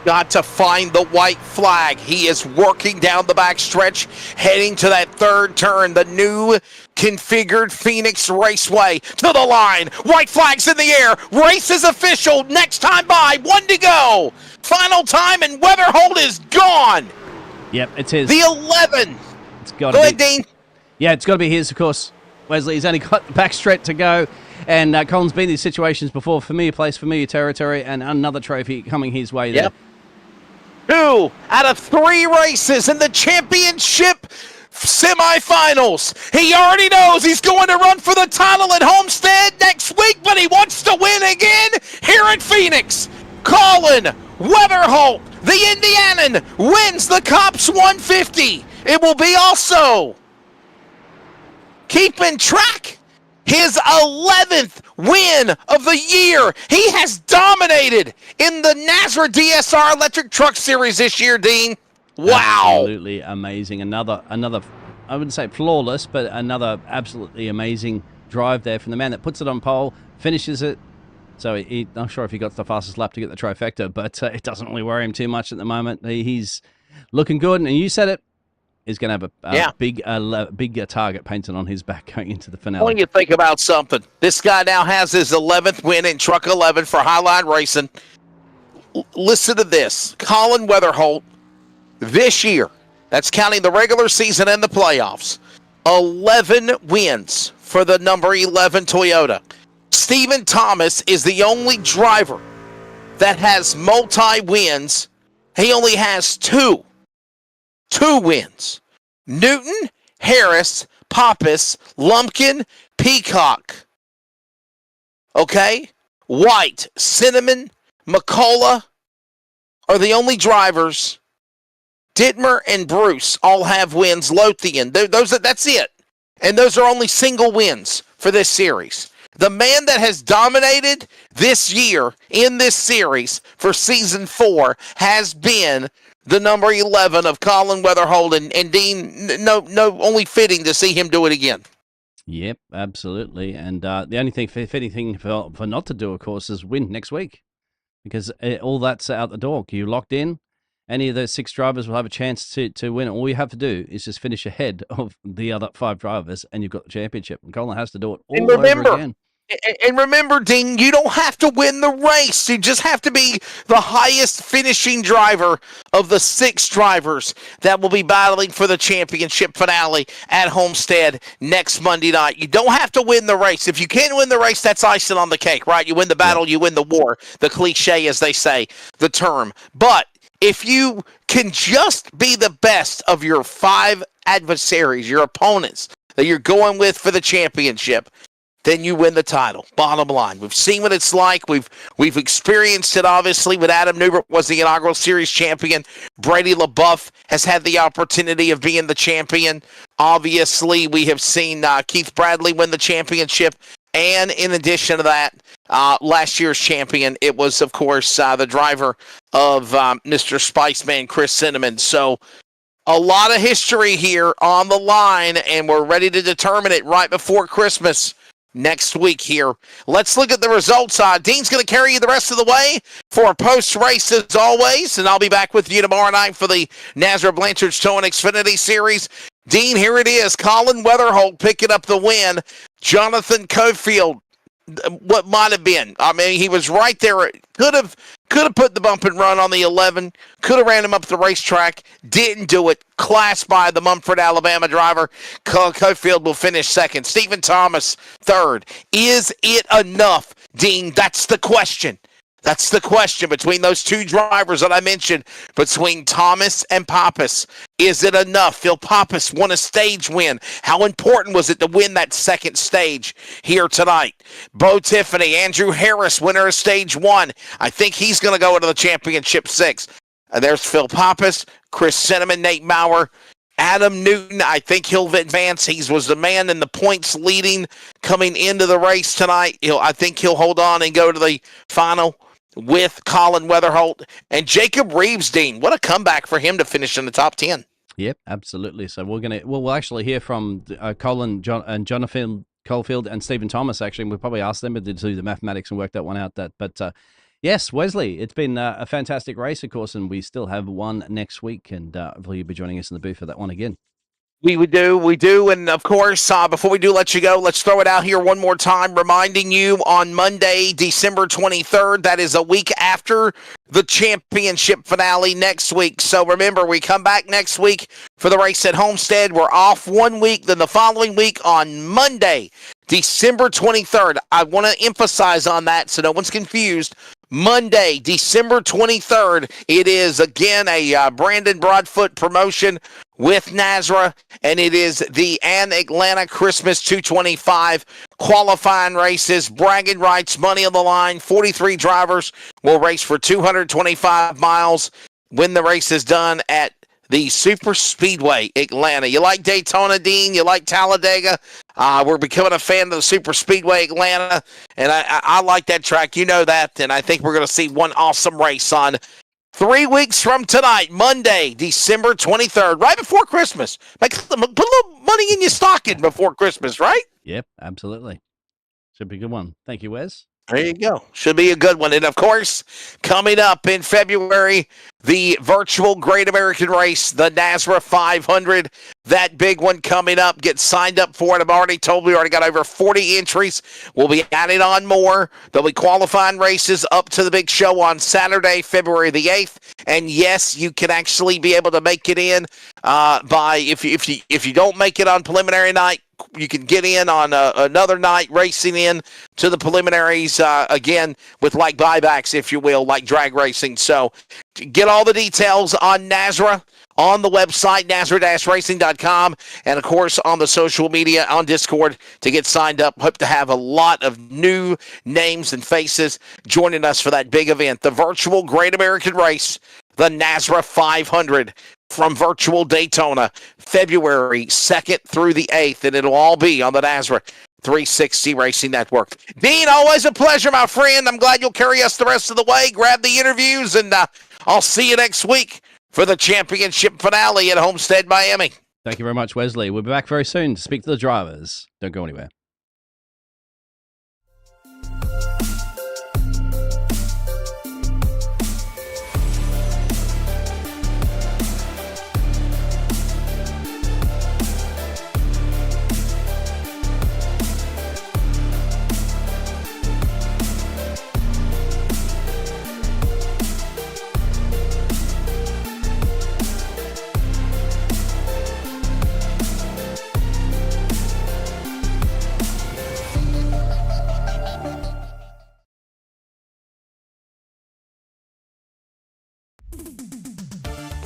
Got to find the white flag. He is working down the back stretch, heading to that 3rd turn. The new configured Phoenix Raceway to the line. White flag's in the air. Race is official. Next time by. 1 to go. Final time, and Weatherholt is gone. Yep, it's his. The 11. It's got go ahead, Dean. Yeah, it's got to be his, of course. Wesley, he's only got the back stretch to go. And Colin's been in these situations before. Familiar place, familiar territory, and another trophy coming his way there. 2 out of 3 races in the championship semifinals. He already knows he's going to run for the title at Homestead next week, but he wants to win again here at Phoenix. Colin Weatherholt, the Indianan, wins the C.O.P.S 150. It will be also keeping track his 11th win of the year. He has dominated in the NASRA DSR Electric Truck Series this year, Dean. Wow. Absolutely amazing. Another, I wouldn't say flawless, but another absolutely amazing drive there from the man that puts it on pole, finishes it. So I'm not sure if he got the fastest lap to get the trifecta, but it doesn't really worry him too much at the moment. He's looking good, and you said it. He's going to have a big target painted on his back going into the finale. When you think about something, this guy now has his 11th win in Truck 11 for Highline Racing. Listen to this. Colin Weatherholt, this year, that's counting the regular season and the playoffs, 11 wins for the number 11 Toyota. Stephen Thomas is the only driver that has multi-wins. He only has two wins. Newton, Harris, Pappas, Lumpkin, Peacock. Okay? White, Cinnamon, McCullough are the only drivers. Dittmer and Bruce all have wins. Lothian, that's it. And those are only single wins for this series. The man that has dominated this year in this series for season 4 has been the number 11 of Colin Weatherholt, and Dean, no, only fitting to see him do it again. Yep, absolutely. And the only thing, fitting thing for not to do, of course, is win next week, because all that's out the door. You locked in. Any of those 6 drivers will have a chance to win. All you have to do is just finish ahead of the other 5 drivers, and you've got the championship. And Colin has to do it all over again. And remember, Dean, you don't have to win the race. You just have to be the highest finishing driver of the 6 drivers that will be battling for the championship finale at Homestead next Monday night. You don't have to win the race. If you can't win the race, that's icing on the cake, right? You win the battle, you win the war, the cliche, as they say, the term. But if you can just be the best of your 5 adversaries, your opponents that you're going with for the championship, then you win the title. Bottom line. We've seen what it's like. We've experienced it, obviously, with Adam Newbert was the inaugural series champion. Brady LaBeouf has had the opportunity of being the champion. Obviously, we have seen Keith Bradley win the championship. And in addition to that, last year's champion, it was, of course, the driver of Mr. Spiceman, Chris Cinnamon. So a lot of history here on the line, and we're ready to determine it right before Christmas next week here. Let's look at the results. Dean's going to carry you the rest of the way for post-race as always, and I'll be back with you tomorrow night for the NASRA Blanchard's Towing Xfinity Series. Dean, here it is. Colin Weatherholt picking up the win. Jonathan Cofield, what might have been. I mean, he was right there. Could have put the bump and run on the 11. Could have ran him up the racetrack. Didn't do it. Class by the Mumford, Alabama driver. Cofield will finish second. Stephen Thomas, third. Is it enough, Dean? That's the question. That's the question between those 2 drivers that I mentioned, between Thomas and Pappas. Is it enough? Phil Pappas won a stage win. How important was it to win that second stage here tonight? Bo Tiffany, Andrew Harris, winner of stage 1. I think he's going to go into the championship 6. There's Phil Pappas, Chris Cinnamon, Nate Maurer, Adam Newton. I think he'll advance. He was the man in the points leading coming into the race tonight. I think he'll hold on and go to the final with Colin Weatherholt and Jacob Reeves. Dean, what a comeback for him to finish in the top 10. Yep, absolutely. So we'll actually hear from Colin, and Jonathan Cofield and Stephen Thomas. Actually, we'll probably ask them to do the mathematics and work that one out. But yes, Wesley, it's been a fantastic race, of course, and we still have one next week, and hopefully you'll be joining us in the booth for that one again. We do, and of course, before we do let you go, let's throw it out here one more time, reminding you on Monday, December 23rd, that is a week after the championship finale next week. So remember, we come back next week for the race at Homestead. We're off 1 week, then the following week on Monday, December 23rd. I want to emphasize on that so no one's confused. Monday, December 23rd. It is again a Brandon Broadfoot promotion with Nazareth, and it is the Atlanta Christmas 225 qualifying races, bragging rights, money on the line. 43 drivers will race for 225 miles when the race is done at the Super Speedway Atlanta. You like Daytona, Dean? You like Talladega? We're becoming a fan of the Super Speedway Atlanta, and I like that track. You know that, and I think we're going to see one awesome race on 3 weeks from tonight, Monday, December 23rd, right before Christmas. Put a little money in your stocking before Christmas, right? Yep, absolutely. Should be a good one. Thank you, Wes. There you go. Should be a good one. And, of course, coming up in February, the virtual Great American Race, the Nazareth 500. That big one coming up. Get signed up for it. I'm already told we already got over 40 entries. We'll be adding on more. There'll be qualifying races up to the big show on Saturday, February the 8th. And, yes, you can actually be able to make it in by if you don't make it on preliminary night, you can get in on another night racing in to the preliminaries again with like buybacks, if you will, like drag racing. So get all the details on Nazareth on the website, nazareth-racing.com, and, of course, on the social media, on Discord to get signed up. Hope to have a lot of new names and faces joining us for that big event, the virtual Great American Race, the Nazareth 500. From virtual Daytona, February 2nd through the 8th, and it'll all be on the Nazareth 360 Racing Network. Dean, always a pleasure, my friend. I'm glad you'll carry us the rest of the way. Grab the interviews, and I'll see you next week for the championship finale at Homestead, Miami. Thank you very much, Wesley. We'll be back very soon to speak to the drivers. Don't go anywhere.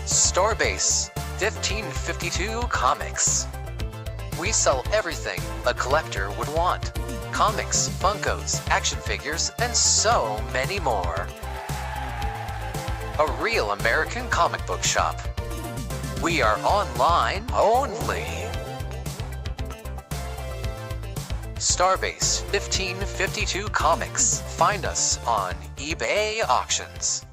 Starbase 1552 Comics. We sell everything a collector would want. Comics, Funkos, action figures, and so many more. A real American comic book shop. We are online only. Starbase 1552 Comics. Find us on eBay Auctions.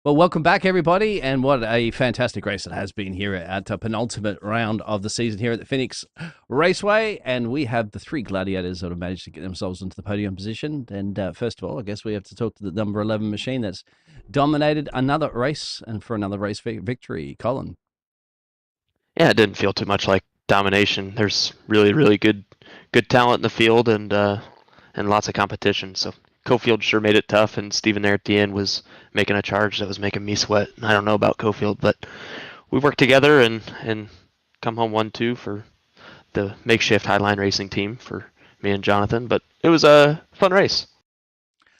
Well, welcome back, everybody, and what a fantastic race it has been here at the penultimate round of the season here at the Phoenix Raceway, and we have the three gladiators that have managed to get themselves into the podium position. And first of all, I guess we have to talk to the number 11 machine that's dominated another race and for another race victory, Colin. Yeah, it didn't feel too much like domination. There's really good talent in the field and lots of competition, so Cofield sure made it tough, and Steven there at the end was making a charge that was making me sweat. I don't know about Cofield, but we worked together and come home 1-2 for the makeshift Highline Racing team for me and Jonathan, but it was a fun race.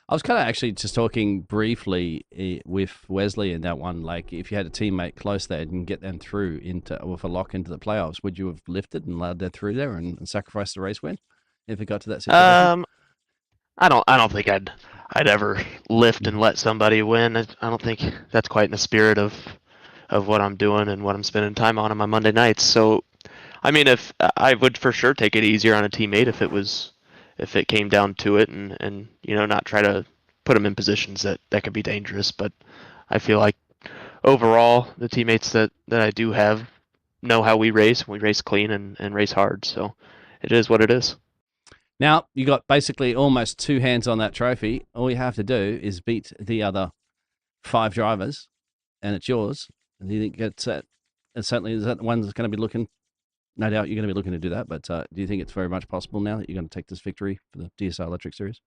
I was kind of actually just talking briefly with Wesley in that one, like if you had a teammate close there and get them through with a lock into the playoffs, would you have lifted and allowed that through there and sacrificed the race win if it got to that situation? I don't think I'd ever lift and let somebody win. I don't think that's quite in the spirit of what I'm doing and what I'm spending time on my Monday nights. So, I mean, if I would for sure take it easier on a teammate if if it came down to it, and not try to put them in positions that could be dangerous. But I feel like overall the teammates that I do have know how we race. We race clean and race hard. So it is what it is. Now, you got basically almost 2 hands on that trophy. All you have to do is beat the other 5 drivers, and it's yours. And do you think it's certainly is that the one that's going to be looking? No doubt you're going to be looking to do that, but do you think it's very much possible now that you're going to take this victory for the DSR Electric Series?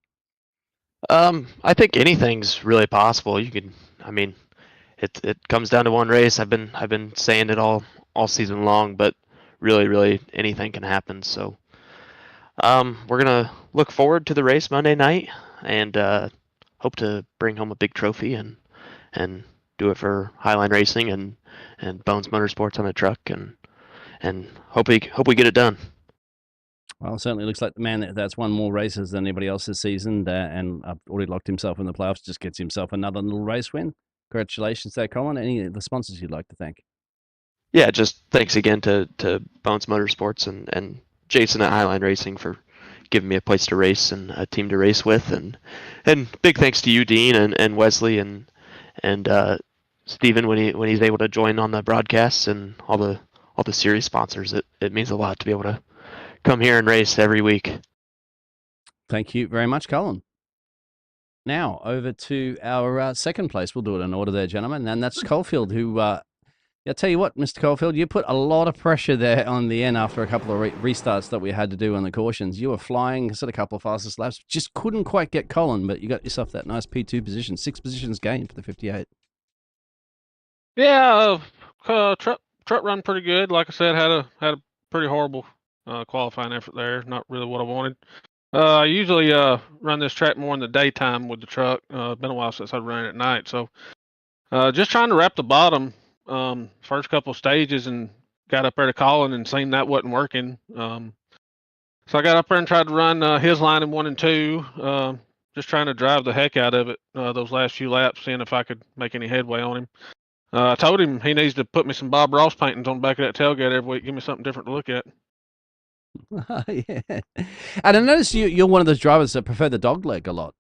I think anything's really possible. It comes down to one race. I've been saying it all season long, but really anything can happen. So we're gonna look forward to the race Monday night and hope to bring home a big trophy and do it for Highline Racing and Bones Motorsports on a truck and hope we get it done. Well, it certainly looks like the man that's won more races than anybody else this season and already locked himself in the playoffs, just gets himself another little race win. Congratulations there, Colin. Any of the sponsors you'd like to thank? Yeah, just thanks again to Bones Motorsports and Jason at Highline Racing for giving me a place to race and a team to race with, and big thanks to you, Dean, and Wesley and Steven when he's able to join on the broadcasts, and all the series sponsors. It means a lot to be able to come here and race every week. Thank you very much, Colin. Now, over to our second place. We'll do it in order there, gentlemen. And that's Caulfield, who, I'll tell you what, Mr. Caulfield, you put a lot of pressure there on the end after a couple of restarts that we had to do on the cautions. You were flying, set a couple of fastest laps, just couldn't quite get Colin, but you got yourself that nice P2 position, 6 positions gained for the 58. Yeah, truck run pretty good. Like I said, had a pretty horrible qualifying effort there. Not really what I wanted. I usually run this track more in the daytime with the truck. Been a while since I ran it at night, so just trying to wrap the bottom first couple of stages, and got up there to Colin and seen that wasn't working. So I got up there and tried to run his line in 1 and 2, just trying to drive the heck out of it those last few laps, seeing if I could make any headway on him. I told him he needs to put me some Bob Ross paintings on the back of that tailgate every week. Give me something different to look at. Yeah. And I noticed you're one of those drivers that prefer the dog leg a lot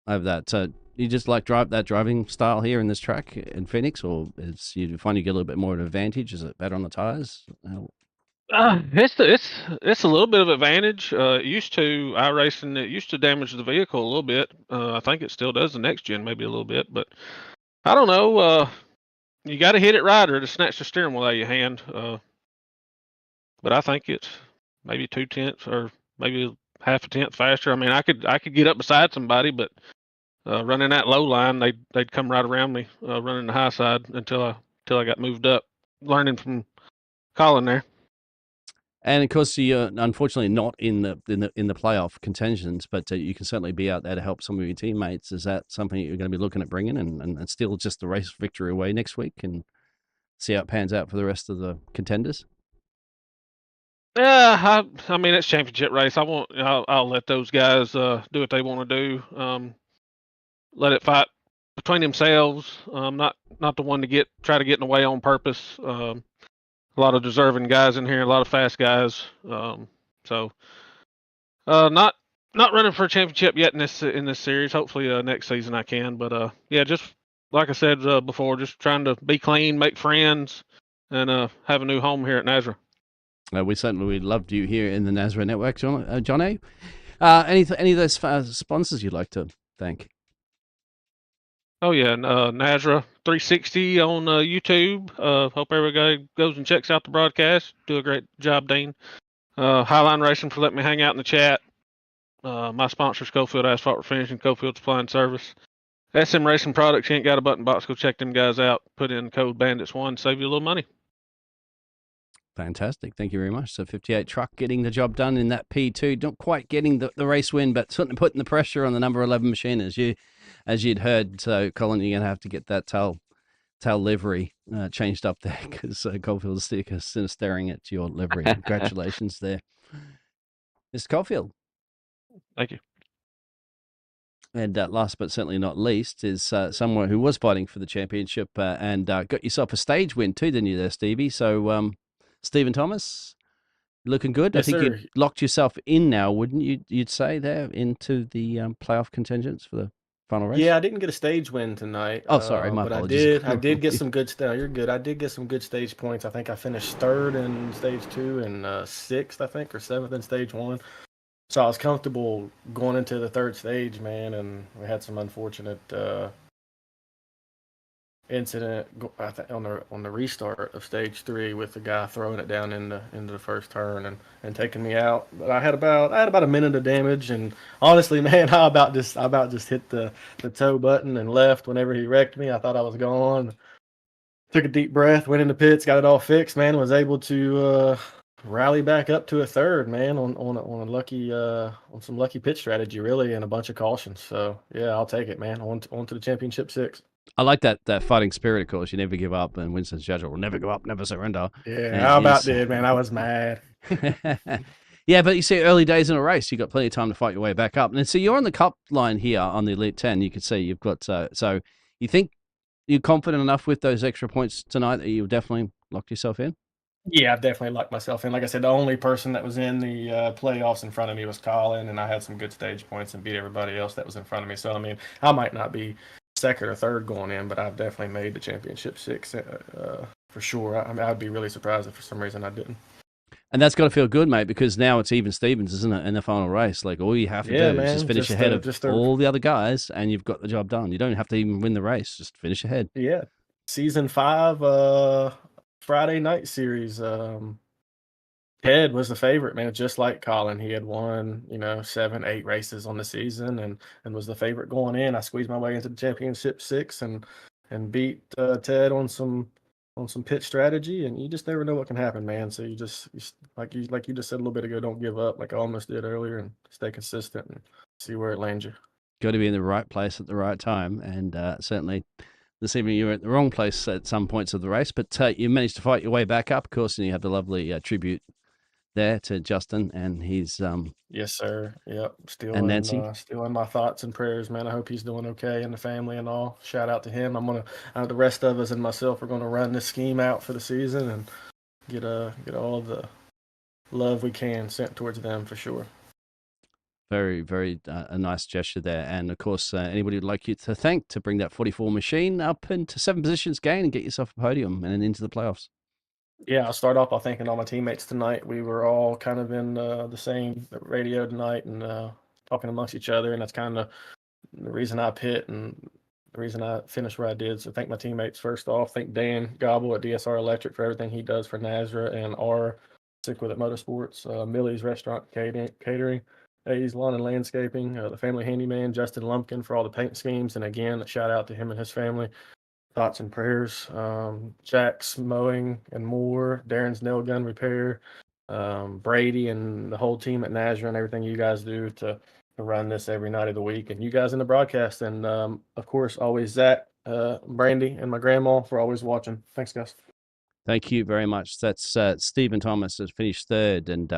over that. So you just like that driving style here in this track in Phoenix, or you find you get a little bit more of an advantage? Is it better on the tires? It's a little bit of advantage. iRacing, it used to damage the vehicle a little bit. I think it still does the next gen, maybe a little bit, but I don't know. You got to hit it right or to snatch the steering wheel out of your hand. But I think it's maybe 0.2 or maybe half a tenth faster. I mean, I could get up beside somebody, but running that low line, they'd come right around me, running the high side until I got moved up. Learning from Colin there. And of course, you're unfortunately not in the playoff contentions, but you can certainly be out there to help some of your teammates. Is that something you're going to be looking at bringing and still just the race victory away next week and see how it pans out for the rest of the contenders? Yeah, I mean it's championship race. I'll let those guys do what they want to do. Let it fight between themselves. Not the one to try to get in the way on purpose. A lot of deserving guys in here, a lot of fast guys. So not running for a championship yet in this series. Hopefully next season I can. But yeah, just like I said before, just trying to be clean, make friends, and have a new home here at Nazareth. We certainly loved you here in the Nazareth Network, John A. Any of those sponsors you'd like to thank? Oh yeah, Nazareth 360 on YouTube. Hope everybody goes and checks out the broadcast. Do a great job, Dean. Highline Racing for letting me hang out in the chat. My sponsor, Schofield Asphalt Refinishing, Cofield Supply and Service. SM Racing Products. You ain't got a button box, go check them guys out. Put in code Bandits1, save you a little money. Fantastic. Thank you very much. So 58 truck getting the job done in that P2. Not quite getting the race win, but certainly putting the pressure on the number 11 machine as you'd heard. So, Colin, you're going to have to get that tail livery changed up there because Caulfield's still staring at your livery. Congratulations there. Mr. Caulfield. Thank you. And last but certainly not least is someone who was fighting for the championship and got yourself a stage win too, didn't you there, Stevie? So, Stephen Thomas, looking good. I Yes, think sir. you'd locked yourself in now, wouldn't you? You'd say there into the playoff contingents for the final race. Yeah, I didn't get a stage win tonight. Oh, sorry, my but apologies. I did get some good. You're good. I did get some good stage points. I think I finished third in stage 2 and sixth, I think, or seventh in stage 1. So I was comfortable going into the third stage, man. And we had some unfortunate incident on the restart of stage 3 with the guy throwing it down into the first turn and taking me out. But I had about a minute of damage, and honestly, man, I about just hit the tow button and left whenever he wrecked me. I thought I was gone. Took a deep breath, went into pits, got it all fixed, man. Was able to rally back up to a third, man, on a lucky on some lucky pit strategy, really, and a bunch of cautions. So yeah, I'll take it, man. On to the championship 6. I like that fighting spirit, of course. You never give up, and Winston Churchill will never give up, never surrender. Yeah, how about did, man? I was mad. Yeah, but you see, early days in a race, you got plenty of time to fight your way back up. And so you're on the cup line here on the Elite 10. You can see you've got so you think you're confident enough with those extra points tonight that you definitely locked yourself in? Yeah, I've definitely locked myself in. Like I said, the only person that was in the playoffs in front of me was Colin, and I had some good stage points and beat everybody else that was in front of me. So, I mean, I might not be second or third going in, but I've definitely made the championship 6 for sure. I mean, I'd be really surprised if for some reason I didn't. And that's got to feel good, mate, because now it's even Stevens, isn't it, in the final race? Like, all you have to do is just finish ahead of all the other guys, and you've got the job done. You don't have to even win the race. Just finish ahead. Yeah. Season 5, Friday night series. Ted was the favorite, man, just like Colin. He had won, 7, 8 races on the season and was the favorite going in. I squeezed my way into the championship 6 and beat Ted on some pit strategy, and you just never know what can happen, man. So you like you just said a little bit ago, don't give up like I almost did earlier, and stay consistent and see where it lands you. Got to be in the right place at the right time, and certainly this evening you were at the wrong place at some points of the race, but you managed to fight your way back up, of course, and you had the lovely tribute there to Justin and his yes, sir. Yep. Still and Nancy. Still in my thoughts and prayers, man. I hope he's doing okay and the family and all. Shout out to him. The rest of us and myself are gonna run this scheme out for the season and get all the love we can sent towards them for sure. Very, very a nice gesture there. And of course, anybody would like you to thank to bring that 44 machine up into 7 positions gain and get yourself a podium and into the playoffs. Yeah, I'll start off by thanking all my teammates tonight. We were all kind of in the same radio tonight and talking amongst each other, and that's kind of the reason I pit and the reason I finished where I did. So thank my teammates first off. Thank Dan Gobble at DSR Electric for everything he does for Nazra and R. Sick with it Motorsports, Millie's Restaurant Catering, A's Lawn and Landscaping, the Family Handyman, Justin Lumpkin for all the paint schemes, and again, a shout out to him and his family. Thoughts and prayers. Jack's Mowing and more, Darren's Nail Gun Repair, Brady and the whole team at Nazra and everything you guys do to run this every night of the week, and you guys in the broadcast, and of course, always Zach, Brandy, and my grandma for always watching. Thanks, guys. Thank you very much. That's Stephen Thomas has finished third and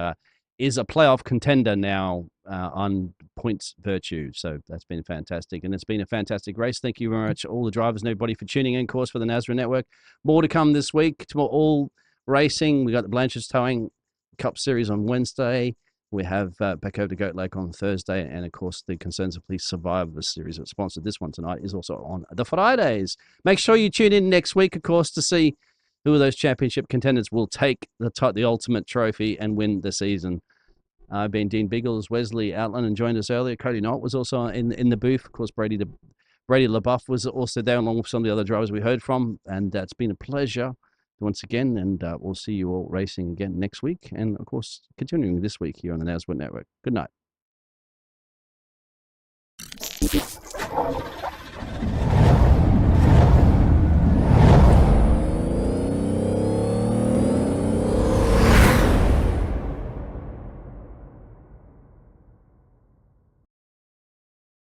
is a playoff contender now on points virtue. So that's been fantastic. And it's been a fantastic race. Thank you very much, all the drivers and everybody, for tuning in, of course, for the Nazra Network. More to come this week. To all racing. We got the Blanchard's Towing Cup Series on Wednesday. We have back over to Goat Lake on Thursday. And, of course, the Concerns of Police Survivor Series that sponsored this one tonight is also on the Fridays. Make sure you tune in next week, of course, to see who of those championship contenders will take the ultimate trophy and win the season. I've been Dean Biggles, Wesley Outland, and joined us earlier. Cody Knott was also in the booth. Of course, Brady LaBeouf was also there, along with some of the other drivers we heard from. And it's been a pleasure once again. And we'll see you all racing again next week. And, of course, continuing this week here on the NASWA Network. Good night.